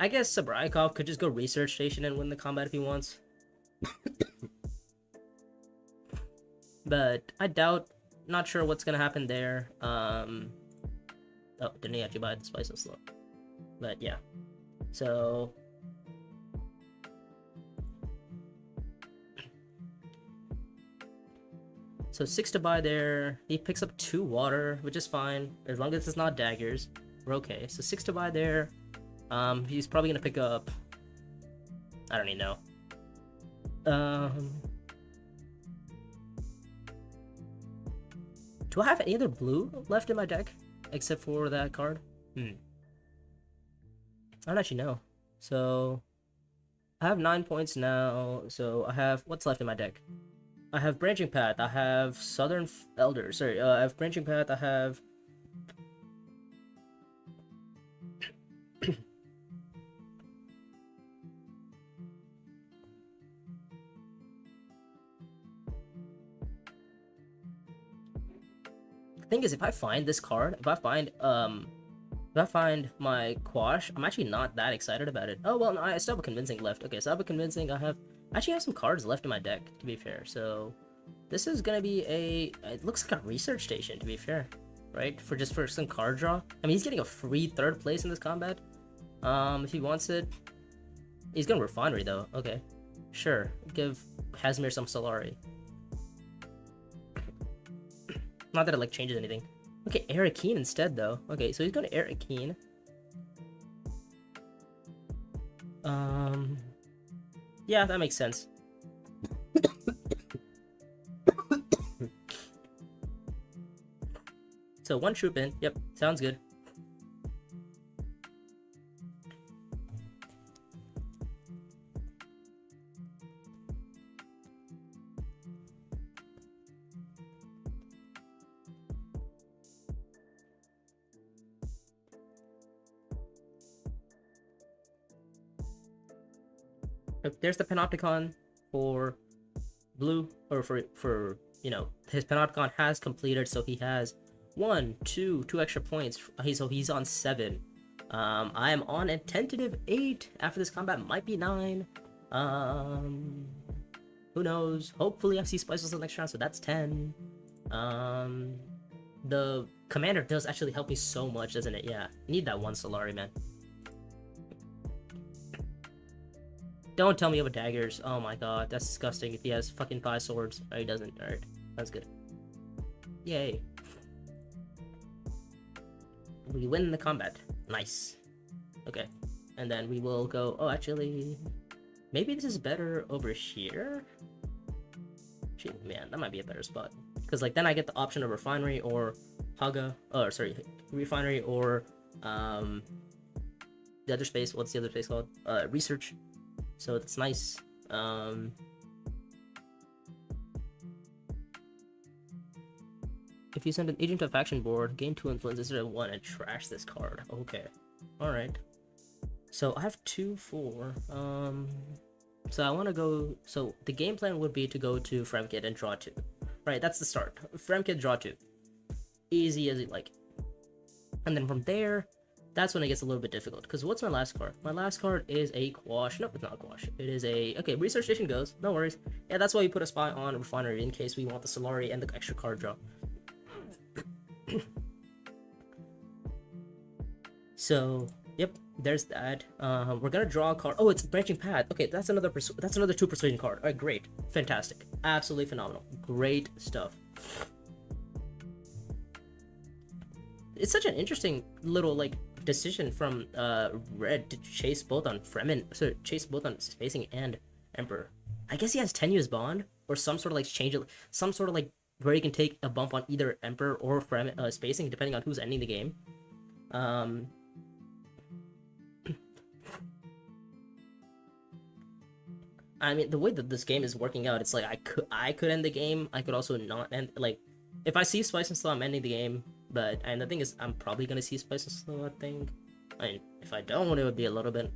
guess Sabrikov could just go research station and win the combat if he wants. But I doubt, not sure what's gonna happen there. Oh, didn't he actually buy the spice and slow? But yeah. So So 6 to buy there. He picks up 2 water, which is fine. As long as it's not daggers, we're okay. So 6 to buy there. He's probably gonna pick up, I don't even know. Do I have any other blue left in my deck except for that card? I don't actually know. So I have 9 points now. So I have, what's left in my deck? I have Branching Path, I have Southern Elder, sorry, I have Branching Path, I have... The thing is, if I find this card, if I find my Quash, I'm actually not that excited about it. Oh, well, no, I still have a Convincing left. Okay, so I have a Convincing, I actually have some cards left in my deck, to be fair. So this is gonna be it looks like a research station, to be fair, right? For some card draw. I mean, he's getting a free 3rd place in this combat. If he wants it, he's gonna Refinery though. Okay, sure. Give Hasmir some Solari. Not that it like changes anything. Okay, Arakeen instead though. Okay, so he's going to Arakeen. Yeah, that makes sense. So 1 troop in. Yep, sounds good. There's the Panopticon for blue, or for you know, his Panopticon has completed, so he has 2 extra points. So he's on 7. I am on a tentative 8. After this combat, might be 9. Who knows? Hopefully I see Spices the next round, so that's 10. The commander does actually help me so much, doesn't it? Yeah, need that 1 Solari, man. Don't tell me you have a daggers. Oh my god, that's disgusting if he has fucking 5 swords. Oh, he doesn't. Alright, that's good. Yay. We win the combat. Nice. Okay. And then we will go... Oh, actually... Maybe this is better over here? Shit, man, that might be a better spot. Because, like, then I get the option of Refinery or Haga... Oh, sorry. Refinery or Um, the other space, what's the other space called? Research. So that's nice. If you send an agent to a faction board, gain 2 influence instead of 1 and trash this card. Okay. Alright. So I have 2, 4. So I want to go. So the game plan would be to go to Fremkit and draw 2. Right, that's the start. Fremkit, draw 2. Easy as you like. And then from there, that's when it gets a little bit difficult. Because what's my last card? My last card is a Quash. Nope, it's not a Quash. It is a. Okay, Research Station goes. No worries. Yeah, that's why we put a Spy on Refinery in case we want the Solari and the extra card draw. So, yep, there's that. We're gonna draw a card. Oh, it's Branching Path. Okay, that's another 2 persuasion card. All right, great, fantastic, absolutely phenomenal, great stuff. It's such an interesting little like decision from Red to chase both on Fremen, so chase both on Spacing and Emperor. I guess he has tenuous bond or some sort of like some sort of like where he can take a bump on either Emperor or Fremen Spacing depending on who's ending the game. I mean, the way that this game is working out, it's like I could end the game. I could also not end. Like, if I see Spice and Slow, I'm ending the game. But and the thing is, I'm probably gonna see Spice and Slow. I think. I mean, if I don't, it would be a little bit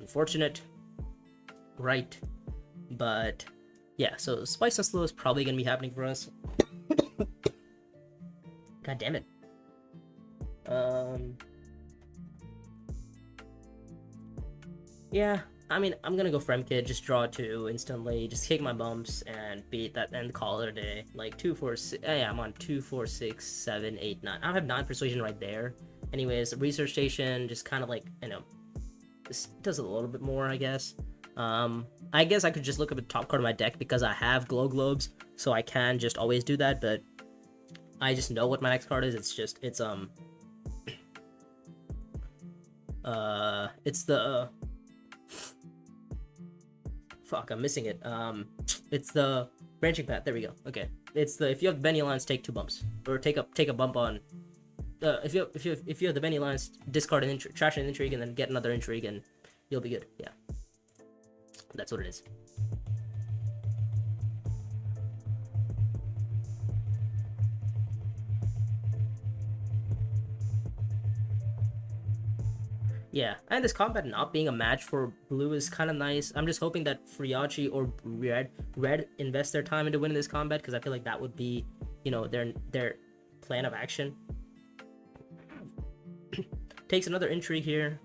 unfortunate, right? But yeah, so Spice and Slow is probably gonna be happening for us. God damn it. Yeah. I mean, I'm gonna go Fremkid, just draw 2 instantly, just kick my bumps and beat that and call it a day. Like 2, 4, 6. Yeah, I'm on 2, 4, 6, 7, 8, 9. I have 9 persuasion right there. Anyways, the Research Station just kind of like, you know, this does a little bit more, I guess. I guess I could just look up the top card of my deck because I have Glow Globes, so I can just always do that, but I just know what my next card is. It's the fuck, I'm missing it. It's the Branching Path. There we go. Okay, it's the if you have Benny Alliance, take 2 bumps or take a bump on. If you have the Benny Alliance, discard an trash an intrigue and then get another intrigue and you'll be good. Yeah, that's what it is. Yeah, and this combat not being a match for blue is kind of nice. I'm just hoping that Friachi or red invest their time into winning this combat because I feel like that would be, you know, their plan of action. Takes another intrigue here.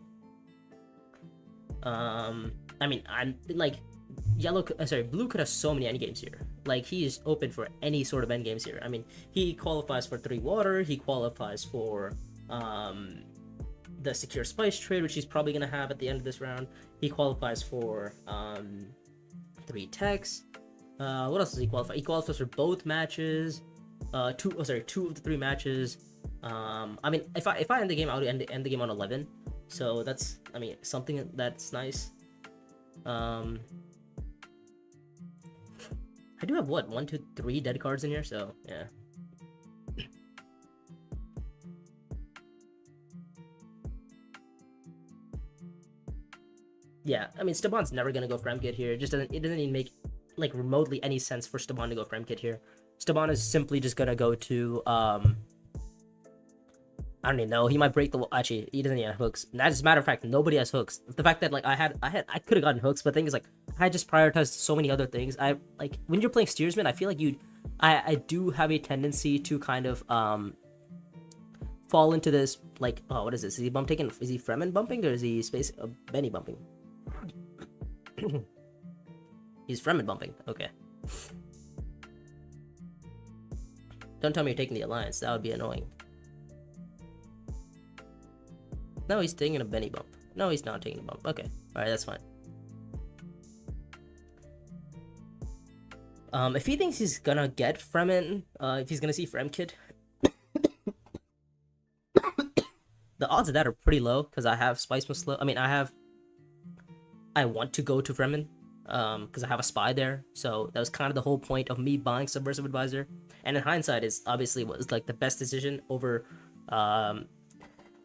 I mean, I'm like blue could have so many endgames here. Like, he is open for any sort of endgames here. I mean, he qualifies for 3 water. He qualifies for the secure spice trade, which he's probably gonna have at the end of this round. He qualifies for 3 techs. What else does he qualify? He qualifies for both matches. 2 of the 3 matches. I mean, if I end the game, I would end the game on 11. So that's, I mean, something that's nice. I do have what 1, 2, 3 dead cards in here, so yeah. Yeah, I mean, Staban's never gonna go Fremkit here. It doesn't even make like remotely any sense for Staban to go Fremkit here. Staban is simply just gonna go to I don't even know. He might break the actually he doesn't even have hooks. As a matter of fact, nobody has hooks. The fact that like I could have gotten hooks, but the thing is like I just prioritized so many other things. I like when you're playing Steersman, I feel like I do have a tendency to kind of fall into this like, oh, what is this? Is he Fremen bumping or is he Benny bumping? He's Fremen bumping. Okay. Don't tell me you're taking the Alliance. That would be annoying. No, he's taking a Benny bump. No, he's not taking a bump. Okay. Alright, that's fine. If he thinks he's gonna get Fremen, if he's gonna see Fremkid, the odds of that are pretty low because I have Spice Must Slow. I mean, I want to go to Fremen because I have a spy there. So that was kind of the whole point of me buying Subversive Advisor. And in hindsight, it's obviously was like the best decision over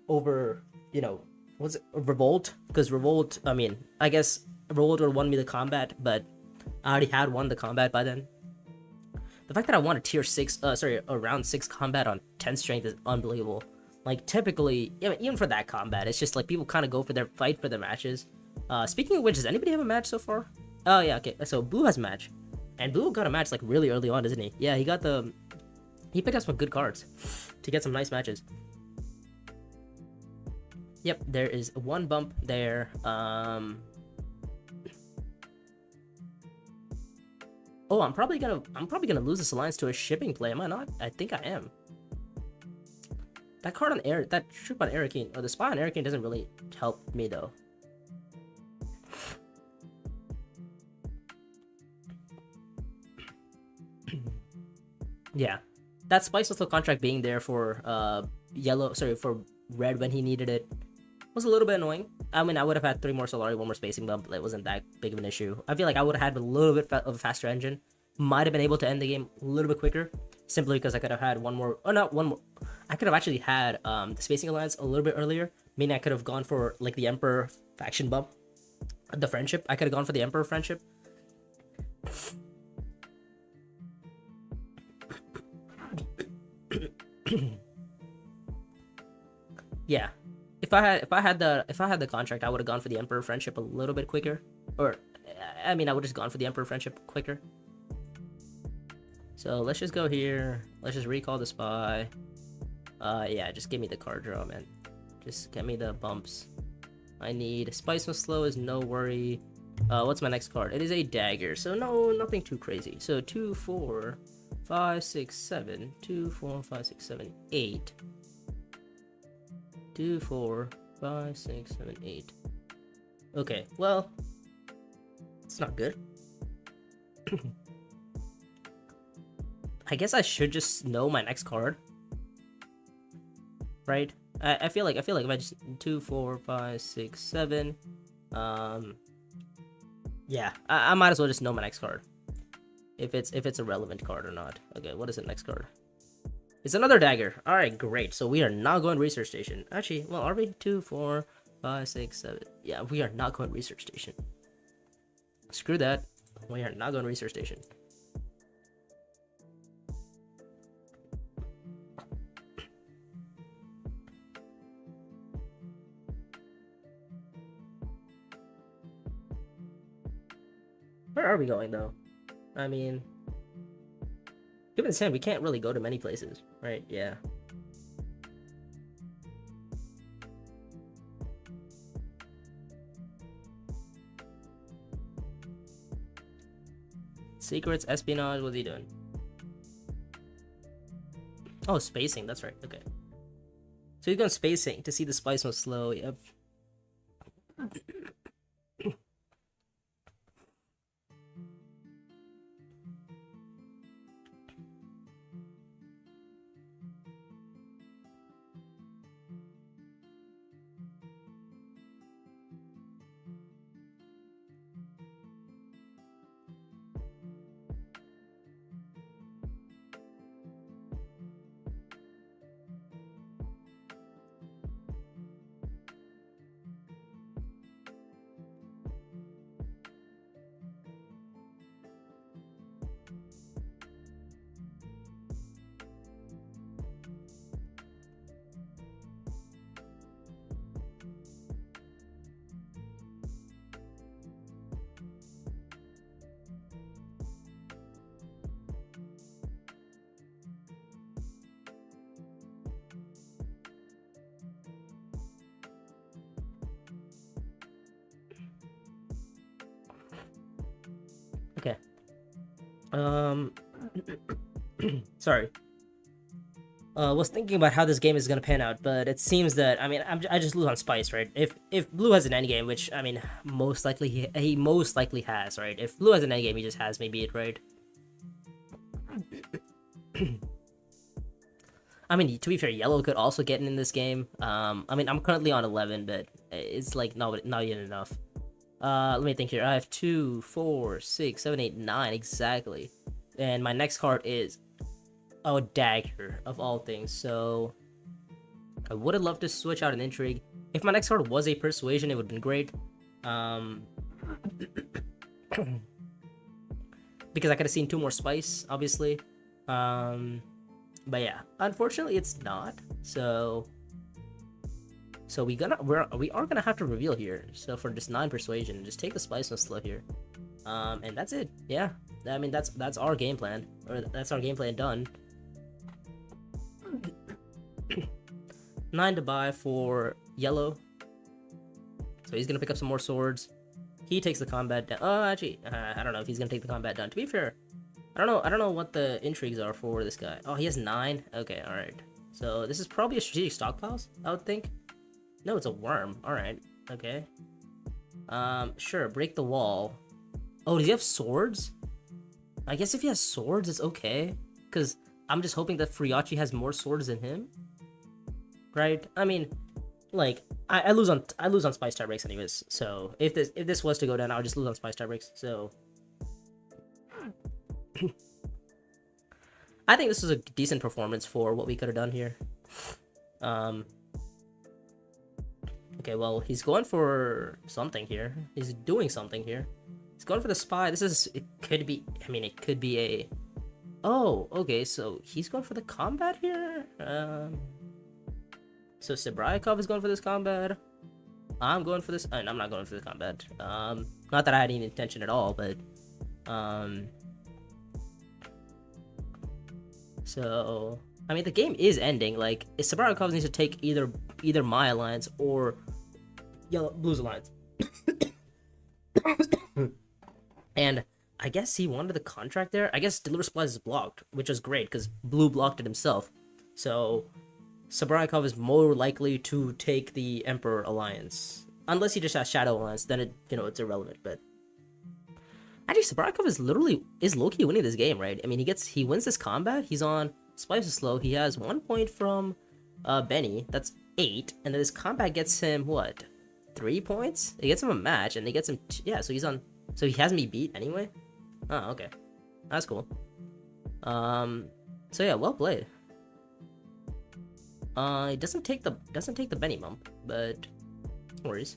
over, you know, what's it, Revolt? Because Revolt, I mean, I guess Revolt would have won me the combat, but I already had won the combat by then. The fact that I won a tier 6, a round 6 combat on 10 strength is unbelievable. Like, typically, even for that combat, it's just like people kind of go for their fight for their matches. Speaking of which, does anybody have a match so far? Oh, yeah, okay. So, Blue has a match. And Blue got a match, like, really early on, doesn't he? Yeah, he picked up some good cards to get some nice matches. Yep, there is one bump there. Oh, I'm probably gonna lose this alliance to a shipping play, am I not? I think I am. That card on air, that troop on Arakeen, or the spy on Arakeen doesn't really help me though. Yeah, that Spice Whistle contract being there for for red when he needed it was a little bit annoying. I mean, I would have had 3 more Solari, 1 more spacing bump, but it wasn't that big of an issue. I feel like I would have had a little bit of a faster engine. Might have been able to end the game a little bit quicker, simply because I could have had 1 more, oh not 1 more, I could have actually had the spacing alliance a little bit earlier, meaning I could have gone for like the Emperor faction bump, the friendship. I could have gone for the Emperor friendship. Yeah, if I had the contract, I would have gone for the Emperor friendship a little bit quicker, or I mean, I would have just gone for the Emperor friendship quicker. So let's just go here. Let's just recall the spy. Yeah, just give me the card draw, man. Just get me the bumps. I need Spice Must Slow is no worry. What's my next card? It is a dagger, so no, nothing too crazy. So 2, 4, 5, 6, 7. 2, 4, 5, 6, 7, 8. 2, 4, 5, 6, 7, 8. Okay, well, it's not good. I guess I should just know my next card, right? I feel like if I just 2, 4, 5, 6, 7, yeah, I might as well just know my next card, if it's a relevant card or not. Okay, what is the next card? It's another dagger. All right, great. So we are not going research station. Actually, well, are we? 2, 4, 5, 6, 7. Yeah, we are not going research station. Screw that. We are not going research station. Where are we going though? I mean, given the sand, we can't really go to many places, right? Yeah. Secrets, espionage, what's he doing? Oh, spacing, that's right, okay. So he's going spacing to see the Spice Must Slow, yep. Okay. Sorry. Was thinking about how this game is gonna pan out, but it seems that, I mean, I just lose on Spice, right? If Blue has an endgame, which I mean, most likely he most likely has, right? If Blue has an endgame, he just has maybe it, right? I mean, to be fair, Yellow could also get in this game. I mean, I'm currently on 11, but it's like not yet enough. Let me think here. I have 2, 4, 6, 7, 8, 9 exactly, and my next card is a dagger of all things. So I would have loved to switch out an intrigue. If my next card was a persuasion, it would have been great. Because I could have seen 2 more spice, obviously. But yeah, unfortunately, it's not. So we are gonna have to reveal here. So for just 9 persuasion, just take the spice and slow here. And that's it. Yeah, I mean that's our game plan, or that's our game plan done. 9 to buy for yellow. So he's gonna pick up some more swords. He takes the combat down. Oh, actually, I don't know if he's gonna take the combat down. To be fair, I don't know what the intrigues are for this guy. Oh, he has 9. Okay, all right. So this is probably a strategic stockpiles, I would think. No, it's a worm. All right. Okay. Sure. Break the wall. Oh, does he have swords? I guess if he has swords, it's okay. Cause I'm just hoping that Friachi has more swords than him. Right? I mean, like I lose on spice tie breaks anyways. So if this was to go down, I'll just lose on spice tie breaks. So I think this is a decent performance for what we could have done here. Okay, well, he's going for something here. He's doing something here. He's going for the spy. It could be a... Oh, okay, so he's going for the combat here? So Sabraikov is going for this combat. I'm going for this... I'm not going for the combat. Not that I had any intention at all, but... So... I mean, the game is ending. Like, Sabraikov needs to take either my alliance or Blue's alliance. And I guess he wanted the contract there. I guess Deliver Supplies is blocked, which is great because Blue blocked it himself. So Sabraikov is more likely to take the Emperor alliance, unless he just has Shadow alliance. Then it's irrelevant. But actually, Sabraikov is low-key winning this game, right? I mean, he wins this combat. He's on Spice is slow. He has 1 point from Benny. That's 8, and then this combat gets him what? 3 points? It gets him a match, and it gets him so he's on. So he has me beat anyway. Oh, okay, that's cool. So yeah, well played. It doesn't take the Benny bump, but no worries.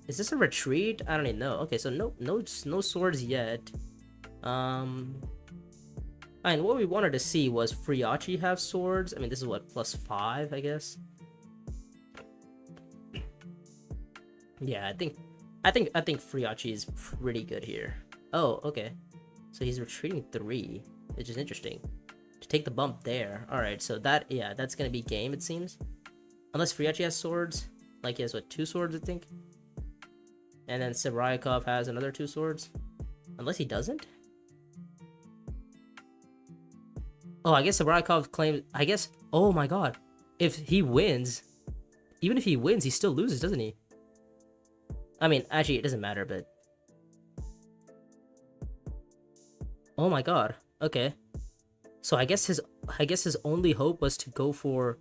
Is this a retreat? I don't even know. Okay, so no swords yet. And what we wanted to see was Friachi have swords. I mean, this is what, +5, I guess. Yeah, I think Friachi is pretty good here. Oh, okay. So he's retreating 3, which is interesting. To take the bump there. All right, so that's gonna be game, it seems. Unless Friachi has swords, like he has what, 2 swords, I think. And then Sabraikov has another 2 swords. Unless he doesn't. Oh, I guess Sabraikov claims... I guess... Oh my god. If he wins... Even if he wins, he still loses, doesn't he? I mean, actually, it doesn't matter, but... Oh my god. Okay. So I guess his only hope was to go for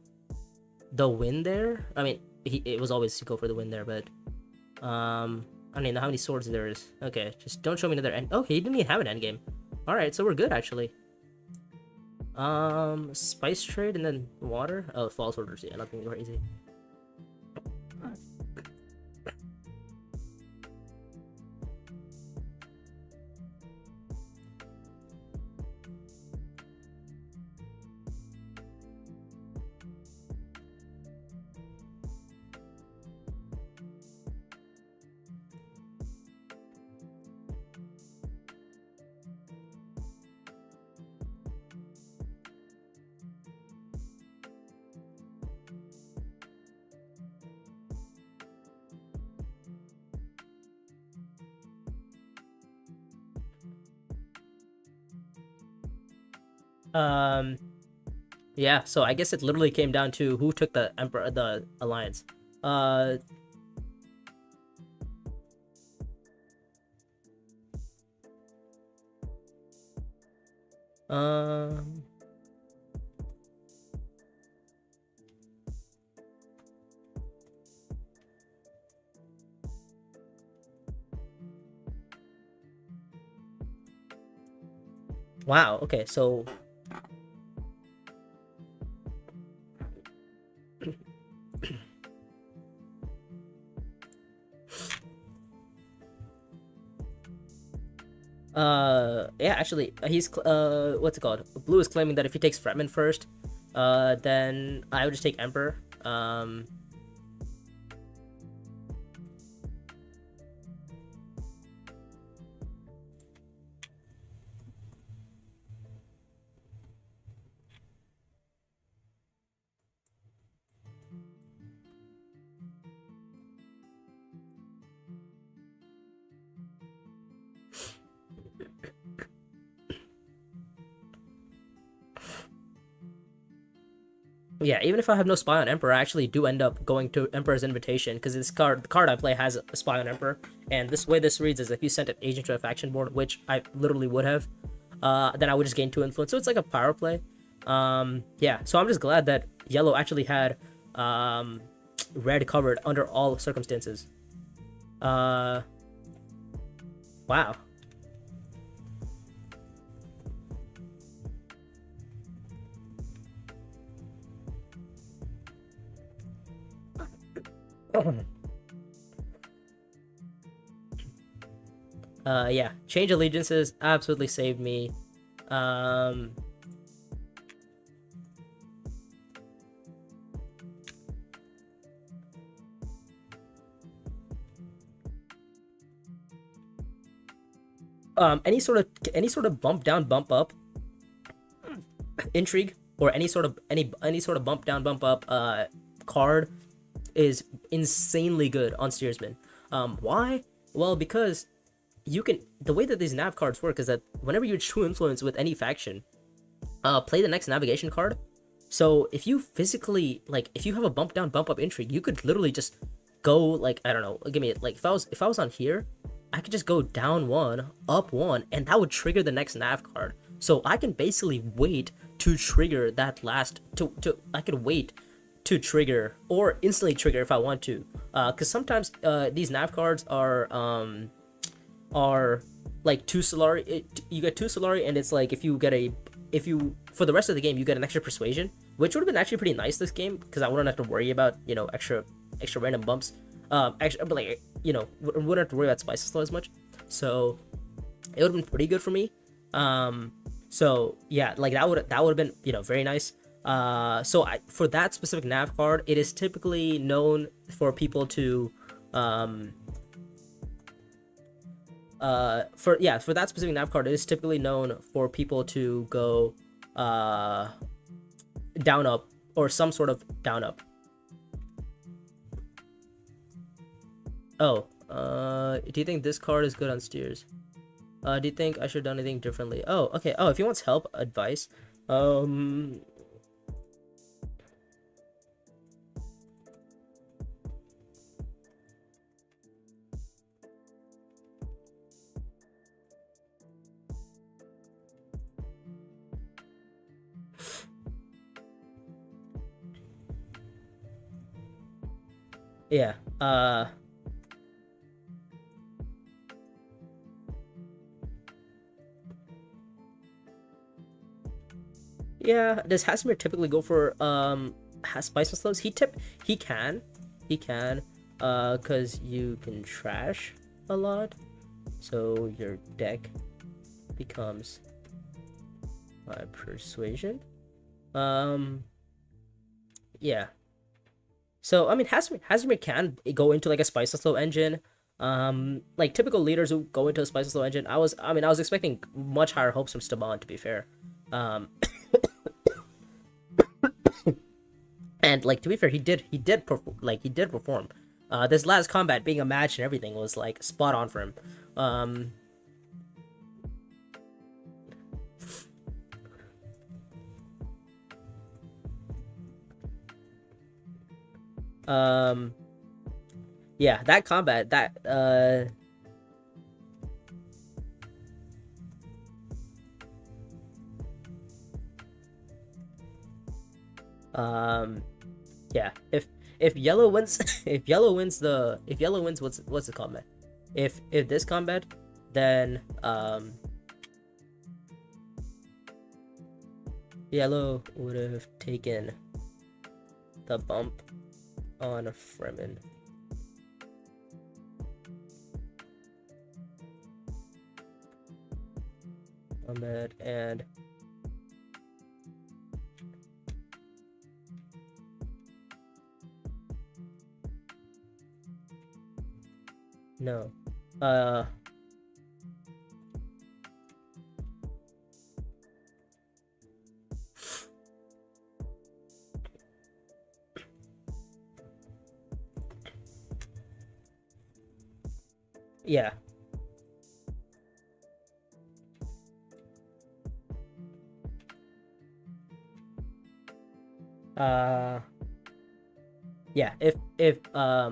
the win there. I mean, it was always to go for the win there, but... I don't even know how many swords there is. Okay, just don't show me another end... Okay, he didn't even have an endgame. Alright, so we're good, actually. Spice trade and then water. Oh, false orders. Yeah, nothing crazy. Yeah, so I guess it literally came down to who took the alliance. Wow, okay, so Yeah, actually, what's it called? Blue is claiming that if he takes Fretman first, then I would just take Emperor. Yeah, even if I have no spy on Emperor, I actually do end up going to Emperor's Invitation because the card I play has a spy on Emperor, and this way this reads is if you sent an agent to a faction board, which I literally would have, then I would just gain 2 influence. So it's like a power play. Yeah, so I'm just glad that yellow actually had red covered under all circumstances. Uh, wow. Yeah, change allegiances absolutely saved me. Um, any sort of bump down, bump up intrigue, or any sort of bump down, bump up card is insanely good on steersman. Why? Well, because you can the way that these nav cards work is that whenever you true influence with any faction, play the next navigation card. So if you physically if you have a bump down, bump up intrigue, you could literally just go I don't know, give me it. Like if I was on here, I could just go down one, up one, and that would trigger the next nav card. So I can basically wait to trigger that last to I could wait to trigger or instantly trigger if I want to. Because sometimes these nav cards are like two Solari. You get two Solari, and it's like if you for the rest of the game you get an extra persuasion, which would have been actually pretty nice this game because I wouldn't have to worry about extra random bumps. Extra, but wouldn't have to worry about spices slow as much. So it would have been pretty good for me. So yeah, like that would have been very nice. For that specific nav card, it is typically known for people to for that specific nav card, it is typically known for people to go down up or some sort of down up. Oh, do you think this card is good on steers? Do you think I should have done anything differently? Oh, okay. Oh, if he wants help, advice. Um, yeah. Yeah. Does Hasimir typically go for has spice and slows? He can, he can, cause you can trash a lot, so your deck becomes by persuasion. Um, yeah. So I mean, Hasimir can go into like a spice and slow engine. Like typical leaders who go into a spice and slow engine. I was expecting much higher hopes from Staban, to be fair. Um, and like to be fair, he did perform. This last combat being a match and everything was like spot on for him. Um, um, yeah, that combat that um yeah, if yellow wins if yellow wins what's the combat? If this combat, then yellow would have taken the bump on Fremen. combat and no. Uh, yeah. Uh, yeah. If I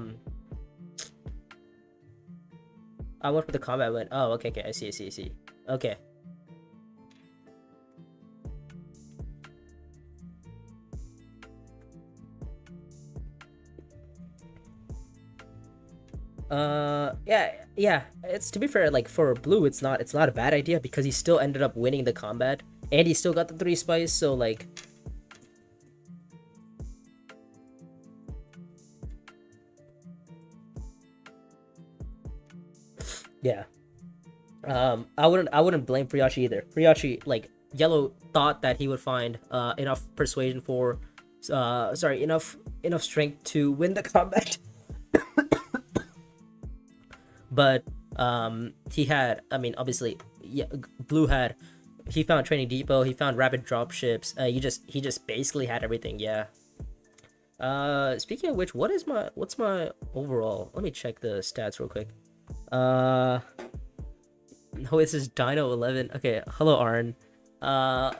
went for the combat win. Oh, okay, okay. I see, I see, I see. Okay. Yeah, yeah. It's to be fair, like for blue, it's not a bad idea because he still ended up winning the combat and he still got the 3 spice. So like, yeah. I wouldn't blame Priyachi either. Priyachi, like yellow, thought that he would find enough persuasion for, sorry, enough strength to win the combat. But he had, I mean, obviously, yeah, blue had, he found training depot, he found rapid drop ships. He just basically had everything. Yeah. Speaking of which, what's my overall? Let me check the stats real quick. Uh, no, this is Dino 11. Okay, hello Arn. Uh,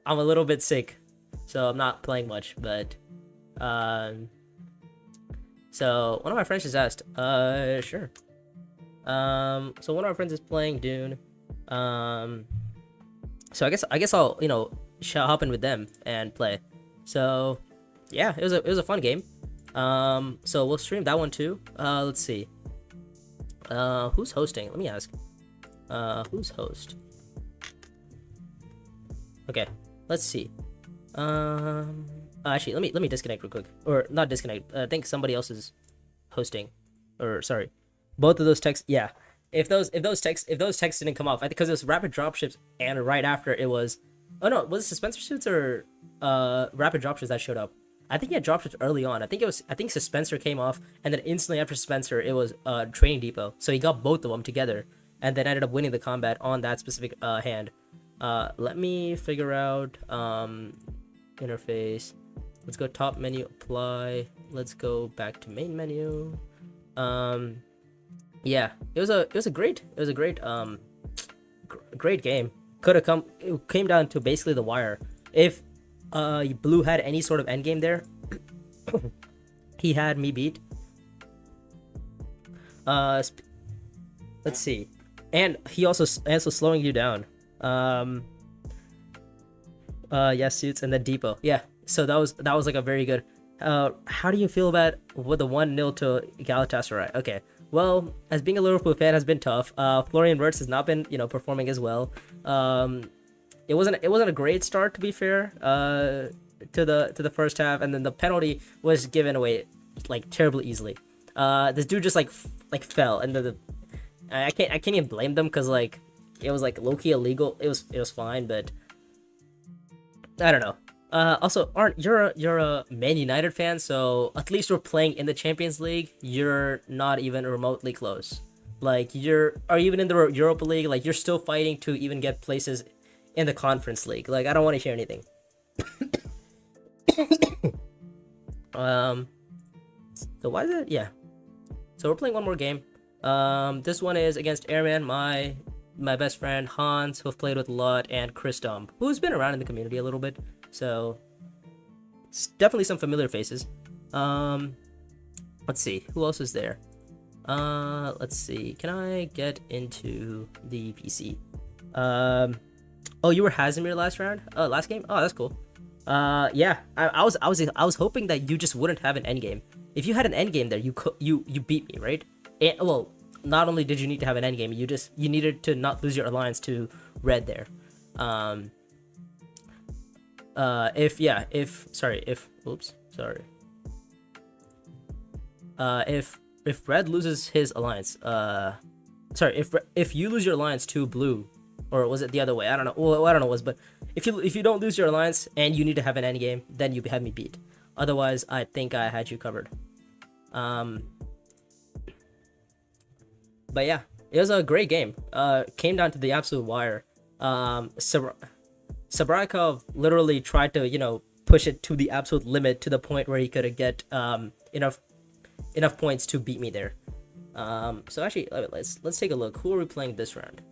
I'm a little bit sick, so I'm not playing much. But um, so one of my friends just asked. Sure. So one of our friends is playing Dune. Um, so I guess I'll hop in with them and play. So yeah, it was a fun game. So we'll stream that one too. Let's see. Who's hosting? Let me ask. Who's host? Okay, let's see. Actually, let me disconnect real quick, or not disconnect. I think somebody else is hosting, or sorry, both of those texts. Yeah, if those texts didn't come off, I think because it was rapid dropships, and right after it was, oh no, was it Suspensor suits or rapid dropships that showed up? I think he had dropships early on. I think Suspensor came off, and then instantly after Spencer, it was Training Depot. So he got both of them together, and then ended up winning the combat on that specific hand. Let me figure out interface. Let's go top menu, apply. Let's go back to main menu. Yeah, it was a great game. It came down to basically the wire. If blue had any sort of end game there, he had me beat. Let's see, and he also slowing you down. Yeah, suits and then depot. Yeah, so that was like a very good. How do you feel about with the 1-0 to Galatasaray? Okay, well, as being a Liverpool fan has been tough. Florian Wirtz has not been performing as well. It wasn't a great start, to be fair. To the first half, and then the penalty was given away like terribly easily. This dude just like fell, and I can't even blame them because like it was like low-key illegal. It was fine, but I don't know. Also, Arndt, you're a Man United fan, so at least we're playing in the Champions League. You're not even remotely close. Like or even in the Europa League, like you're still fighting to even get places in the Conference League. Like I don't want to hear anything. So why is it? Yeah. So we're playing one more game. This one is against Airman, my best friend Hans, who I've played with a lot, and Chris Dom, who's been around in the community a little bit. So it's definitely some familiar faces. Let's see who else is there. Let's see. Can I get into the PC? Oh, you were Hazimir last round? Last game? Oh, that's cool. Yeah. I was hoping that you just wouldn't have an endgame. If you had an endgame there, you beat me, right? And, well, not only did you need to have an endgame, you needed to not lose your alliance to red there. If red loses his alliance, if you lose your alliance to blue, or was it the other way? I don't know. Well, I don't know what it was, but if you don't lose your alliance and you need to have an end game, then you have me beat. Otherwise, I think I had you covered. But yeah, it was a great game. Came down to the absolute wire. Sabrakov literally tried to, push it to the absolute limit, to the point where he could get enough points to beat me there. So actually, let's take a look. Who are we playing this round?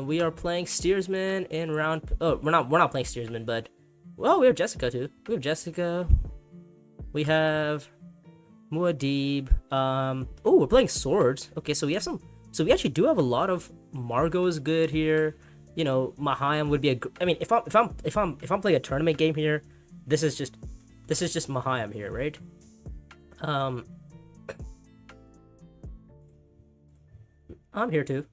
We are playing Steersman in round. Oh, we're not playing Steersman, but well, we have Jessica too. We have Jessica. We have Muad'Dib. Oh, we're playing swords. Okay, so we have some. So we actually do have a lot of Margot's good here. Mahayam would be a. I mean, if I'm playing a tournament game here, this is just Mahayam here, right? I'm here too.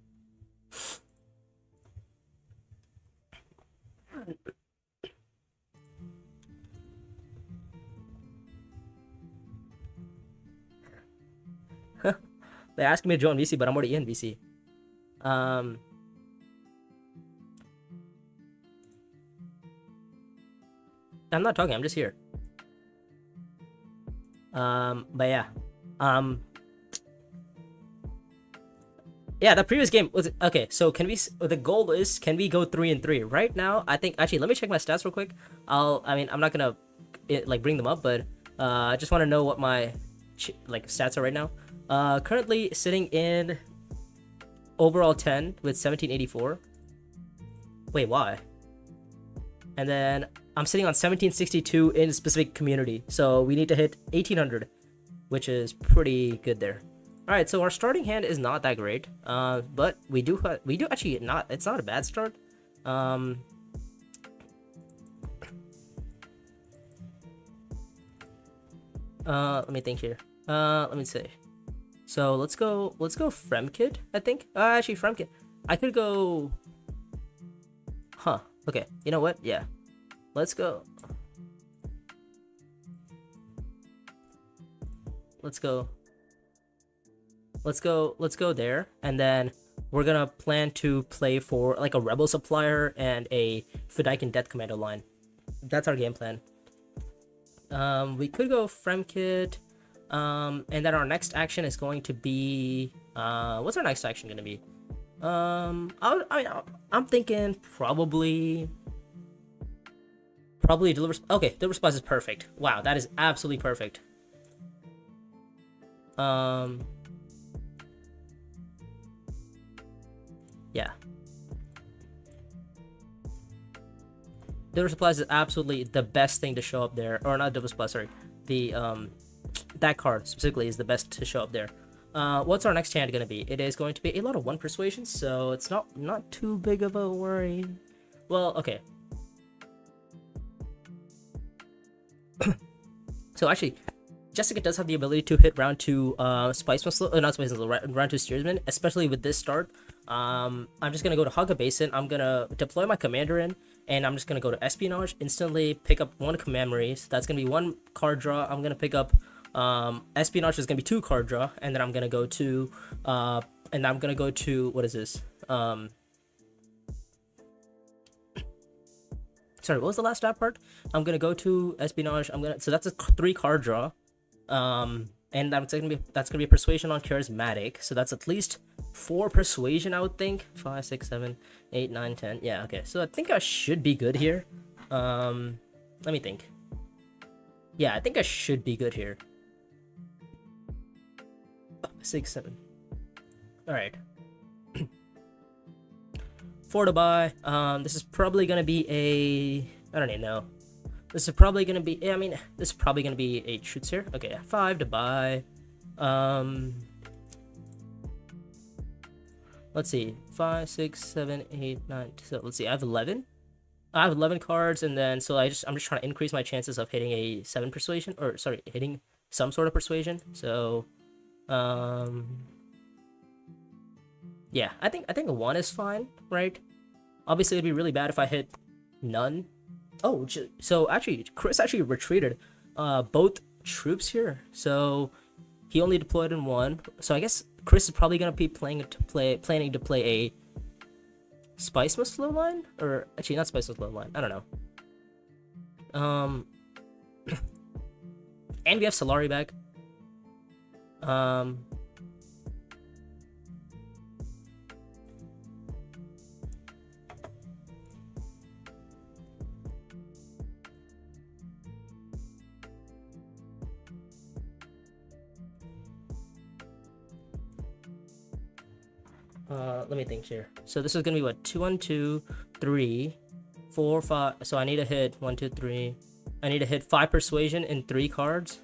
They asked me to join VC, but I'm already in VC. I'm not talking. I'm just here. But yeah. Yeah, the previous game was okay. So can we? The goal is, can we go 3-3 right now? I think actually. Let me check my stats real quick. I'm not gonna bring them up, but I just want to know what my stats are right now. Currently sitting in overall 10 with 1784. Wait, why? And then I'm sitting on 1762 in specific community. So we need to hit 1800, which is pretty good there. All right, so our starting hand is not that great, but we do actually not. It's not a bad start. Let me think here. Let me see. So let's go Fremkid, I think. Actually, Fremkid. I could go. Huh. Okay. You know what? Yeah. Let's go. Let's go there, and then we're gonna plan to play for like a rebel supplier and a Fedaykin Death Commando line. That's our game plan. We could go Fremkid, and then our next action is going to be what's our next action gonna be? I'm thinking probably deliver. Okay, deliver spies is perfect. Wow, that is absolutely perfect. Yeah. Deliver supplies is absolutely the best thing to show up there. Or not deliver supplies, sorry. The that card specifically is the best to show up there. What's our next hand gonna be? It is going to be a lot of 1 persuasion, so it's not too big of a worry. Well, okay. So actually, Jessica does have the ability to hit round 2 Spice Muscle, not Spice Muscle, round 2 Steersman, especially with this start. I'm just gonna go to Haga Basin. I'm gonna deploy my commander in, and I'm just gonna go to Espionage, instantly pick up 1 command memory. So that's gonna be 1 card draw. I'm gonna pick up Espionage is gonna be 2 card draw, and then I'm gonna go to what is this? Sorry, what was the last stat part? I'm gonna go to Espionage. So that's a 3 card draw. And that's gonna be persuasion on charismatic, so that's at least 4 persuasion, I would think. 5, 6, 7, 8, 9, 10. Yeah, okay. So I think I should be good here. Let me think. Yeah, I think I should be good here. 6, 7. All right. 4 to buy. This is probably gonna be I don't even know. This is probably gonna be. This is probably gonna be a shoots here. Okay, 5 to buy. Let's see. 5, 6, 7, 8, 9. So let's see. I have 11. I have 11 cards, and then I'm just trying to increase my chances of hitting a 7 persuasion, or sorry, hitting some sort of persuasion. So, yeah, I think a 1 is fine, right? Obviously, it'd be really bad if I hit none. Oh, so actually, Chris actually retreated both troops here. So he only deployed in 1. So I guess Chris is probably gonna be planning to play Spice Must Flow line? Or actually not Spice Must Flow line. I don't know. And we have Solari back. Let me think here. So this is gonna be what? 2, 1, 2, 3, 4, 5. So I need to hit 1, 2, 3. I need to hit 5 persuasion in 3 cards.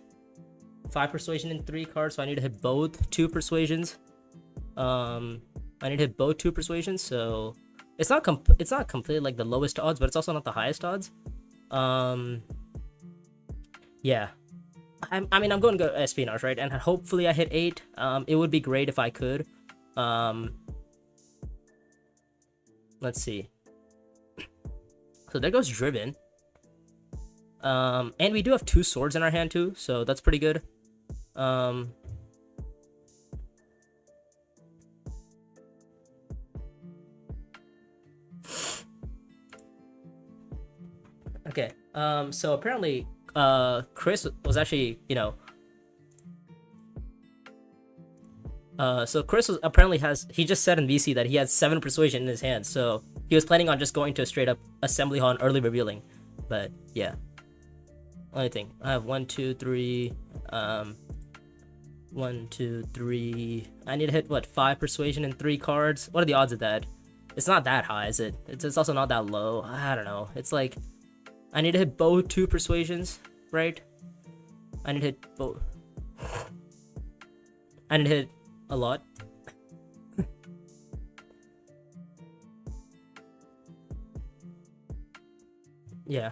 5 persuasion in 3 cards. So I need to hit both 2 persuasions. I need to hit both 2 persuasions. So it's not completely like the lowest odds, but it's also not the highest odds. Yeah. I mean, I'm going to go espionage, right? And hopefully I hit 8. It would be great if I could. Let's see. So there goes Driven. And we do have 2 swords in our hand too, so that's pretty good. Okay. So apparently, Chris was actually, so Chris was apparently he just said in VC that he had 7 persuasion in his hand, so he was planning on just going to a straight up assembly hall and early revealing. But yeah. Only thing. I have 1, 2, 3, 1, 2, 3. I need to hit what, 5 persuasion in 3 cards? What are the odds of that? It's not that high, is it? It's also not that low. I don't know. It's like I need to hit both 2 persuasions, right? I need to hit both. I need to hit a lot. Yeah.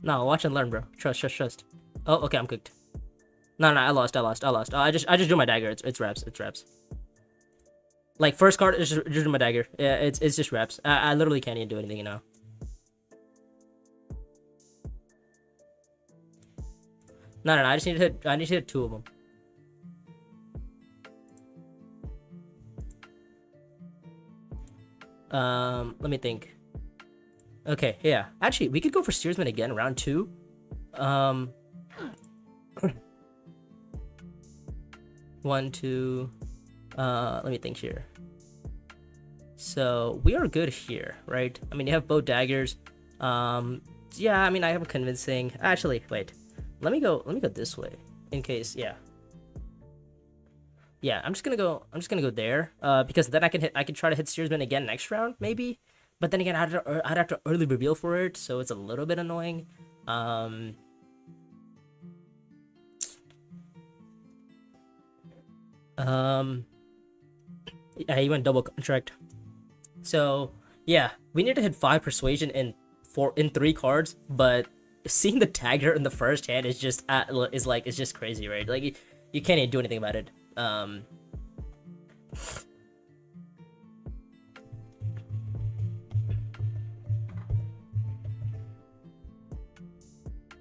No, watch and learn, bro. Trust. Oh, okay, I'm cooked. No, I lost. I just drew my dagger. It's reps. Like first card is just my dagger. Yeah, it's just reps. I literally can't even do anything now. No, I just need to hit 2 of them. Let me think. Okay, yeah. Actually, we could go for Steersman again, round 2. One, 2. Let me think here. So we are good here, right? I mean, you have both daggers. Yeah, I mean, I have a convincing. Actually, wait. Let me go this way in case. Yeah. Yeah, I'm just gonna go there. Because then I can try to hit Steersman again next round, maybe. But then again, I'd have to early reveal for it, so it's a little bit annoying. Yeah, he went double contract. So yeah, we need to hit 5 persuasion in 3 cards, but seeing the dagger in the first hand is just it's just crazy, right? Like you can't even do anything about it.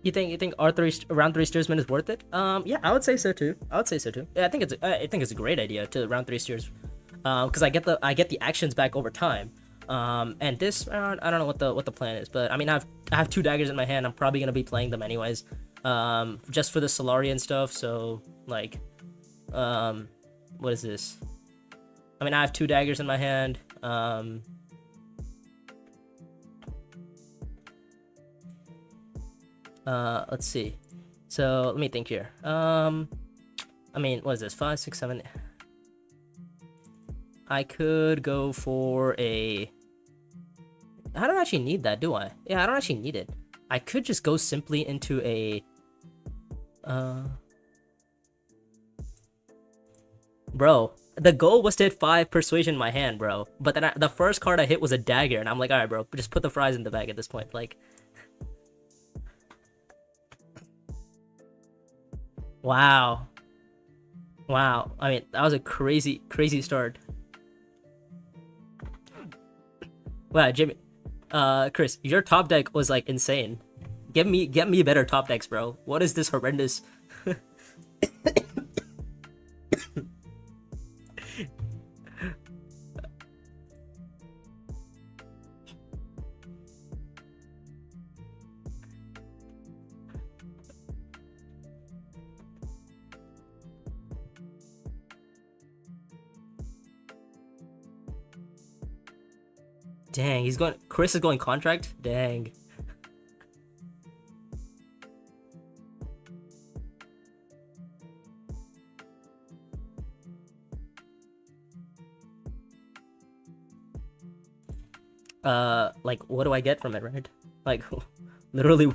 You think R3 round 3 steersman is worth it? Yeah, I would say so too. Yeah, I think it's a great idea to round 3 steers, because I get the actions back over time. And this round, I don't know what the plan is, but I mean, I have 2 daggers in my hand. I'm probably gonna be playing them anyways, just for the Solarian stuff. So like, what is this? I mean, I have 2 daggers in my hand. Let's see. So let me think here. I mean, what is this? 5, 6, 7. I could go for a. I don't actually need that, do I? Yeah, I don't actually need it. I could just go simply into a. Bro, the goal was to hit 5 persuasion in my hand, bro. But then the first card I hit was a dagger, and I'm like, all right, bro, just put the fries in the bag at this point, like. Wow. I mean, that was a crazy start. Wow, Jimmy. Chris, your top deck was like insane. Get me better top decks, bro. What is this horrendous? Dang, he's going. Chris is going contract. Dang. Like, what do I get from it, right? Like, literally.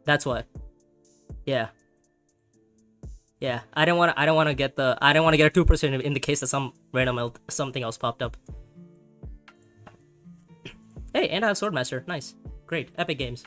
That's what. Yeah. Yeah. I don't want to get the. I don't want to get a 2% in the case that some random something else popped up. Hey, and I have Swordmaster. Nice. Great. Epic Games.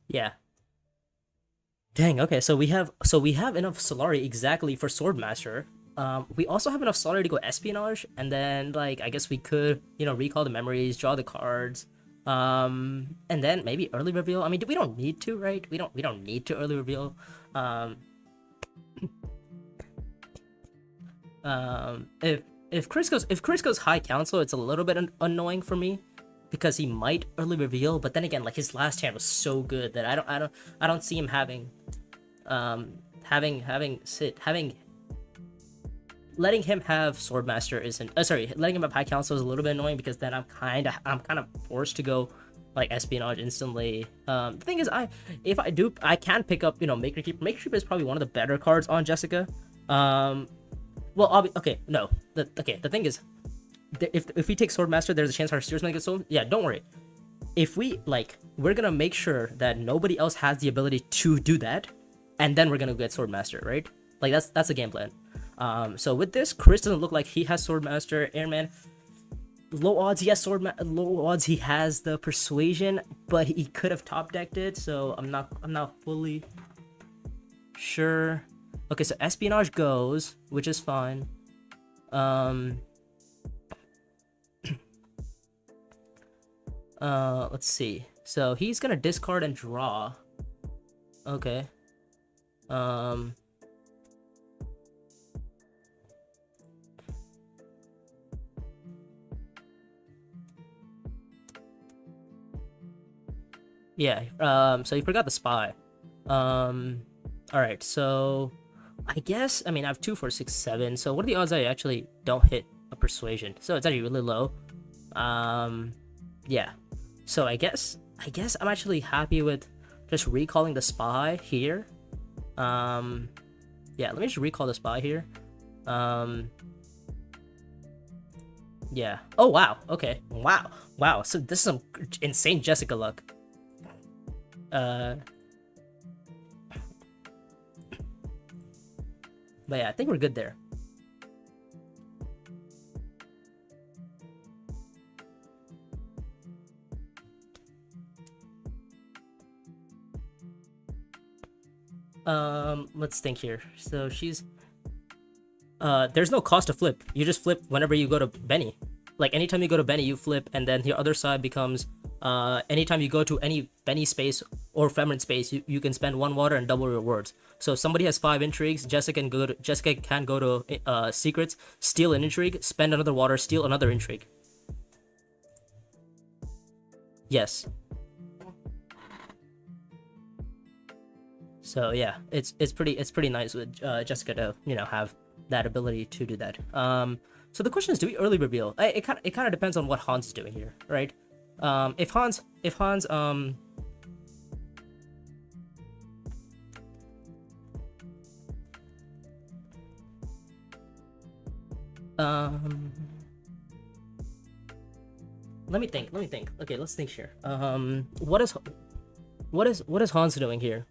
Yeah. Dang. Okay. So we have enough Solari exactly for Swordmaster. We also have enough Solari to go Espionage, and then like I guess we could recall the memories, draw the cards, and then maybe early reveal. I mean, we don't need to, right? We don't need to early reveal. Um, if Chris goes High Council, it's a little bit annoying for me because he might early reveal, but then again, like his last hand was so good that I don't see him having letting him have Swordmaster isn't sorry, letting him have High Council is a little bit annoying because then I'm kind of forced to go like Espionage instantly. The thing is, if I do, I can pick up Maker Keeper. Maker Keeper is probably one of the better cards on Jessica. Well, okay, no. The thing is, if we take Swordmaster, there's a chance our Steers might get sold. Yeah, don't worry. If we're gonna make sure that nobody else has the ability to do that, and then we're gonna get Swordmaster, right? Like that's the game plan. So with this, Chris doesn't look like he has Swordmaster. Airman, low odds he has low odds he has the Persuasion, but he could have top decked it. So I'm not fully sure. Okay, so Espionage goes, which is fine. Let's see. So he's gonna discard and draw. Okay. Yeah. So he forgot the spy. All right. So I guess I have 2, 4, 6, 7. So what are the odds I actually don't hit a Persuasion? So it's actually really low. Yeah. So I guess I'm actually happy with just recalling the spy here. Yeah, let me just recall the spy here. Yeah. Oh wow. Okay. Wow. So this is some insane Jessica luck. But yeah, I think we're good there. Let's think here. So she's there's no cost to flip. You just flip whenever you go to Benny. Like anytime you go to Benny, you flip, and then the other side becomes anytime you go to any Benny space or Feminine space, you can spend 1 water and double rewards. So if somebody has 5 intrigues, Jessica can go to secrets, steal an intrigue, spend another water, steal another intrigue. Yes. So yeah, it's pretty nice with Jessica to have that ability to do that. So the question is, do we early reveal? It kind of depends on what Hans is doing here, right? If Hans Um, let me think. Let me think. Okay, let's think here. What is Hans doing here?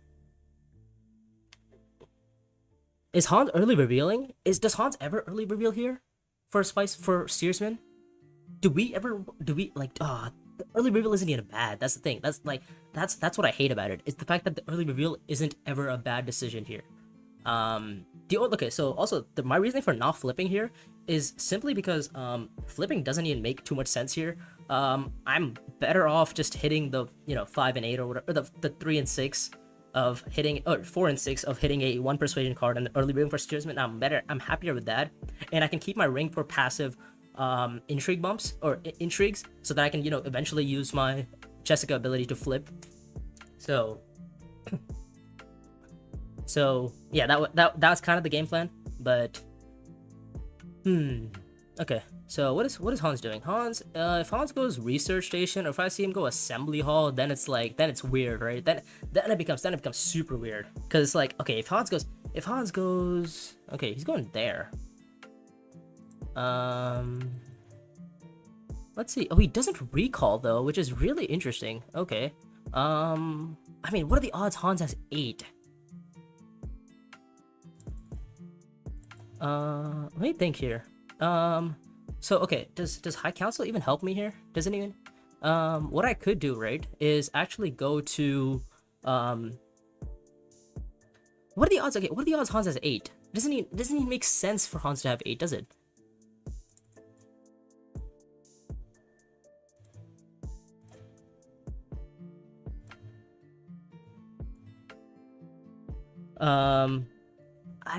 Is Hans early revealing? Does Hans ever early reveal here for Spice for Steersman? Do we like the early reveal isn't even bad. That's the thing. That's what I hate about it. It's the fact that the early reveal isn't ever a bad decision here. Okay, so also my reasoning for not flipping here is simply because flipping doesn't even make too much sense here. I'm better off just hitting the 5 and 8 or whatever, or the 3 and 6 of hitting, or 4 and 6 of hitting a 1 persuasion card and early ring for steersman. I'm happier with that, and I can keep my ring for passive intrigue bumps or intrigues, so that I can eventually use my Jessica ability to flip. So yeah, that's kind of the game plan. But okay, so what is Hans doing? If Hans goes research station, or if I see him go assembly hall, then it's weird, right? Then it becomes super weird, because it's like, okay, if Hans goes, okay, he's going there. Let's see. Oh, he doesn't recall though, which is really interesting. Okay. I mean, what are the odds Hans has 8? Let me think here. So okay, does High Council even help me here? Does it even? What I could do, right, is actually go to what are the odds? Okay, what are the odds Hans has 8? Doesn't even make sense for Hans to have 8, does it?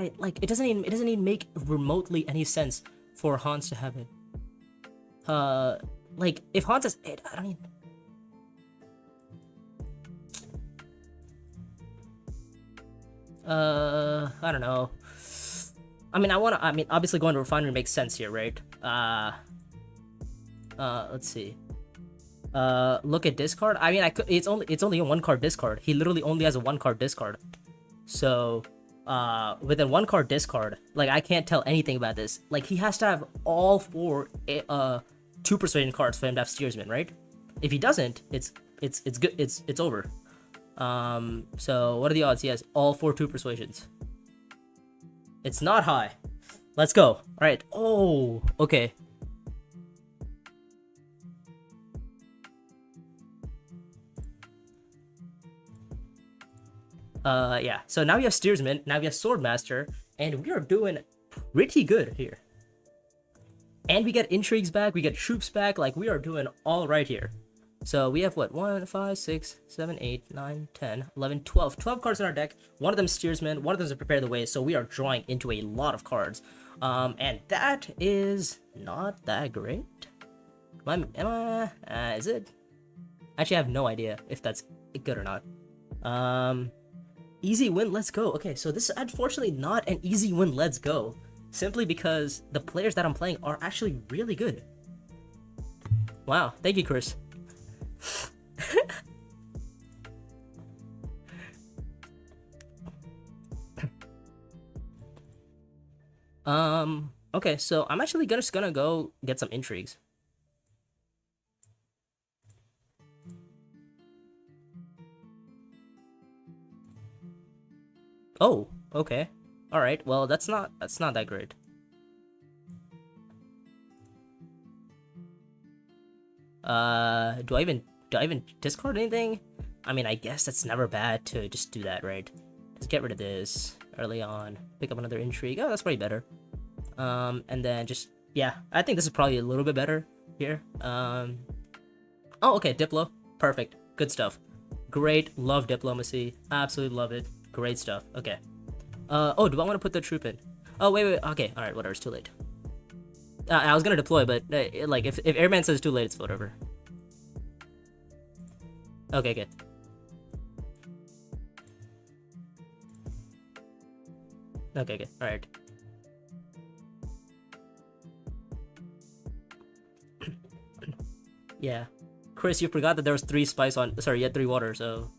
It doesn't even make remotely any sense for Hans to have it. Like, if Hans has 8, I don't even... I don't know. I mean, obviously going to Refinery makes sense here, right? Let's see. Look at discard. I mean, it's only a 1-card discard. He literally only has a 1-card discard. So, with a 1-card discard, like, I can't tell anything about this. Like, he has to have all 4 2 persuasion cards for him to have steersman, right? If he doesn't, it's good. It's over. So what are the odds he has all 4 2 persuasions? It's not high. Let's go. All right. Oh, okay. Yeah. So now we have steersman. Now we have swordmaster, and we are doing pretty good here. And we get intrigues back. We get troops back. Like, we are doing all right here. So we have what? 1, 5, 6, 7, 8, 9, 10, 11, 12. 12 cards in our deck. One of them is steersman. One of them is prepare the way. So we are drawing into a lot of cards. And that is not that great. Is it? Actually, I have no idea if that's good or not. Easy win, let's go. Okay, so this is unfortunately not an easy win, let's go. Simply because the players that I'm playing are actually really good. Wow, thank you, Chris. Okay, so I'm actually just gonna go get some intrigues. Oh, okay. All right. Well, that's not that great. Do I even discard anything? I mean, I guess that's never bad to just do that, right? Just get rid of this early on. Pick up another intrigue. Oh, that's probably better. And then just, yeah, I think this is probably a little bit better here. Oh, okay, Diplo. Perfect. Good stuff. Great. Love diplomacy. Absolutely love it. Great stuff. Okay. Oh, do I want to put the troop in? Oh, wait. Okay. All right. Whatever. It's too late. I was gonna deploy, but like if Airman says too late, it's whatever. Okay. Good. Okay. Good. All right. Yeah. Chris, you forgot that there was 3 spice on. Sorry, you had 3 water. So.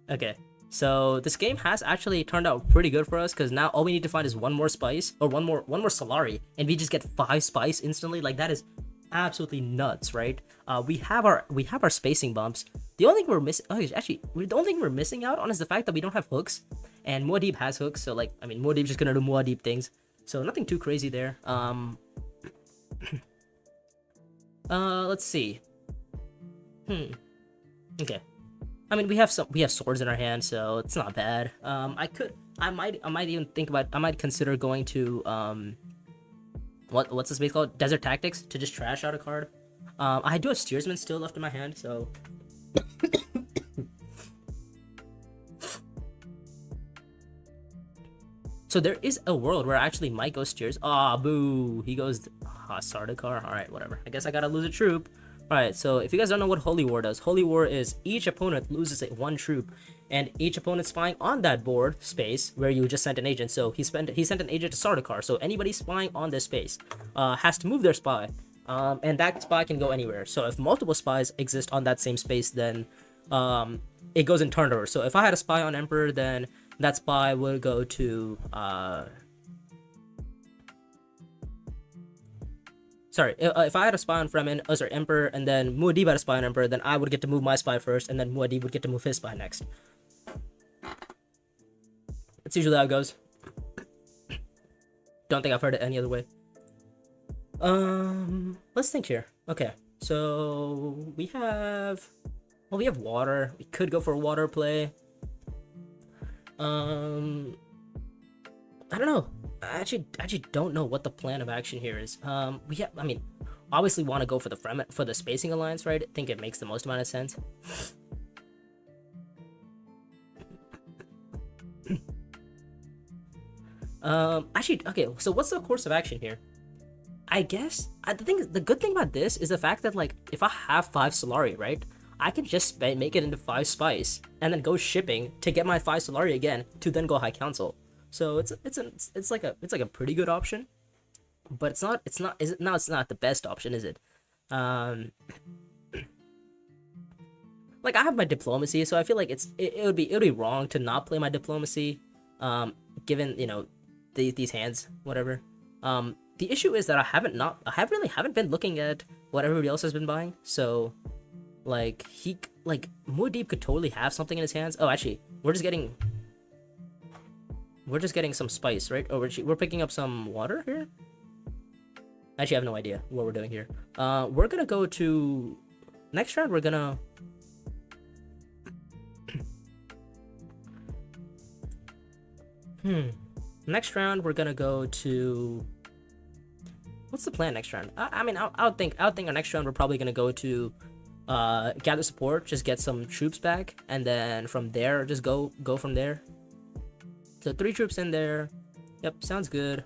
Okay. So this game has actually turned out pretty good for us because now all we need to find is one more spice or one more Solari, and we just get 5 spice instantly. Like that is absolutely nuts, right? We have our spacing bumps. The only thing we're missing, oh, actually, the only thing we're missing out on is the fact that we don't have hooks, and Muad'Dib has hooks. So like, I mean, Muad'Dib's just gonna do Muad'Dib things. So nothing too crazy there. Let's see. Okay. I mean, we have swords in our hand, so it's not bad. I might even I might consider going to what's this base called? Desert Tactics to just trash out a card. I do have Steersman still left in my hand, so. So there is a world where I actually might go Steers. Ah, boo! He goes Sardaukar. All right, whatever. I guess I gotta lose a troop. Alright, so if you guys don't know what Holy War does, Holy War is each opponent loses one troop, and each opponent spying on that board space where you just sent an agent. So he sent an agent to Sardaukar. So anybody spying on this space has to move their spy, and that spy can go anywhere. So if multiple spies exist on that same space, then it goes in turn order. So if I had a spy on Emperor, then that spy would go to Sorry, if I had a spy on Fremen, sorry, Emperor, and then Muad'Dib had a spy on Emperor, then I would get to move my spy first, and then Muad'Dib would get to move his spy next. That's usually how it goes. Don't think I've heard it any other way. Let's think here. Okay, so we have water. We could go for a water play. I don't know. I actually don't know what the plan of action here is. I mean, obviously want to go for the spacing alliance, right? I think it makes the most amount of sense. Actually, okay. So what's the course of action here? I guess the good thing about this is the fact that like if I have 5 Solari, right, I can just make it into 5 spice and then go shipping to get my 5 Solari again to then go High Council. So it's like a pretty good option, but it's not the best option, is it? Like I have my diplomacy, so I feel like it would be wrong to not play my diplomacy, given these hands, whatever. The issue is that I really haven't been looking at what everybody else has been buying, so like Muad'Dib could totally have something in his hands. Oh, actually, we're just getting some spice, right? Oh, we're picking up some water here? Actually, I have no idea what we're doing here. We're gonna go to... Next round, we're gonna... Next round, we're gonna go to... What's the plan next round? I mean, I would think our next round, we're probably gonna go to... gather support, just get some troops back, and then from there, just go from there. So 3 troops in there. Yep, sounds good.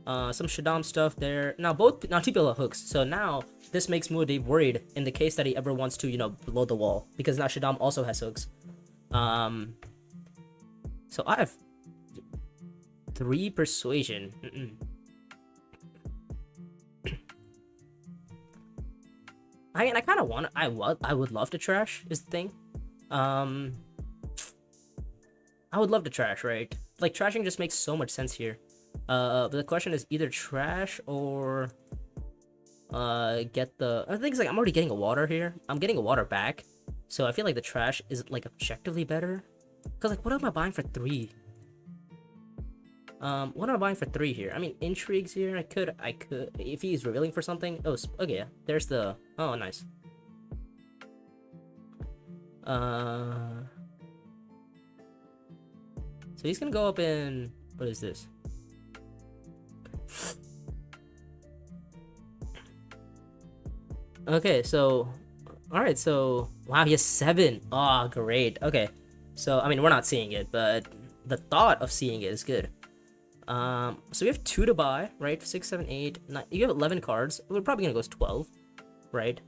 Some Shaddam stuff there. Now 2 people have hooks. So now this makes Muad'Dib worried in the case that he ever wants to, blow the wall, because now Shaddam also has hooks. So I have 3 persuasion. I mean, I kind of want. I would love to trash. Is the thing. I would love to trash, right? Like trashing just makes so much sense here. But the question is either trash or get the... I think it's like I'm already getting a water here. I'm getting a water back, so I feel like the trash is like objectively better. Cause like, what am I buying for 3? What am I buying for 3 here? I mean, intrigues here. I could if he's revealing for something. Oh, okay. There's the... Oh, nice. So he's gonna go up in... What is this? Okay, so... Alright, so... Wow, he has 7. Oh, great. Okay. So, I mean, we're not seeing it, but the thought of seeing it is good. So we have 2 to buy, right? 6, 7, 8, 9. You have 11 cards. We're probably gonna go to 12, right?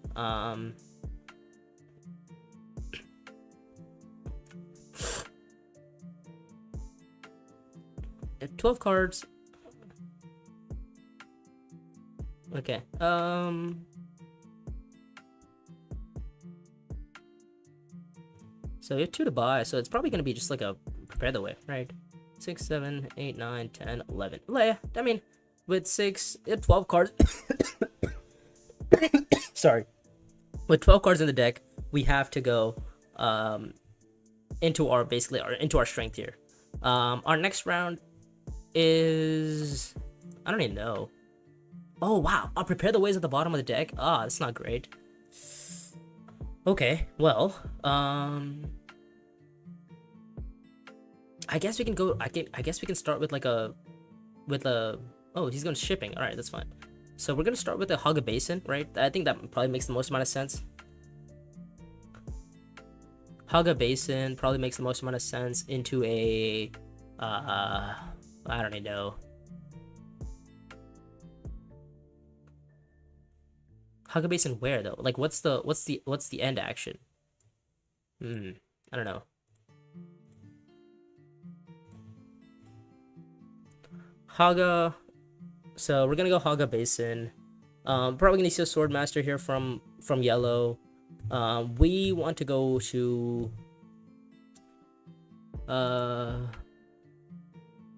12 cards. Okay. So you have 2 to buy, so it's probably gonna be just like a prepare the way, right? 6, 7, 8, 9, 10, 11. Yeah, I mean, with 12 cards. Sorry. With 12 cards in the deck, we have to go into our strength here. Our next round is, I don't even know. Oh wow, I'll prepare the ways at the bottom of the deck. Ah, that's not great. Okay, well, I guess we can go. I guess we can start with a. Oh, he's going shipping. All right, that's fine. So we're gonna start with a Hog a Basin, right? I think that probably makes the most amount of sense. Hog a Basin probably makes the most amount of sense into a. I don't even know. Hog a Basin where though? Like, what's the end action? I don't know. Haga. So we're gonna go Haga Basin. Probably gonna see a Swordmaster here from yellow. We want to go to.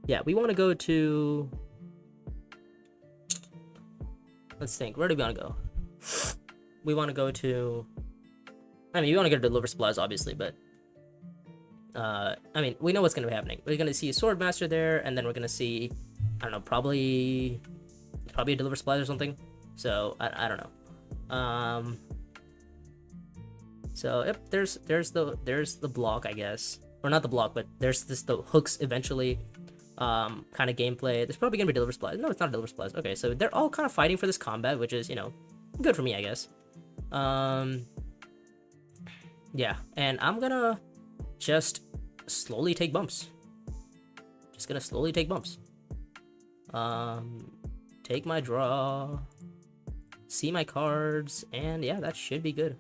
Yeah, we want to go to. Let's think. Where do we want to go? We want to go to. I mean, we want to go to Deliver Supplies, obviously, but. I mean, we know what's gonna be happening. We're gonna see a Swordmaster there, and then we're gonna see. I don't know, probably a Deliver Supplies or something. So I don't know. So yep, there's the block, I guess, or not the block, but there's the hooks eventually. Kind of gameplay. There's probably gonna be Deliver Supplies. No, it's not Deliver Supplies. Okay, so they're all kind of fighting for this combat, which is, you know, good for me, I guess. Yeah, and I'm gonna just slowly take bumps. Just gonna slowly take bumps. Take my draw, see my cards, and yeah, that should be good.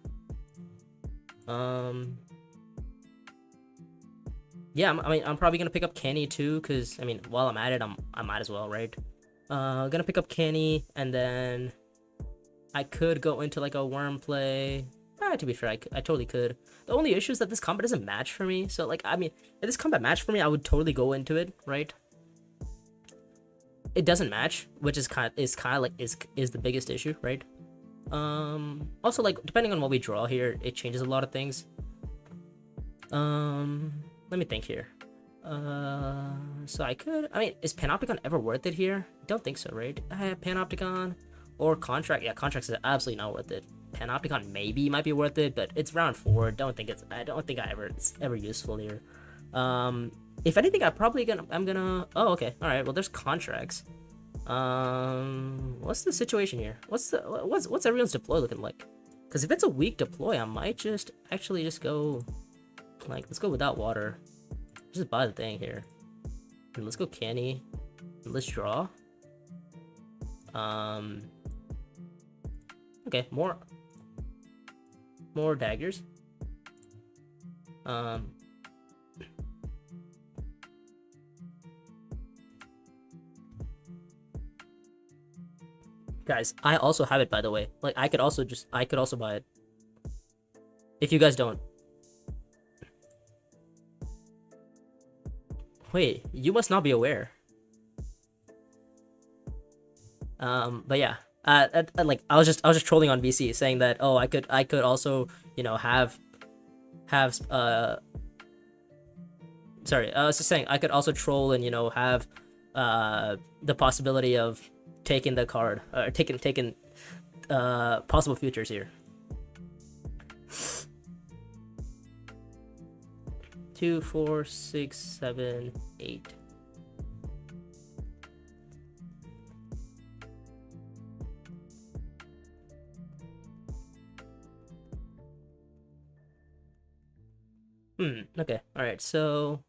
Yeah, I mean, I'm probably gonna pick up Kenny too, cause I mean, while I'm at it, I might as well, right? Gonna pick up Kenny, and then I could go into like a worm play. To be fair, I totally could. The only issue is that this combat doesn't match for me. So like, I mean, if this combat matched for me, I would totally go into it, right? It doesn't match, which is kind of like is the biggest issue, right? Also, like, depending on what we draw here, it changes a lot of things. Let me think here. So I mean, is Panopticon ever worth it here? Don't think so, right? Panopticon or Contract. Yeah, Contracts is absolutely not worth it. Panopticon maybe might be worth it, but it's round 4. I don't think it's ever useful here. If anything, I'm gonna. Oh, okay, all right. Well, there's Contracts. What's the situation here? What's everyone's deploy looking like? Because if it's a weak deploy, I might just go. Like, let's go without water. Just buy the thing here. And let's go Kenny. And let's draw. Okay, more daggers. Guys, I also have it, by the way. Like, I could also buy it. If you guys don't. Wait, you must not be aware. But yeah, like I was just trolling on VC, saying that, oh, I could also, you know, sorry, I was just saying I could also troll and, you know, have the possibility of taking the card, or taking possible futures here. 2, 4, 6, 7, 8. Okay. All right. So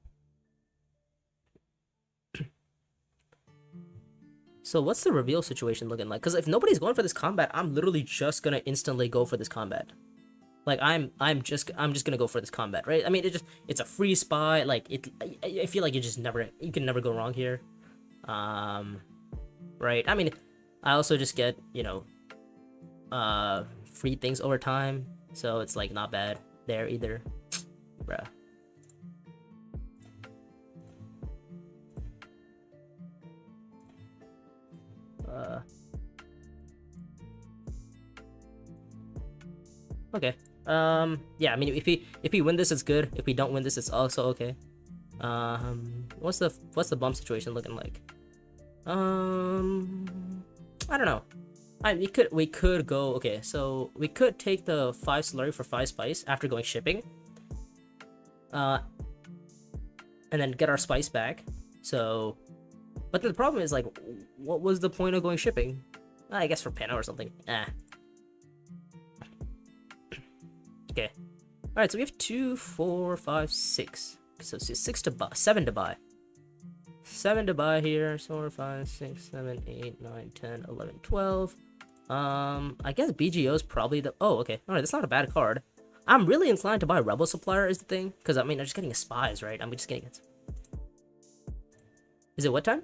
what's the reveal situation looking like? Because if nobody's going for this combat, I'm literally just gonna instantly go for this combat. Like, I'm just gonna go for this combat, right? I mean, it's a free spy. Like, I feel like you can never go wrong here. Right? I mean, I also just get, you know, free things over time, so it's like not bad there either. Bruh. Okay. Yeah, I mean, if we win this, it's good. If we don't win this, it's also okay. What's the bump situation looking like? I don't know. We could go, okay, so we could take the 5 slurry for 5 spice after going shipping. And then get our spice back. So, but the problem is, like, what was the point of going shipping? I guess for Pano or something. Okay. Alright, so we have 2, 4, 5, 6. So 6 to buy, 7 to buy. 7 to buy here. 4, 5, 6, 7, 8, 9, 10, 11, 12. I guess BGO is probably the... Oh, okay. Alright, that's not a bad card. I'm really inclined to buy Rebel Supplier is the thing. Because, I mean, I'm just getting a spies, right? I'm just getting it. Is it what time?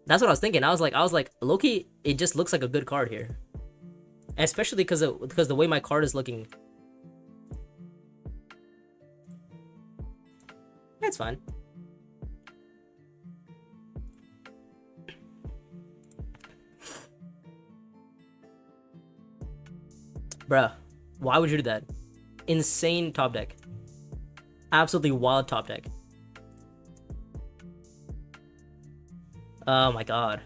That's what I was thinking. I was like, Loki, it just looks like a good card here. And especially because the way my card is looking. That's fine. Bruh, why would you do that? Insane top deck. Absolutely wild top deck. Oh my god.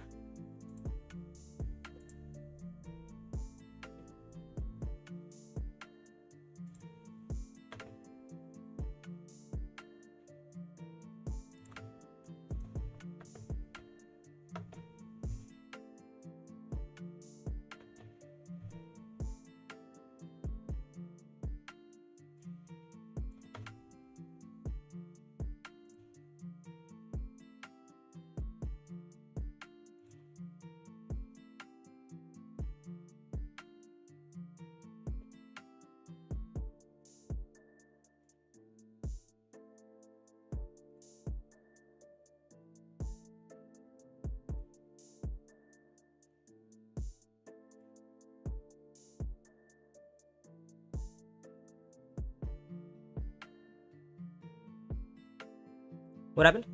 What happened?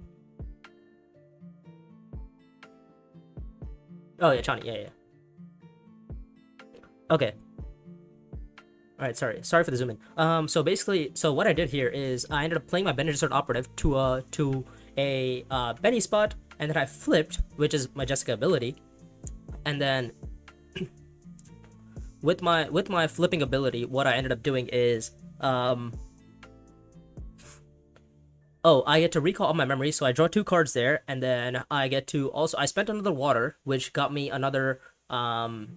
Oh yeah, Chani. Yeah. Okay. All right. Sorry for the zoom in. So basically, what I did here is I ended up playing my Bene Gesserit operative to a Benny spot, and then I flipped, which is my Jessica ability, and then with my flipping ability, what I ended up doing is oh, I get to recall all my memories, so I draw 2 cards there, and then I get to also... I spent another water, which got me another card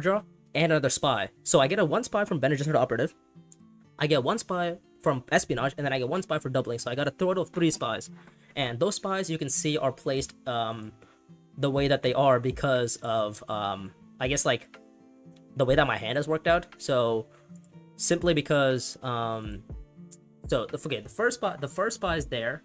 draw, and another spy. So I get a 1 spy from Bene Gesserit Operative, I get 1 spy from Espionage, and then I get 1 spy for doubling, so I got a total of 3 spies. And those spies, you can see, are placed the way that they are because of, I guess, like, the way that my hand has worked out. So... simply because the first spy is there.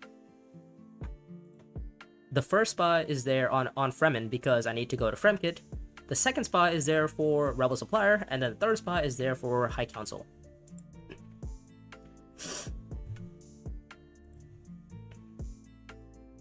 The first spy is there on Fremen because I need to go to Fremkit. The second spy is there for Rebel Supplier, and then the third spy is there for High Council.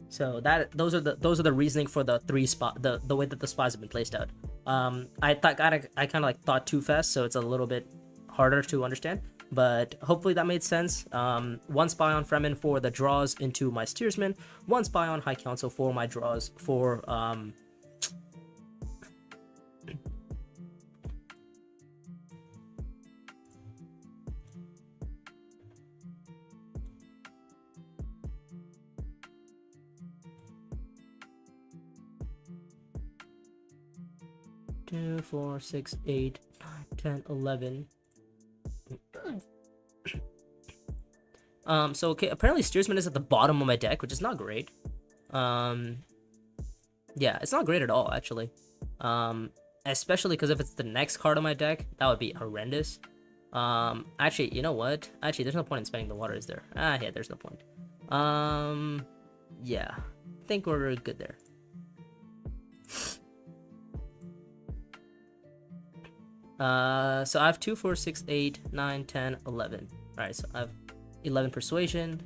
So those are the reasoning for the 3 spot, the way that the spies have been placed out. I kind of like thought too fast, so it's a little bit harder to understand, but hopefully that made sense. 1 spy on Fremen for the draws into my steersman, 1 spy on High Council for my draws for 2, 4, 6, 8, 9, 10, 11. So okay, apparently steersman is at the bottom of my deck, which is not great. Yeah, it's not great at all, actually. Especially because if it's the next card on my deck, that would be horrendous. Actually, you know what? Actually, there's no point in spending the water, is there? Yeah, there's no point. Yeah, I think we're good there. So I have 2, 4, 6, 8, 9, 10, 11. Alright, so I have 11 persuasion.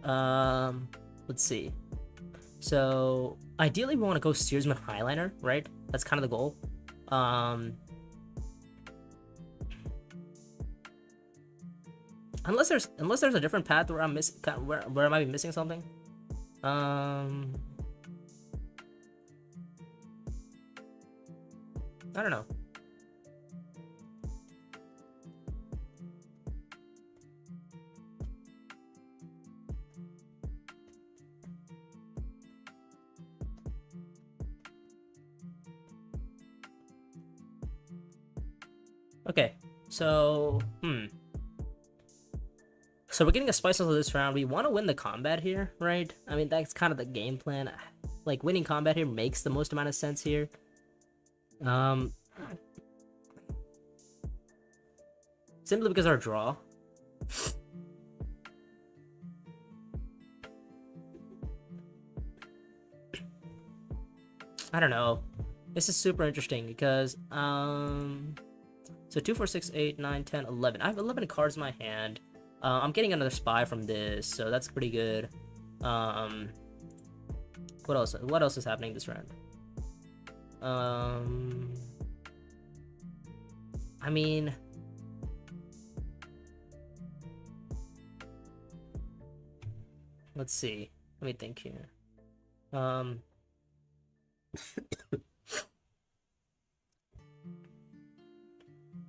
Let's see. So ideally we want to go Steersman Highliner, right? That's kind of the goal. Unless there's a different path where I'm missing, where I might be missing something. I don't know. Okay, so so we're getting a spice of this round. We want to win the combat here, right? I mean, that's kind of the game plan. Like, winning combat here makes the most amount of sense here. Simply because our draw. I don't know. This is super interesting because so 2, 4, 6, 8, 9, 10, 11. I have 11 cards in my hand. I'm getting another spy from this, so that's pretty good. What else? What else is happening this round? I mean, let's see. Let me think here.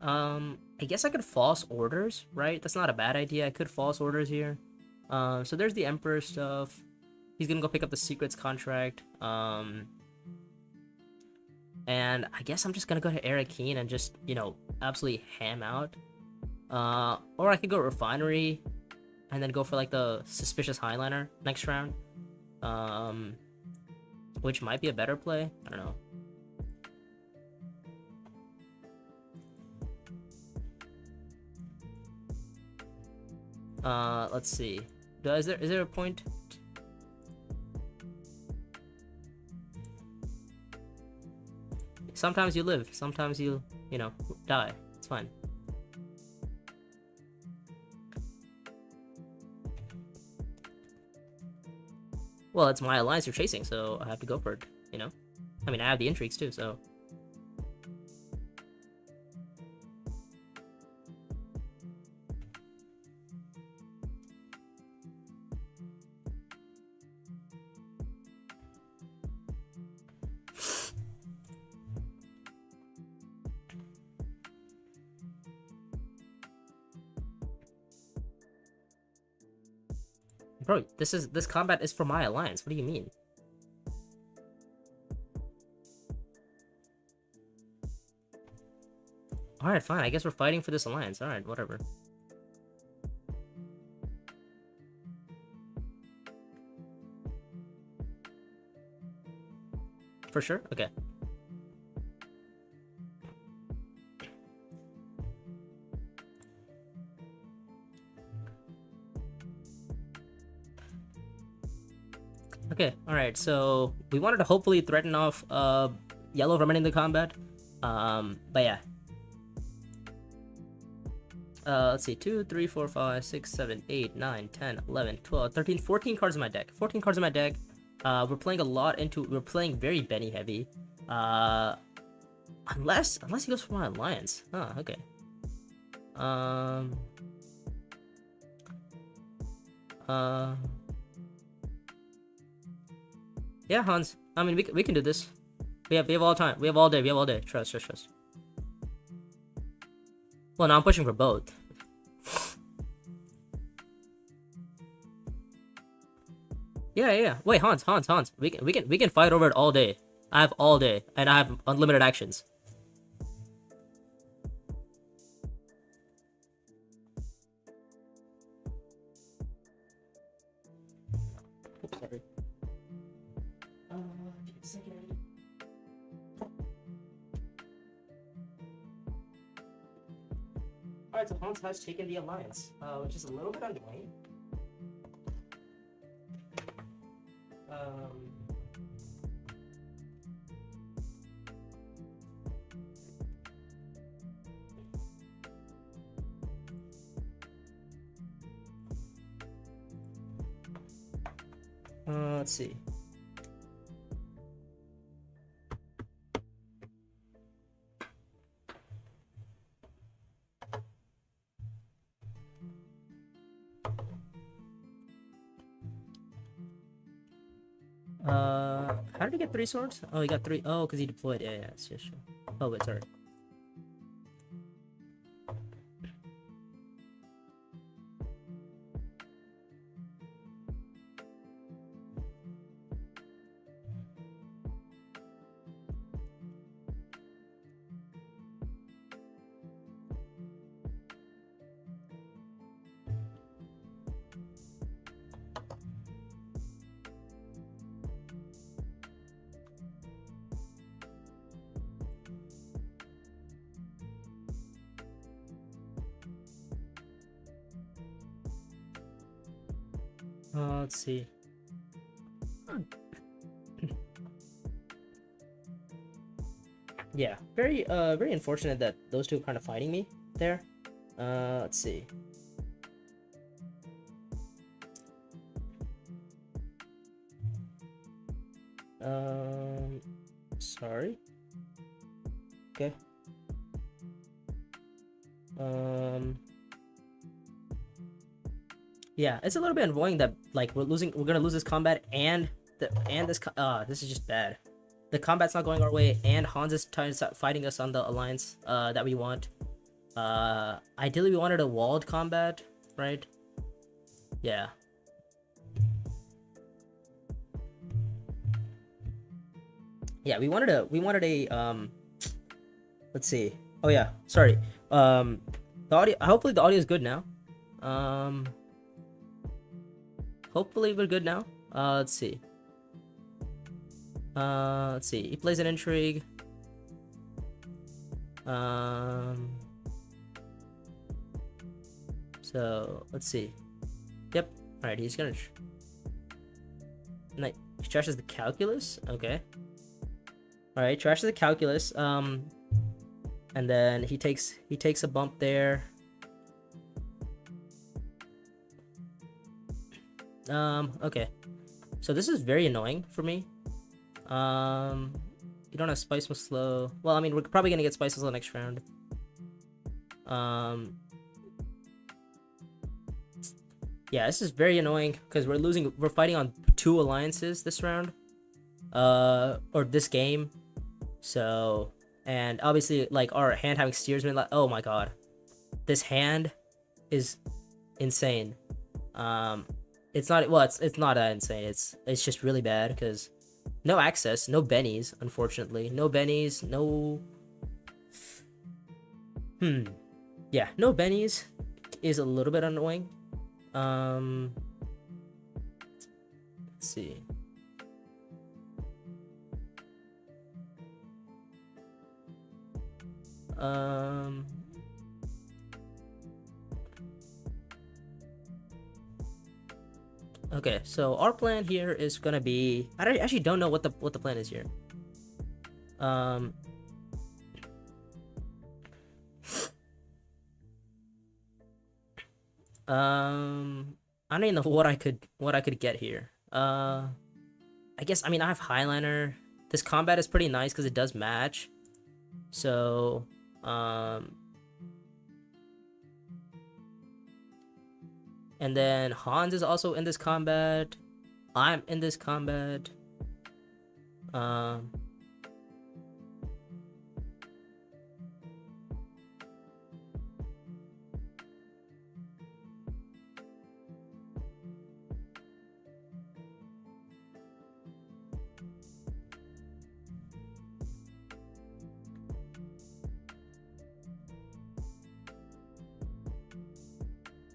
I guess I could false orders, right? That's not a bad idea. I could false orders here. So there's the Emperor stuff. He's gonna go pick up the secrets contract. And I guess I'm just gonna go to Eric Keen and just, you know, absolutely ham out. Or I could go Refinery and then go for like the Suspicious Highliner next round. Which might be a better play. I don't know. Let's see. Is there a point? Sometimes you live, sometimes you know, die. It's fine. Well, it's my alliance you're chasing, so I have to go for it, you know? I mean, I have the intrigues too, so... Bro, this combat is for my alliance. What do you mean? Alright, fine. I guess we're fighting for this alliance. Alright, whatever. For sure? Okay. Okay, alright, so we wanted to hopefully threaten off yellow from ending the combat. But yeah. Let's see, 2, 3, 4, 5, 6, 7, 8, 9, 10, 11, 12, 13, 14 cards in my deck. 14 cards in my deck. We're playing a lot we're playing very Benny heavy. Unless he goes for my alliance. Oh, okay. Yeah, Hans. I mean, we can do this. We have all time. We have all day. We have all day. Trust. Well, now I'm pushing for both. Yeah. Wait, Hans. We can fight over it all day. I have all day, and I have unlimited actions. Oops, sorry. Alright, so Hans has taken the alliance, which is a little bit annoying. Let's see. How did he get 3 swords? Oh, he got 3. Oh, because he deployed. Yeah, yeah, it's just. Oh, wait, sorry. Let's see. Yeah, very unfortunate that those two are kind of fighting me there. Let's see. Sorry. Okay. Yeah, it's a little bit annoying that like we're gonna lose this combat and this is just bad. The combat's not going our way, and Hans is fighting us on the alliance that we want. Ideally we wanted a walled combat, right? Yeah. Yeah, we wanted a let's see. Oh yeah, sorry. The audio, hopefully the audio is good now. Hopefully we're good now. Let's see. Let's see. He plays an intrigue. So let's see. Yep. All right. He's gonna. He trashes the calculus. Okay. All right. Trashes the calculus. And then he takes a bump there. Okay. So this is very annoying for me. You don't have Spice was slow. Well, I mean, we're probably gonna get Spice the next round. Yeah, this is very annoying because we're fighting on 2 alliances this round. Or this game. So, and obviously, like, our hand having steersman, like, oh my god. This hand is insane. It's not, well, it's not that insane. It's just really bad because no access, no bennies, unfortunately. No bennies, no... Yeah, no bennies is a little bit annoying. Let's see. Okay, so our plan here is gonna be... I actually don't know what the plan is here. I don't even know what I could get here. I guess, I mean, I have Highliner. This combat is pretty nice because it does match. So, and then Hans is also in this combat. I'm in this combat.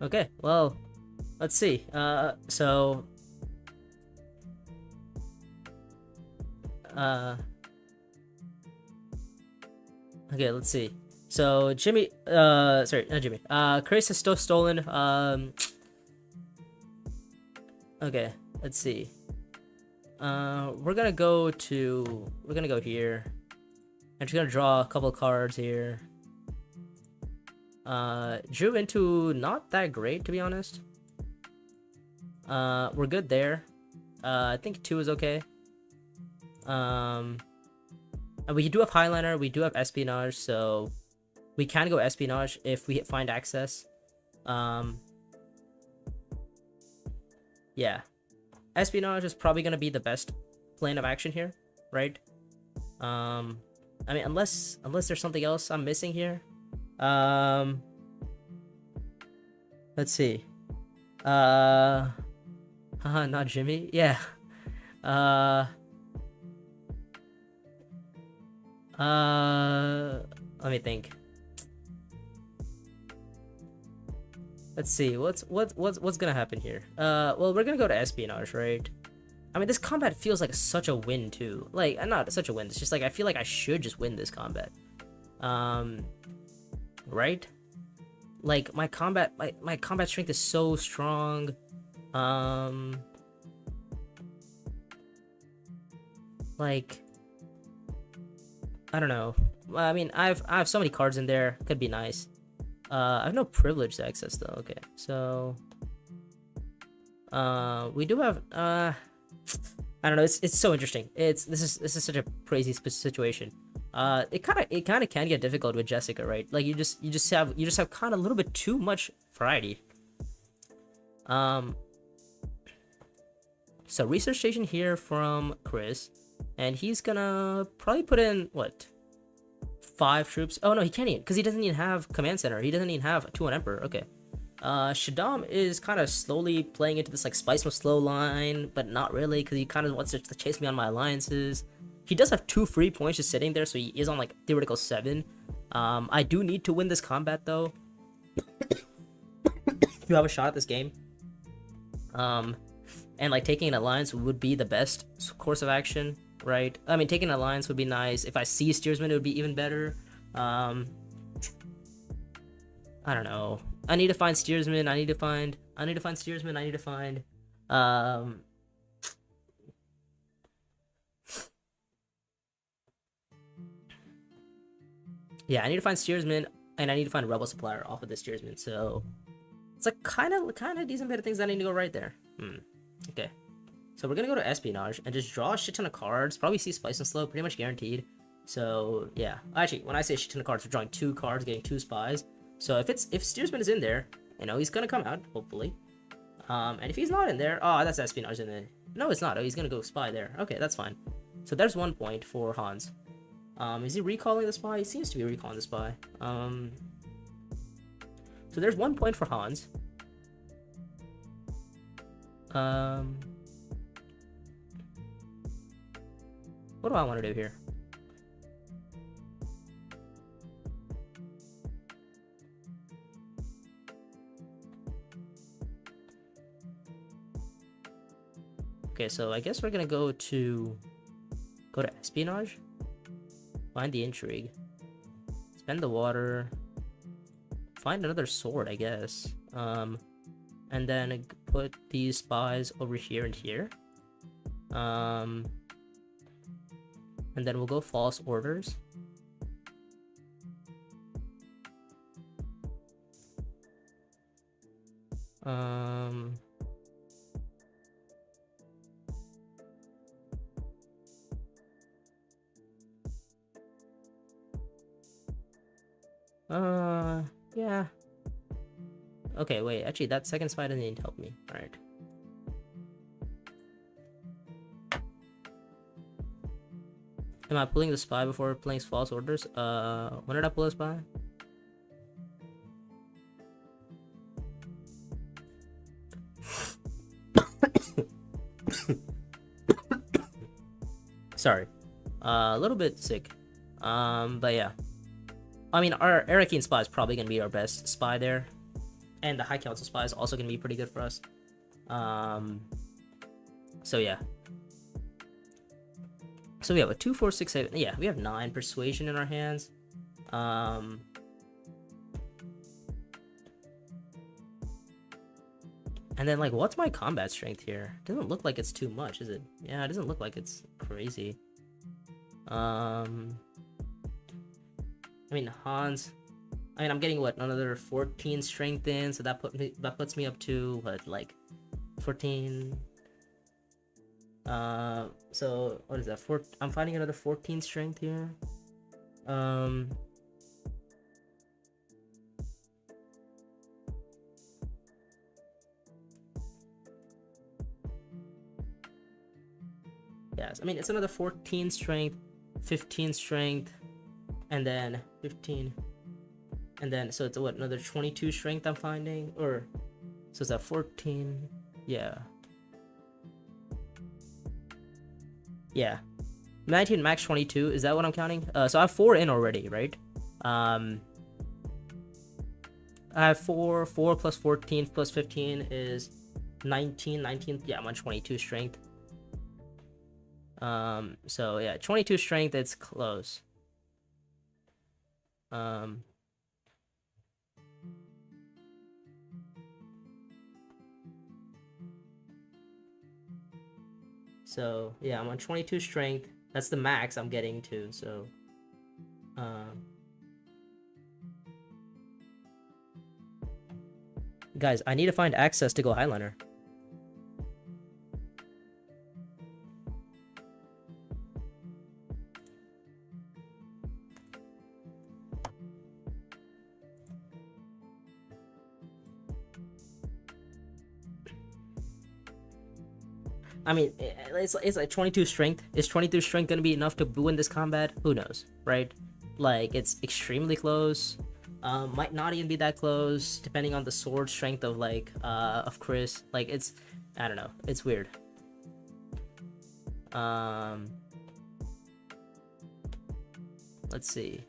Okay, well, let's see. Okay, let's see. So Jimmy, sorry, not Jimmy. Chris has still stolen. Okay, let's see. We're gonna go here. I'm just gonna draw a couple cards here. Drew into not that great, to be honest. We're good there. I think 2 is okay. And we do have Highliner, we do have Espionage, so we can go Espionage if we find access. Yeah. Espionage is probably going to be the best plan of action here, right? I mean, unless there's something else I'm missing here. Let's see. Haha, not Jimmy. Yeah. Let me think. Let's see. What's gonna happen here? Well, we're gonna go to Espionage, right? I mean, this combat feels like such a win too. Like, not such a win. It's just like I feel like I should just win this combat. Right? Like my combat strength is so strong. Like, I don't know. I mean, I have so many cards in there. Could be nice. I have no privileged access though. Okay, so we do have I don't know. It's so interesting. This is such a crazy situation. It kind of can get difficult with Jessica, right? Like you just have kind of a little bit too much variety. So research station here from Chris, and he's gonna probably put in what, 5 troops. Oh no, he can't even, because he doesn't even have command center. He doesn't even have a 2-1 emperor. Okay. Shaddam is kind of slowly playing into this like spice with slow line, but not really, because he kind of wants to chase me on my alliances. He does have 2 free points just sitting there, so he is on like theoretical 7. I do need to win this combat though. You have a shot at this game. And like taking an alliance would be the best course of action, right? I mean, taking an alliance would be nice. If I see steersman, it would be even better. I don't know. I need to find steersman. I need to find steersman. I need to find yeah, I need to find steersman, and I need to find a rebel supplier off of the steersman. So it's like kind of decent bit of things that I need to go right there. Okay, so we're gonna go to Espionage and just draw a shit ton of cards. Probably see Spice and Slow, pretty much guaranteed. So yeah, actually, when I say a shit ton of cards, we're drawing 2 cards, getting 2 spies. So if steersman is in there, you know, he's gonna come out hopefully. And if he's not in there, oh, that's Espionage in there. No, it's not. Oh, he's gonna go spy there. Okay, that's fine. So there's 1 point for Hans. Is he recalling the spy? He seems to be recalling the spy. So there's 1 point for Hans. What do I want to do here? Okay, so I guess we're gonna go to Espionage, find the intrigue, spend the water, find another sword, I guess. And then put these spies over here and here. And then we'll go false orders. Yeah. Okay, wait, actually that second spy doesn't need to help me. Alright. Am I pulling the spy before playing false orders? When did I pull a spy? Sorry. A little bit sick. But yeah. I mean, our Arakean spy is probably gonna be our best spy there. And the High Council spy is also gonna be pretty good for us. So yeah. So we have a 2, 4, 6, 7. Yeah, we have 9 persuasion in our hands. And then like, what's my combat strength here? Doesn't look like it's too much, is it? Yeah, it doesn't look like it's crazy. I mean, Hans. I mean, I'm getting what, another 14 strength in, so that puts me up to what, like 14. So what is that? I'm finding another 14 strength here. Um, yes, I mean it's another 14 strength, 15 strength, and then 15, and then so it's what, another 22 strength I'm finding, or so it's at 14, yeah, 19 max 22, is that what I'm counting? So I have 4 in already, right? I have 4 plus 14 plus 15 is 19. Yeah, I'm on 22 strength. So yeah, 22 strength, it's close. So yeah, I'm on 22 strength. That's the max I'm getting to. So guys, I need to find access to go Highliner. I mean, it's like 22 strength. Is 22 strength gonna be enough to win this combat? Who knows, right? Like, it's extremely close. Might not even be that close, depending on the sword strength of of Chris. Like, it's, I don't know, it's weird. Let's see.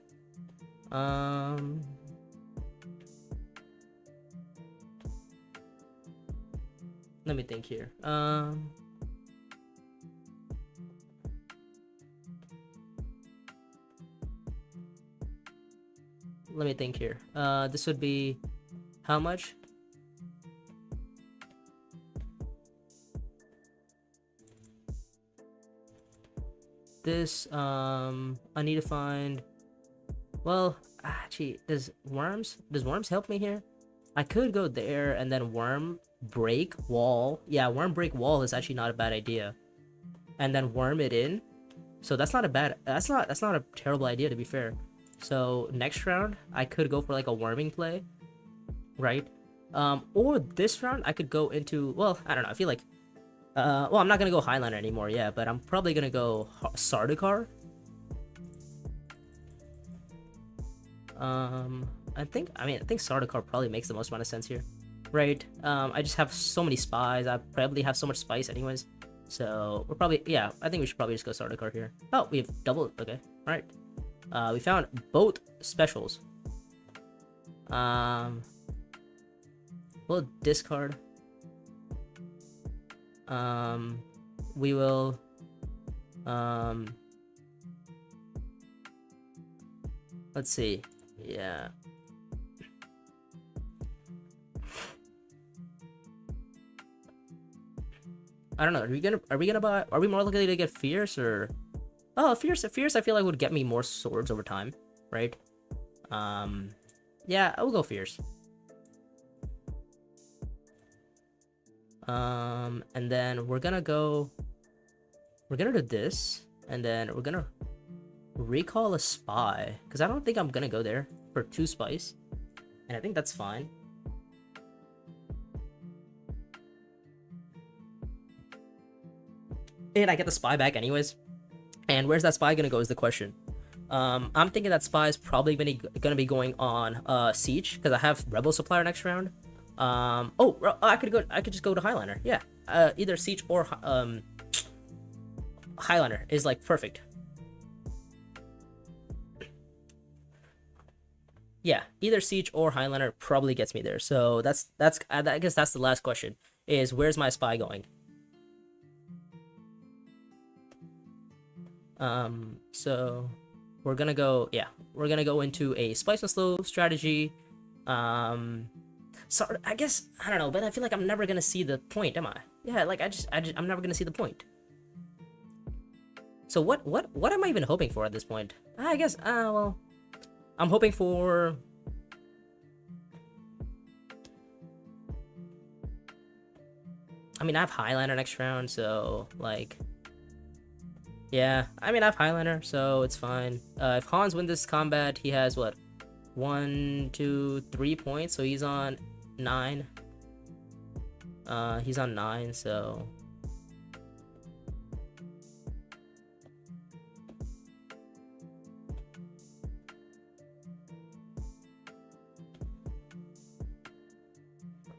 Let me think here. Let me think here. This would be how much? This, I need to find, well, actually, does worms help me here? I could go there and then worm break wall. Yeah, worm break wall is actually not a bad idea. And then worm it in. So that's not a terrible idea, to be fair. So next round I could go for like a worming play, right? Or this round I could go into, well, I don't know, I feel like well, I'm not gonna go Highliner anymore, yeah, but I'm probably gonna go Sardaukar. I think Sardaukar probably makes the most amount of sense here, right? I just have so many spies. I probably have so much spice anyways. So we're probably, yeah, I think we should probably just go Sardaukar here. Oh, we have double, okay, all right. We found both specials. We'll discard. We will, let's see. Yeah. I don't know. Are we more likely to get Fierce, or, oh, Fierce I feel like would get me more swords over time, right? Yeah, I will go Fierce. And then we're gonna do this, and then we're gonna recall a spy, because I don't think I'm gonna go there for 2 spice, and I think that's fine. And I get the spy back anyways. And where's that spy gonna go is the question. I'm thinking that spy is probably gonna be going on Siege, because I have Rebel Supplier next round. I could just go to Highliner. Yeah. Either Siege or Highliner is like perfect. Yeah, either Siege or Highliner probably gets me there. So I guess that's the last question, is where's my spy going? So we're gonna go into a spice and slow strategy. So I guess, I don't know, but I feel like I'm never gonna see the point, am I? Yeah, like I'm never gonna see the point. So what am I even hoping for at this point? I guess, well, I'm hoping for, I mean, I have Highliner next round, so like, yeah. I mean, I have Highliner, so it's fine. If Hans wins this combat, he has what, 1, 2, 3 points, so he's on 9. He's on 9, so.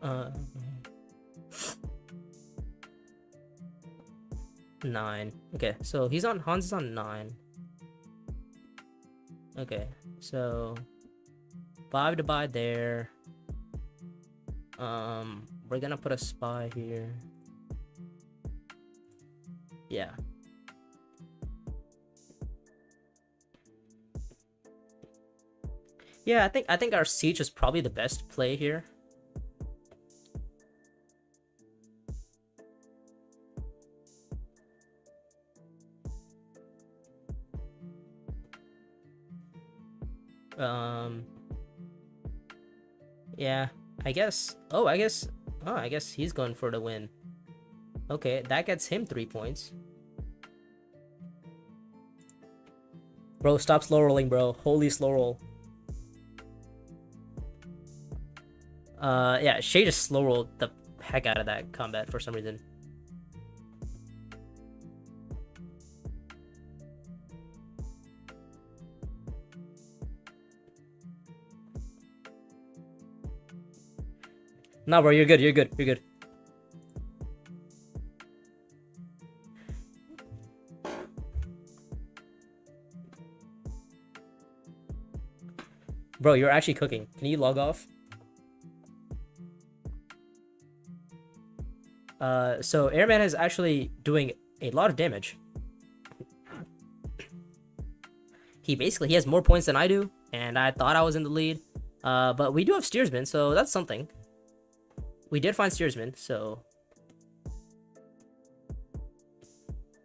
Uh, 9. Okay, so Hans is on 9. Okay, so 5 to buy there. We're gonna put a spy here. Yeah. Yeah, I think our siege is probably the best play here. Yeah, I guess. I guess he's going for the win. Okay, that gets him 3 points. Bro, stop slow rolling, bro. Holy slow roll. Yeah, Shay just slow rolled the heck out of that combat for some reason. Nah, bro, you're good, you're good, you're good. Bro, you're actually cooking. Can you log off? So Airman is actually doing a lot of damage. He has more points than I do, and I thought I was in the lead. But we do have Steersman, so that's something. We did find Steersman, so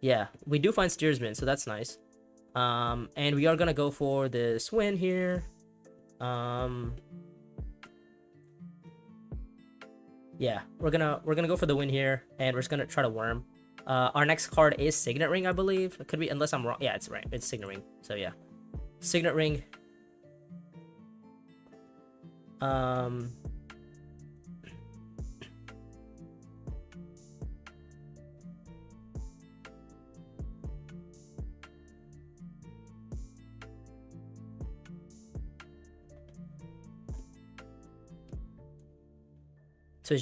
yeah, we do find Steersman, so that's nice. And we are gonna go for this win here. Yeah, we're gonna go for the win here, and we're just gonna try to worm. Our next card is Signet Ring, I believe. It could be, unless I'm wrong. Yeah, it's right. It's Signet Ring. So yeah, Signet Ring. So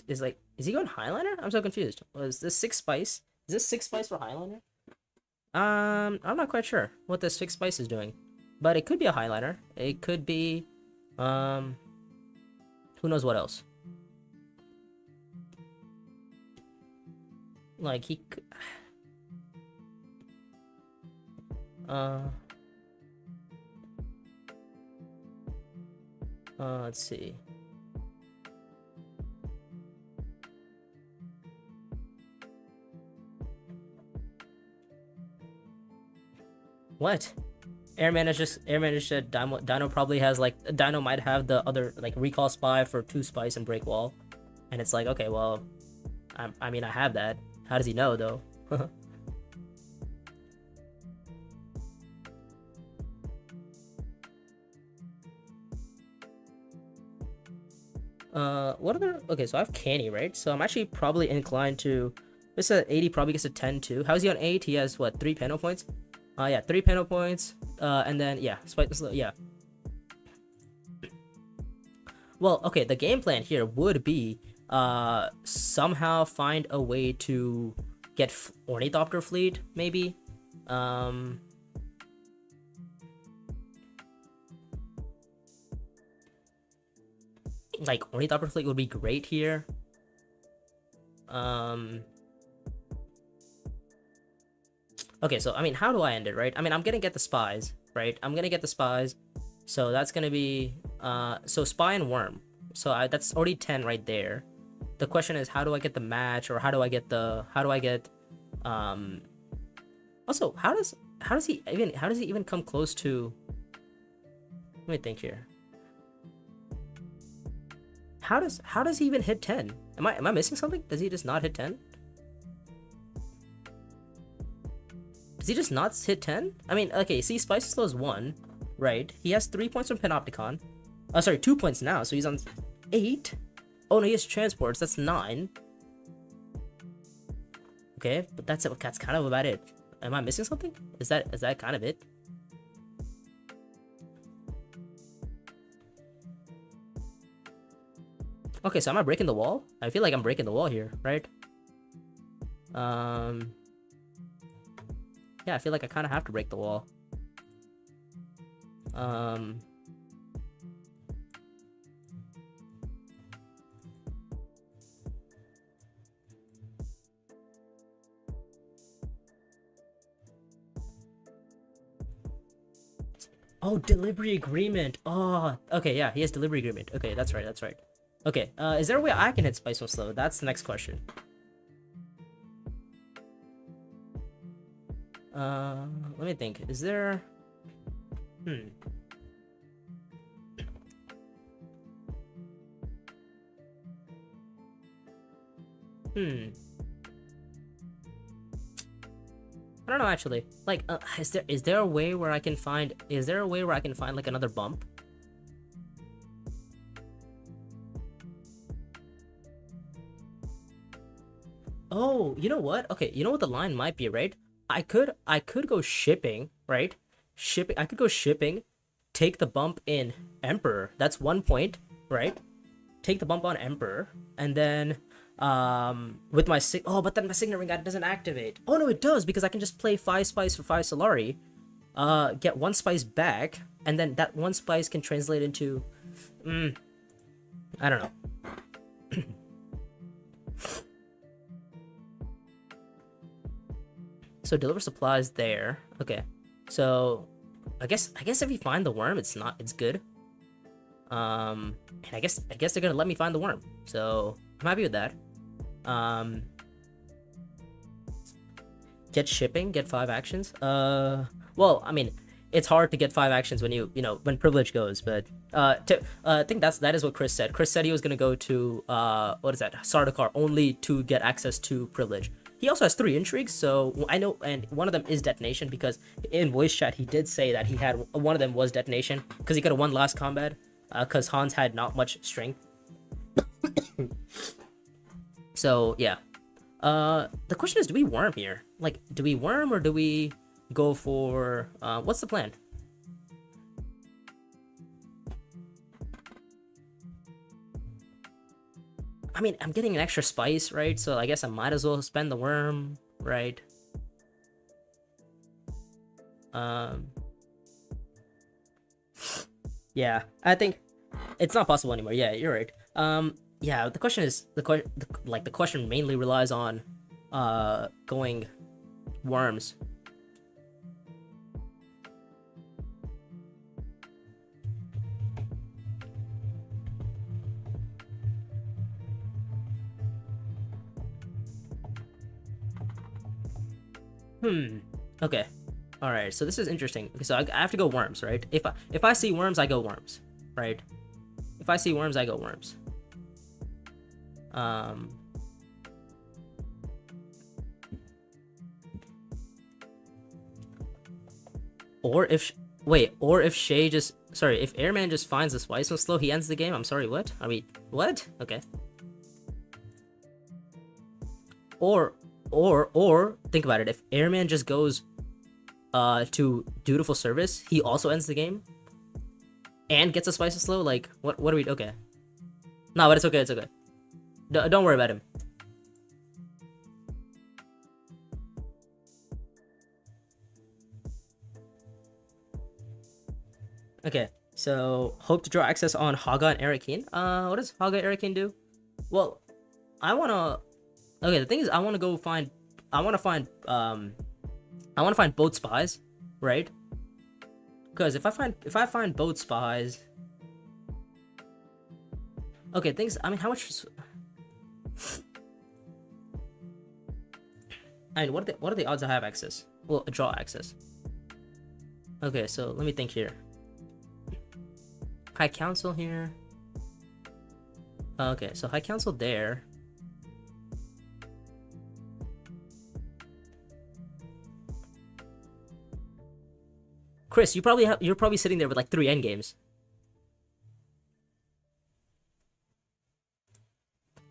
is like, is he going Highliner? I'm so confused. Was this 6 spice? Is this 6 spice for Highliner? I'm not quite sure what this 6 spice is doing, but it could be a Highliner. It could be, who knows what else? Like he could, let's see. What? Airman is just Dino probably has like, Dino might have the other like recall spy for 2 spice and break wall, and it's like, okay, well, I mean I have that. How does he know though? What other? Okay, so I have Canny, right? So I'm actually probably inclined to. This at 80 probably gets a 10 too. How's he on 8? He has what, 3 panel points? Yeah, 3 panel points. And then yeah, yeah. Well, okay, the game plan here would be somehow find a way to get Ornithopter fleet, maybe. Like Ornithopter fleet would be great here. Okay, so I mean, how do I end it, right? I mean, I'm gonna get the spies, right? I'm gonna get the spies, so that's gonna be so spy and worm. So that's already 10 right there. The question is, how do I get the match, or how do I get also, how does he even come close to? Let me think here. How does he even hit 10? Am I missing something? Does he just not hit 10? Does he just not hit 10? I mean, okay, see, Spice Slow is 1, right? He has 3 points from Panopticon. Oh, sorry, 2 points now, so he's on 8. Oh no, he has transports, that's 9. Okay, but that's kind of about it. Am I missing something? Is that kind of it? Okay, so am I breaking the wall? I feel like I'm breaking the wall here, right? Yeah, I feel like I kind of have to break the wall. Oh, delivery agreement. Oh, okay, yeah, he has delivery agreement. Okay, that's right, that's right. Okay, is there a way I can hit Spice Slow? That's the next question. Let me think. Is there... Hmm. I don't know actually. Like, is there a way where I can find like another bump? Oh, you know what? Okay, you know what the line might be, right? I could go shipping, right? I could go shipping, take the bump in Emperor. That's 1 point, right? Take the bump on Emperor, and then with my but then my Signet Ring doesn't activate. Oh no, it does, because I can just play 5 spice for 5 Solari, get 1 spice back, and then that 1 spice can translate into I don't know. So deliver supplies there. Okay. So I guess if you find the worm, it's good. And I guess they're gonna let me find the worm. So I'm happy with that. Get shipping, get 5 actions. Well, I mean, it's hard to get 5 actions when when privilege goes, but I think that is what Chris said. Chris said he was gonna go to what is that? Sardaukar only to get access to privilege. He also has 3 intrigues, so I know, and one of them is detonation, because in voice chat he did say that he had one of them was detonation because he could have won last combat, because Hans had not much strength. So yeah, the question is, do we worm here? Like, do we worm or do we go for what's the plan? I mean, I'm getting an extra spice, right? So I guess I might as well spend the worm, right? Yeah, I think it's not possible anymore. Yeah, you're right. Yeah, the question is the question mainly relies on going worms. Okay. All right. So this is interesting. Okay, so I have to go worms, right? If I see worms, I go worms, right? If I see worms, I go worms. Or if Shay just if Airman just finds the spice so slow, he ends the game. I'm sorry, what? I mean, what? Okay. Or think about it. If Airman just goes to dutiful service, he also ends the game and gets a spice slow. Like, what are we? Okay. No, but it's okay. It's okay. Don't worry about him. Okay, so hope to draw access on Haga and Arakeen. What does Haga and Arakeen do? Well, I wanna. Okay, the thing is, I wanna find both spies, right? Because if I find both spies. Okay, things. I mean, how much? I mean, what are the odds I have access? Well, draw access. Okay, so let me think here. High Council here. Okay, so High Council there. Chris, you're probably sitting there with like 3 endgames.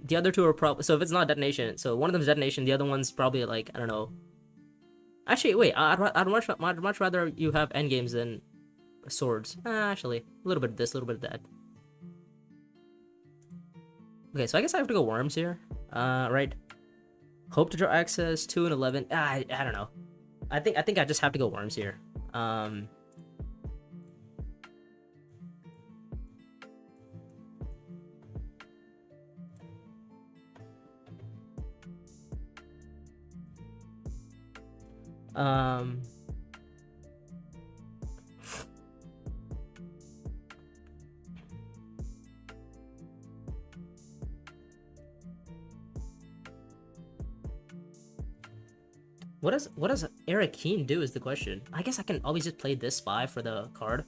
The other two are probably, so if it's not detonation, so one of them's detonation, the other one's probably like, I don't know. Actually, wait, I'd much rather you have endgames than swords. Actually, a little bit of this, a little bit of that. Okay, so I guess I have to go worms here. Right. Hope to draw access 2 and 11. I don't know. I think I just have to go worms here. Um, what does Eric Keen do is the question. I guess I can always just play this spy for the card.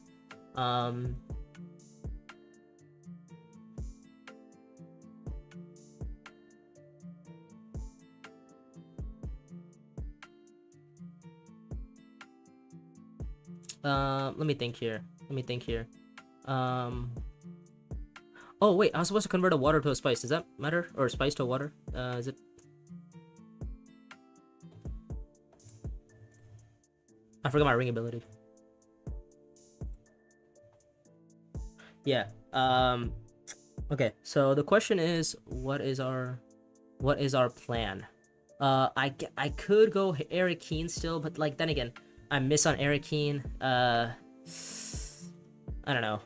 Let me think here. Oh wait, I was supposed to convert a water to a spice. Does that matter? Or a spice to a water? Is it? I forgot my ring ability. Yeah. Okay. So the question is, what is our plan? I could go Eric Keen still, but like then again, I miss on Eric Keen. I don't know.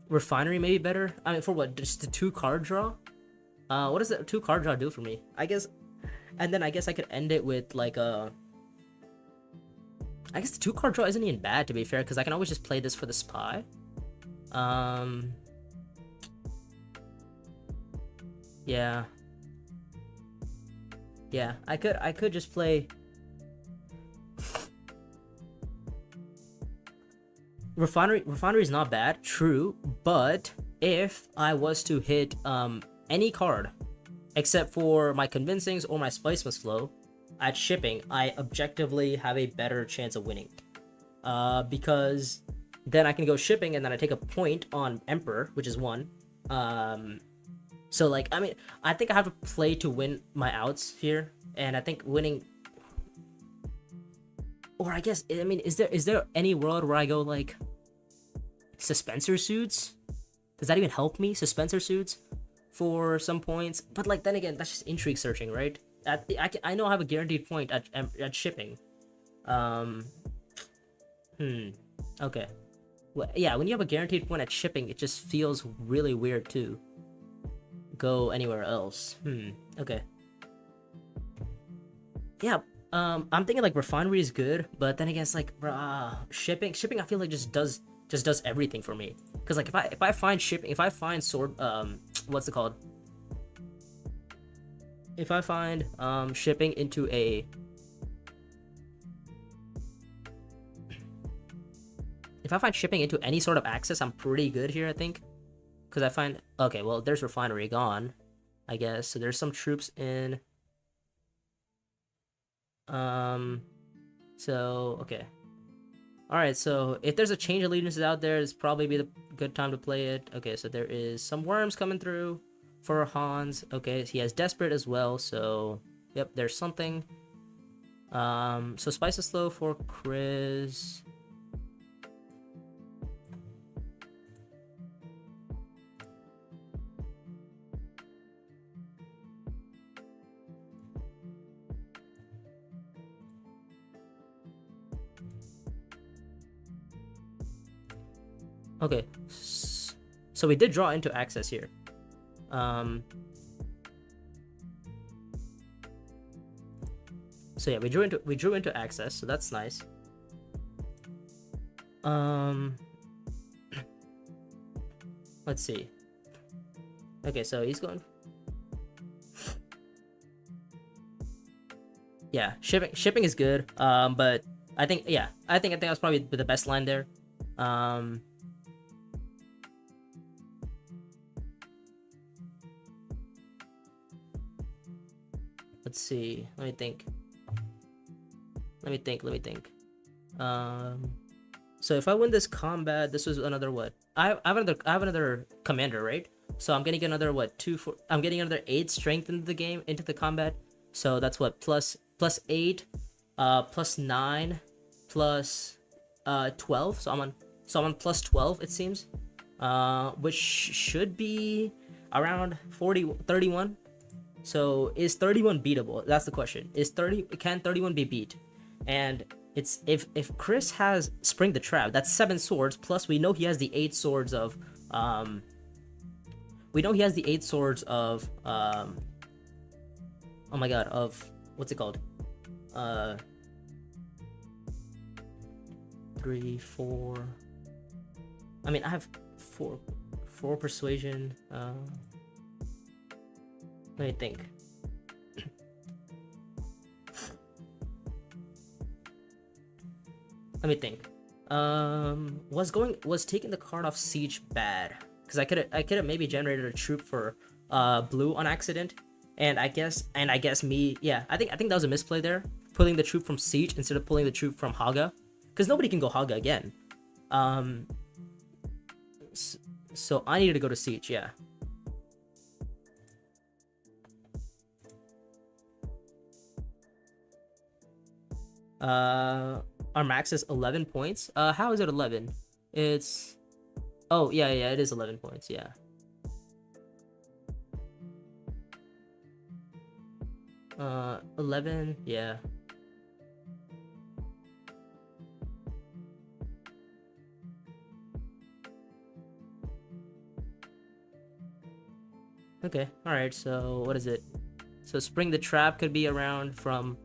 Refinery may be better. I mean, for what? Just the 2-card draw? What does the 2-card draw do for me? I guess, and then I guess I could end it with like a. I guess the 2-card draw isn't even bad, to be fair, because I can always just play this for the spy. Yeah. Yeah, I could just play. Refinery is not bad, true, but if I was to hit any card except for my convincings or my spice must flow at shipping, I objectively have a better chance of winning. Because then I can go shipping and then I take a point on Emperor, which is 1. So like, I mean, I think I have to play to win my outs here, and I think winning. Or I guess, I mean, is there any world where I go like Suspensor Suits? Does that even help me? Suspensor Suits for some points, but like then again, that's just intrigue searching, right? I know I have a guaranteed point at shipping. Okay. Well, yeah, when you have a guaranteed point at shipping, it just feels really weird to go anywhere else. Okay. Yeah. I'm thinking like refinery is good, but then again, it's like shipping. I feel like just does everything for me. Cause like if I find shipping, if I find sword, what's it called? If I find shipping into a. If I find shipping into any sort of access, I'm pretty good here, I think. Because I find. Okay, well, there's refinery gone, I guess. So there's some troops in. So, okay. Alright, so if there's a change allegiances out there, it's probably be the good time to play it. Okay, so there is some worms coming through for Hans. Okay, he has Desperate as well, so. Yep, there's something. So Spice is slow for Chris. Okay, so we did draw into access here. So yeah, we drew into access, so that's nice. Let's see. Okay, so he's going. Yeah, shipping is good. But I think that was probably the best line there. Let's see. Let me think. So if I win this combat, this was another what? I have another commander, right? So I'm getting another what? I'm getting another 8 strength into the game, into the combat. So that's what, plus 8, plus 9, plus 12. So I'm on plus 12, it seems. Which should be around 31. So is 31 beatable? That's the question. Can 31 be beat? And it's if Chris has Spring the Trap, that's 7 swords, plus we know he has the 8 swords of oh my god, of what's it called? 3, 4. I mean, I have 4 persuasion. Let me think. Let me think. Was taking the card off Siege bad? Because I could have maybe generated a troop for blue on accident, and I guess me, yeah, I think that was a misplay there, pulling the troop from Siege instead of pulling the troop from Haga, because nobody can go Haga again. So I needed to go to Siege, yeah. Our max is 11 points. How is it 11? It's... Oh, yeah, it is 11 points, yeah. Uh, 11, yeah. Okay, alright, so what is it? So Spring the Trap could be around from,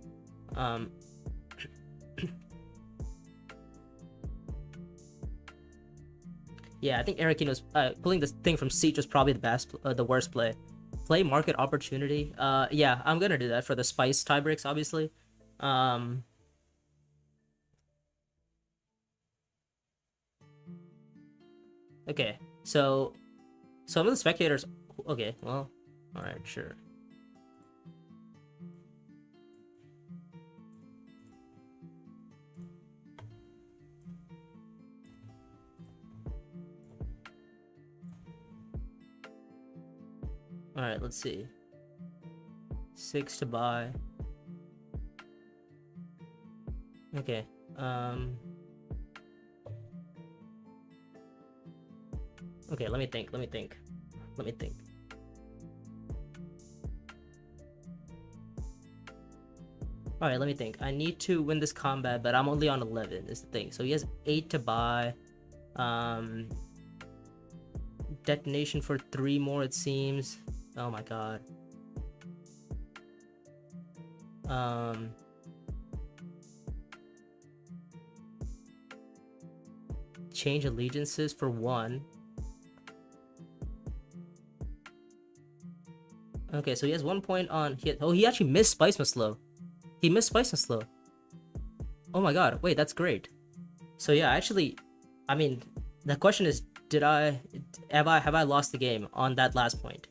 yeah, I think Arakino's pulling this thing from Siege was probably the worst play. Play Market Opportunity. Yeah, I'm gonna do that for the Spice tiebreaks, obviously. Okay, so some of the spectators. Okay, well, all right, sure. All right, let's see. 6 to buy. Okay. Okay, let me think. All right, let me think. I need to win this combat, but I'm only on 11 is the thing. So he has 8 to buy. Detonation for 3 more, it seems. Oh my god. Change allegiances for 1. Okay, so he has 1 point on... he actually missed Spice Slow. He missed Spice Slow. Oh my god, wait, that's great. So yeah, actually, I mean, the question is, have I lost the game on that last point?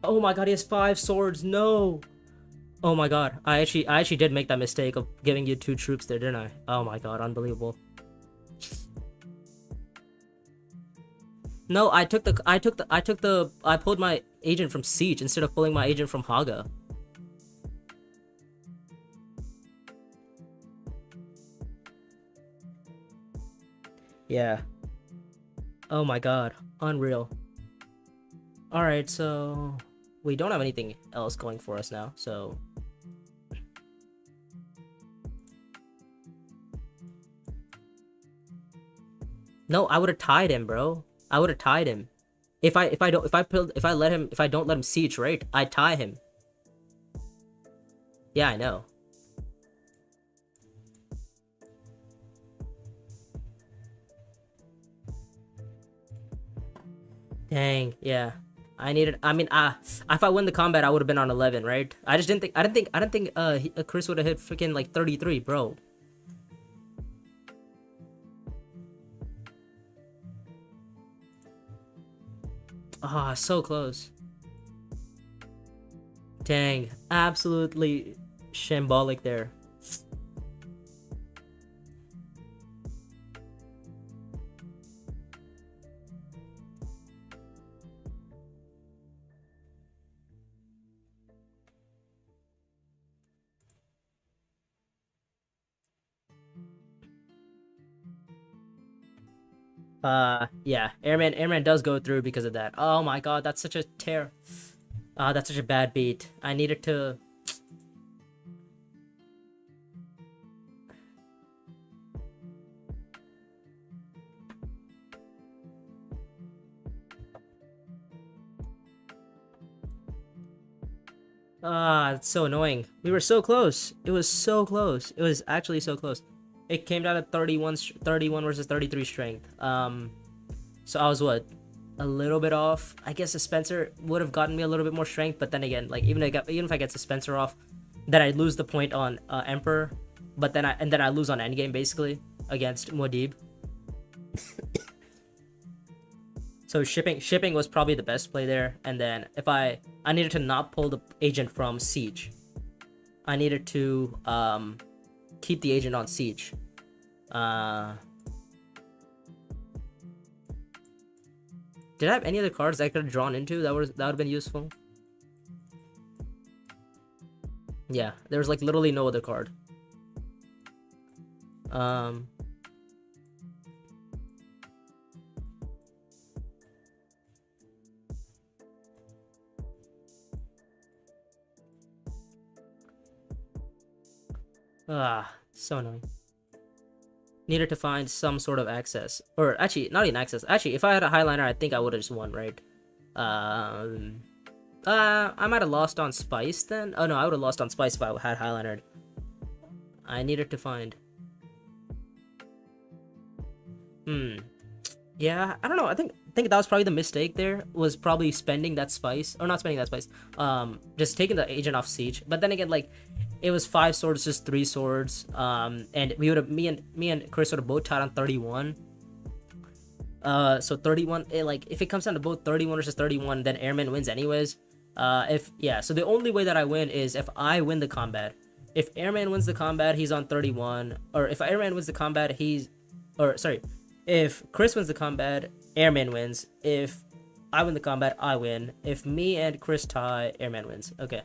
Oh my god, he has 5 swords. No. Oh my god, I actually did make that mistake of giving you 2 troops there, didn't I? Oh my god, unbelievable. No, I pulled my agent from Siege instead of pulling my agent from Haga. Yeah. Oh my god, unreal. All right, so we don't have anything else going for us now, so no, I would have tied him, bro. I would have tied him. If I don't let him siege, right? I tie him. Yeah, I know. Dang, yeah. I needed. I mean, if I win the combat, I would have been on 11, right? I just didn't think. I didn't think. Chris would have hit freaking like 33, bro. Ah, so close. Dang, absolutely shambolic there. Yeah, Airman does go through because of that. Oh my god, that's such a tear. That's such a bad beat. I needed to. It's so annoying. We were so close. It was so close. It was actually so close. It came down to 31 versus 33 strength. So I was what, a little bit off. I guess a Spencer would have gotten me a little bit more strength, but then again, like even if I get the Spencer off, then I lose the point on Emperor, but then I lose on endgame basically against Muad'Dib. So shipping was probably the best play there. And then if I needed to not pull the agent from Siege. I needed to keep the agent on Siege. Did I have any other cards I could have drawn into that would have been useful? Yeah, there was like literally no other card. So annoying. Needed to find some sort of access. Or actually, not even access. Actually, if I had a Highliner, I think I would have just won, right? I might have lost on Spice then. Oh no, I would have lost on Spice if I had Highliner. I needed to find. Yeah, I don't know. I think that was probably the mistake there, was probably spending that spice, or not spending that spice, just taking the agent off Siege. But then again, like, it was 5 swords, just 3 swords, and we would have, me and Chris would have both tied on 31. So 31, like, if it comes down to both 31 versus 31, then Airman wins anyways. So the only way that I win is if I win the combat. If Airman wins the combat, he's on 31, or if Airman wins the combat, if Chris wins the combat, Airman wins. If I win the combat, I win. If me and Chris tie, Airman wins. Okay.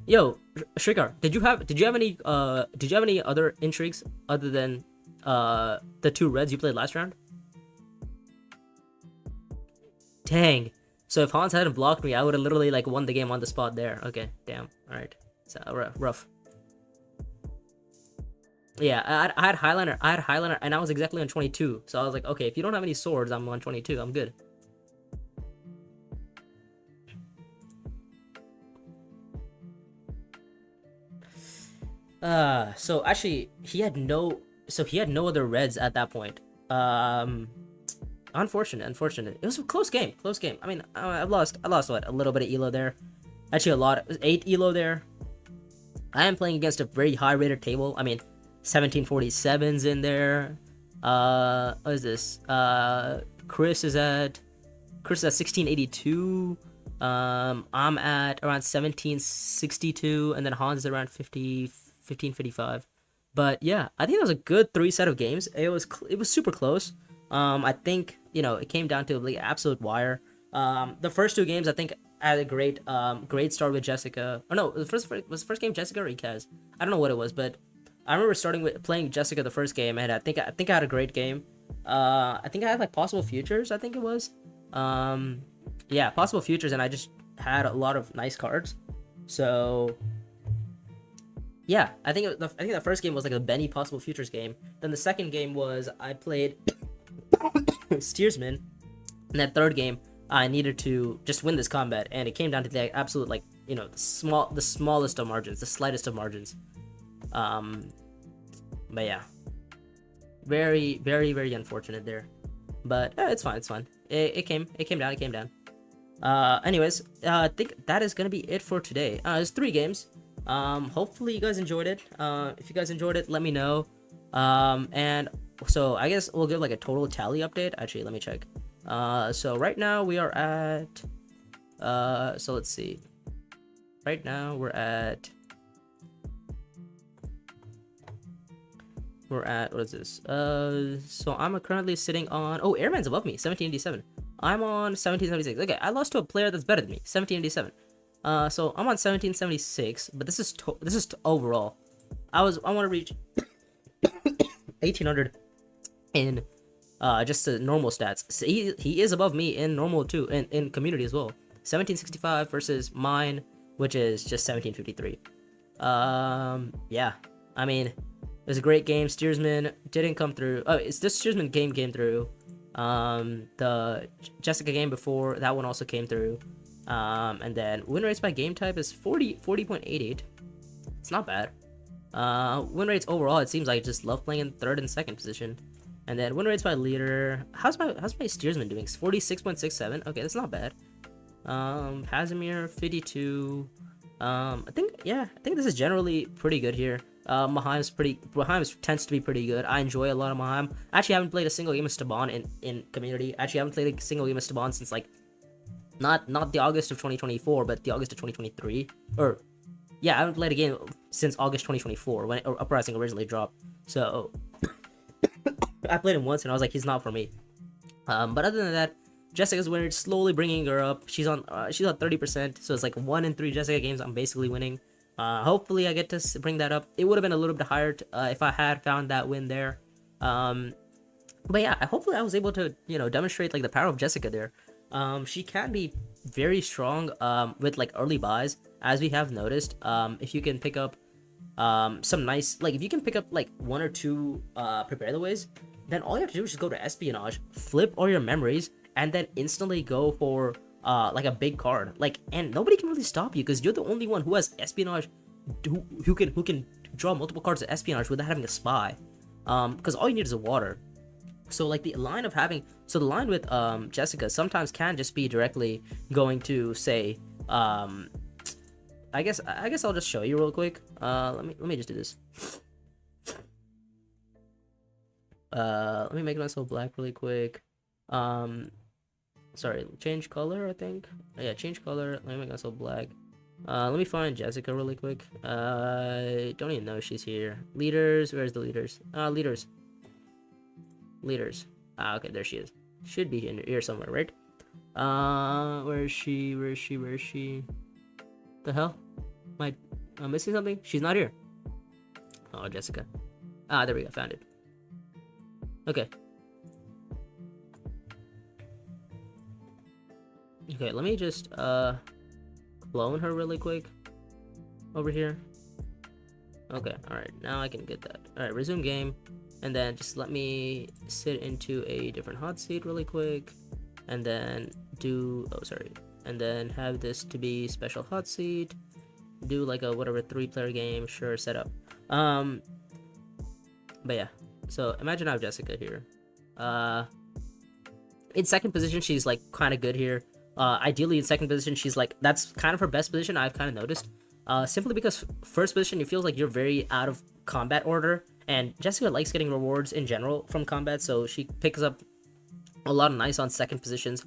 Yo, Shrikar, did you have any other intrigues other than the 2 reds you played last round? Dang. So if Hans hadn't blocked me, I would have literally like won the game on the spot there. Okay, damn. All right. So rough. Yeah, I had Highliner, and I was exactly on 22. So I was like, okay, if you don't have any swords, I'm on 22. I'm good. So actually, he had no other reds at that point. Unfortunate. It was a close game. I mean, I lost what, a little bit of elo there. Actually, a lot. It was 8 elo there. I am playing against a very high rated table. I mean, 1747's in there. What is this? Chris is at 1682. I'm at around 1762, and then Hans is around 1555. But yeah, I think that was a good 3 set of games. It was super close. I think, it came down to like absolute wire. The first 2 games, I think, had a great start with Jessica. Oh no, was the first game Jessica or Ikaz? I don't know what it was, but I remember playing Jessica the first game, and I think I had a great game. I think I had like Possible Futures. I think it was. Yeah, Possible Futures, and I just had a lot of nice cards. So yeah, I think the first game was like a Benny Possible Futures game. Then the second game was I played Steersman, and that third game I needed to just win this combat, and it came down to the absolute, like, the smallest of margins, the slightest of margins. Um, but yeah, very, very, very unfortunate there. But it's fine, it's fine. It came down. Anyways, I think that is gonna be it for today. It's 3 games. Hopefully you guys enjoyed it. If you guys enjoyed it, let me know. And so I guess we'll give like a total tally update. Actually, let me check. So right now we are at, so let's see. Right now we're at, what is this? So I'm currently sitting on, oh, Airman's above me, 1787. I'm on 1776. Okay, I lost to a player that's better than me, 1787. So I'm on 1776, but this is overall. I want to reach 1800 in just the normal stats. So he is above me in normal too, in community as well. 1765 versus mine, which is just 1753. Yeah, I mean, it was a great game. Steersman didn't come through. Oh, it's this Steersman game came through. The Jessica game before that one also came through. And then win rates by game type is 40.88. It's not bad. Win rates overall, it seems like I just love playing in third and second position. And then win rates by leader. How's my Steersman doing? 46.67. Okay, that's not bad. Casimir 52. I think this is generally pretty good here. Maheim tends to be pretty good. I enjoy a lot of Maheim. I actually haven't played a single game of Staban in community. Actually, I haven't played a single game of Staban since like not the August of 2024, but the August of 2023. Or yeah, I haven't played a game since August 2024 when Uprising originally dropped. So I played him once and I was like, he's not for me. But other than that, Jessica's winning, slowly bringing her up. She's on 30%, so it's like 1 in 3 Jessica games I'm basically winning. Hopefully I get to bring that up. It would have been a little bit higher if I had found that win there. But yeah, hopefully I was able to demonstrate like the power of Jessica there. She can be very strong with like early buys, as we have noticed. If you can pick up some nice, like if you can pick up like 1 or 2 prepare the ways, then all you have to do is just go to espionage, flip all your memories, and then instantly go for like a big card. Like, and nobody can really stop you because you're the only one who has espionage, who can draw multiple cards of espionage without having a spy. Because all you need is a water. So like the line with Jessica sometimes can just be directly going to say, I guess I'll just show you real quick. Let me just do this. Let me make myself black really quick. Sorry, change color, I think. Yeah, change color. Let me make myself black. Let me find Jessica really quick. Don't even know if she's here. Leaders, where's the leaders? Leaders. Okay, there she is. Should be here somewhere, right? Where is she? The hell? Am I missing something? She's not here. Oh, Jessica. There we go, found it. Okay. Okay, let me just clone her really quick over here. Okay, alright, now I can get that. Alright, resume game, and then just let me sit into a different hot seat really quick, and then and then have this to be special hot seat, do like a whatever 3-player game, sure, setup. But yeah, so imagine I have Jessica here. In second position, she's like kind of good here. Ideally in second position, she's like, that's kind of her best position, I've kind of noticed. Simply because first position, it feels like you're very out of combat order, and Jessica likes getting rewards in general from combat, so she picks up a lot of nice on second positions.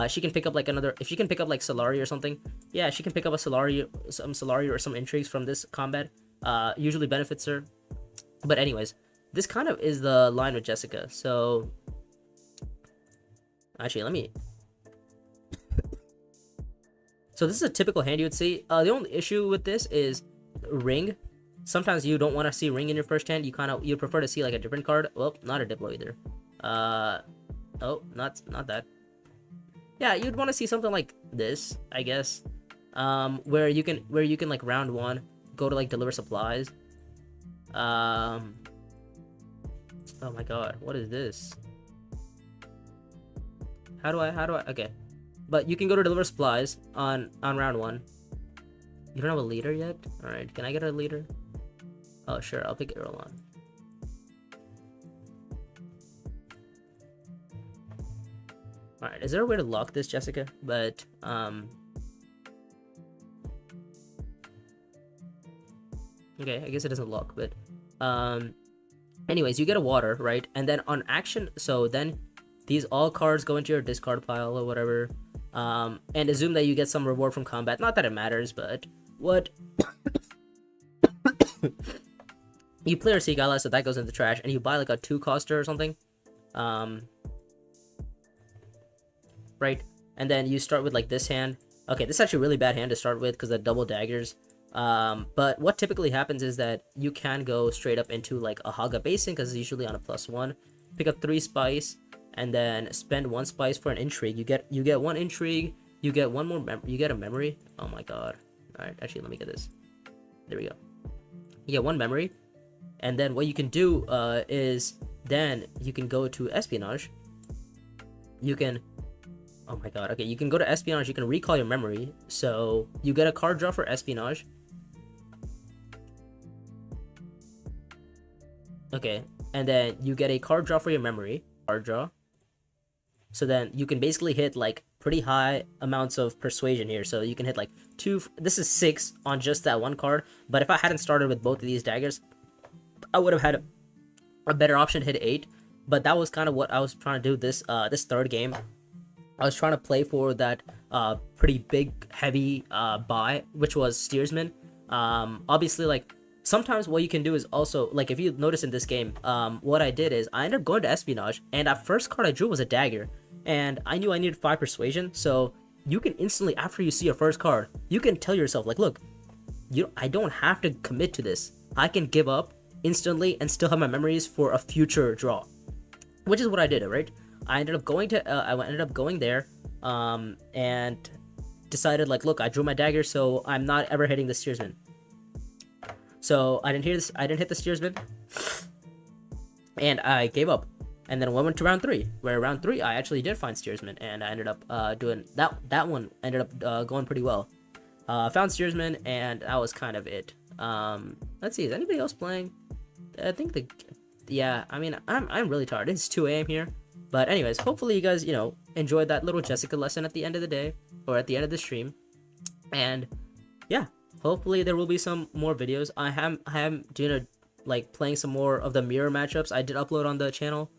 She can pick up like if she can pick up like Solari or something, yeah, she can pick up some Solari or some intrigues from this combat. Usually benefits her. But anyways, this kind of is the line with Jessica. So actually, let me. So this is a typical hand you would see. The only issue with this is ring. Sometimes you don't want to see ring in your first hand. You prefer to see like a different card. Well, not a Diplo either. Oh, not that. Yeah, you'd want to see something like this, I guess. Where you can like round 1 go to like deliver supplies. Oh my god, what is this? How do I okay. but you can go to deliver supplies on round 1. You don't have a leader yet? Alright, can I get a leader? Oh, sure, I'll pick Erlon. Alright, is there a way to lock this, Jessica? But, okay, I guess it doesn't lock, but, anyways, you get a water, right? And then on action, so then these all cards go into your discard pile or whatever, and assume that you get some reward from combat. Not that it matters, but what... You play your Seagala, so that goes in the trash, and you buy like a 2-coster or something. Right? And then you start with like this hand. Okay, this is actually a really bad hand to start with because the double daggers. But what typically happens is that you can go straight up into like a Haga Basin because it's usually on a +1. Pick up 3 spice and then spend 1 spice for an intrigue. You get 1 intrigue. You get 1 more. You get a memory. Oh my god! All right, actually, let me get this. There we go. You get 1 memory, and then what you can do is then you can go to espionage. You can. Oh my god, okay, you can go to espionage, you can recall your memory, so you get a card draw for espionage. Okay, and then you get a card draw for your memory, card draw. So then you can basically hit like pretty high amounts of persuasion here, so you can hit like 2, this is 6 on just that 1 card, but if I hadn't started with both of these daggers, I would have had a better option to hit 8, but that was kind of what I was trying to do this third game. I was trying to play for that pretty big, heavy buy, which was Steersman. Obviously, like, sometimes what you can do is also, like, if you notice in this game, what I did is I ended up going to Espionage, and that first card I drew was a dagger, and I knew I needed 5 persuasion, so you can instantly, after you see your first card, you can tell yourself, like, look, I don't have to commit to this. I can give up instantly and still have my memories for a future draw, which is what I did, right? I ended up going there, and decided like, look, I drew my dagger, so I'm not ever hitting the steersman. So I didn't hit the steersman, and I gave up. And then we went to round 3, where round 3 I actually did find steersman, and I ended up doing that one ended up going pretty well. Found steersman, and that was kind of it. Let's see, is anybody else playing? I think yeah, I mean, I'm really tired. It's 2 a.m. here. But anyways, hopefully you guys, enjoyed that little Jessica lesson at the end of the day, or at the end of the stream. And yeah, hopefully there will be some more videos. I am doing playing some more of the mirror matchups I did upload on the channel.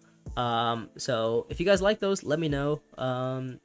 So if you guys like those, let me know. And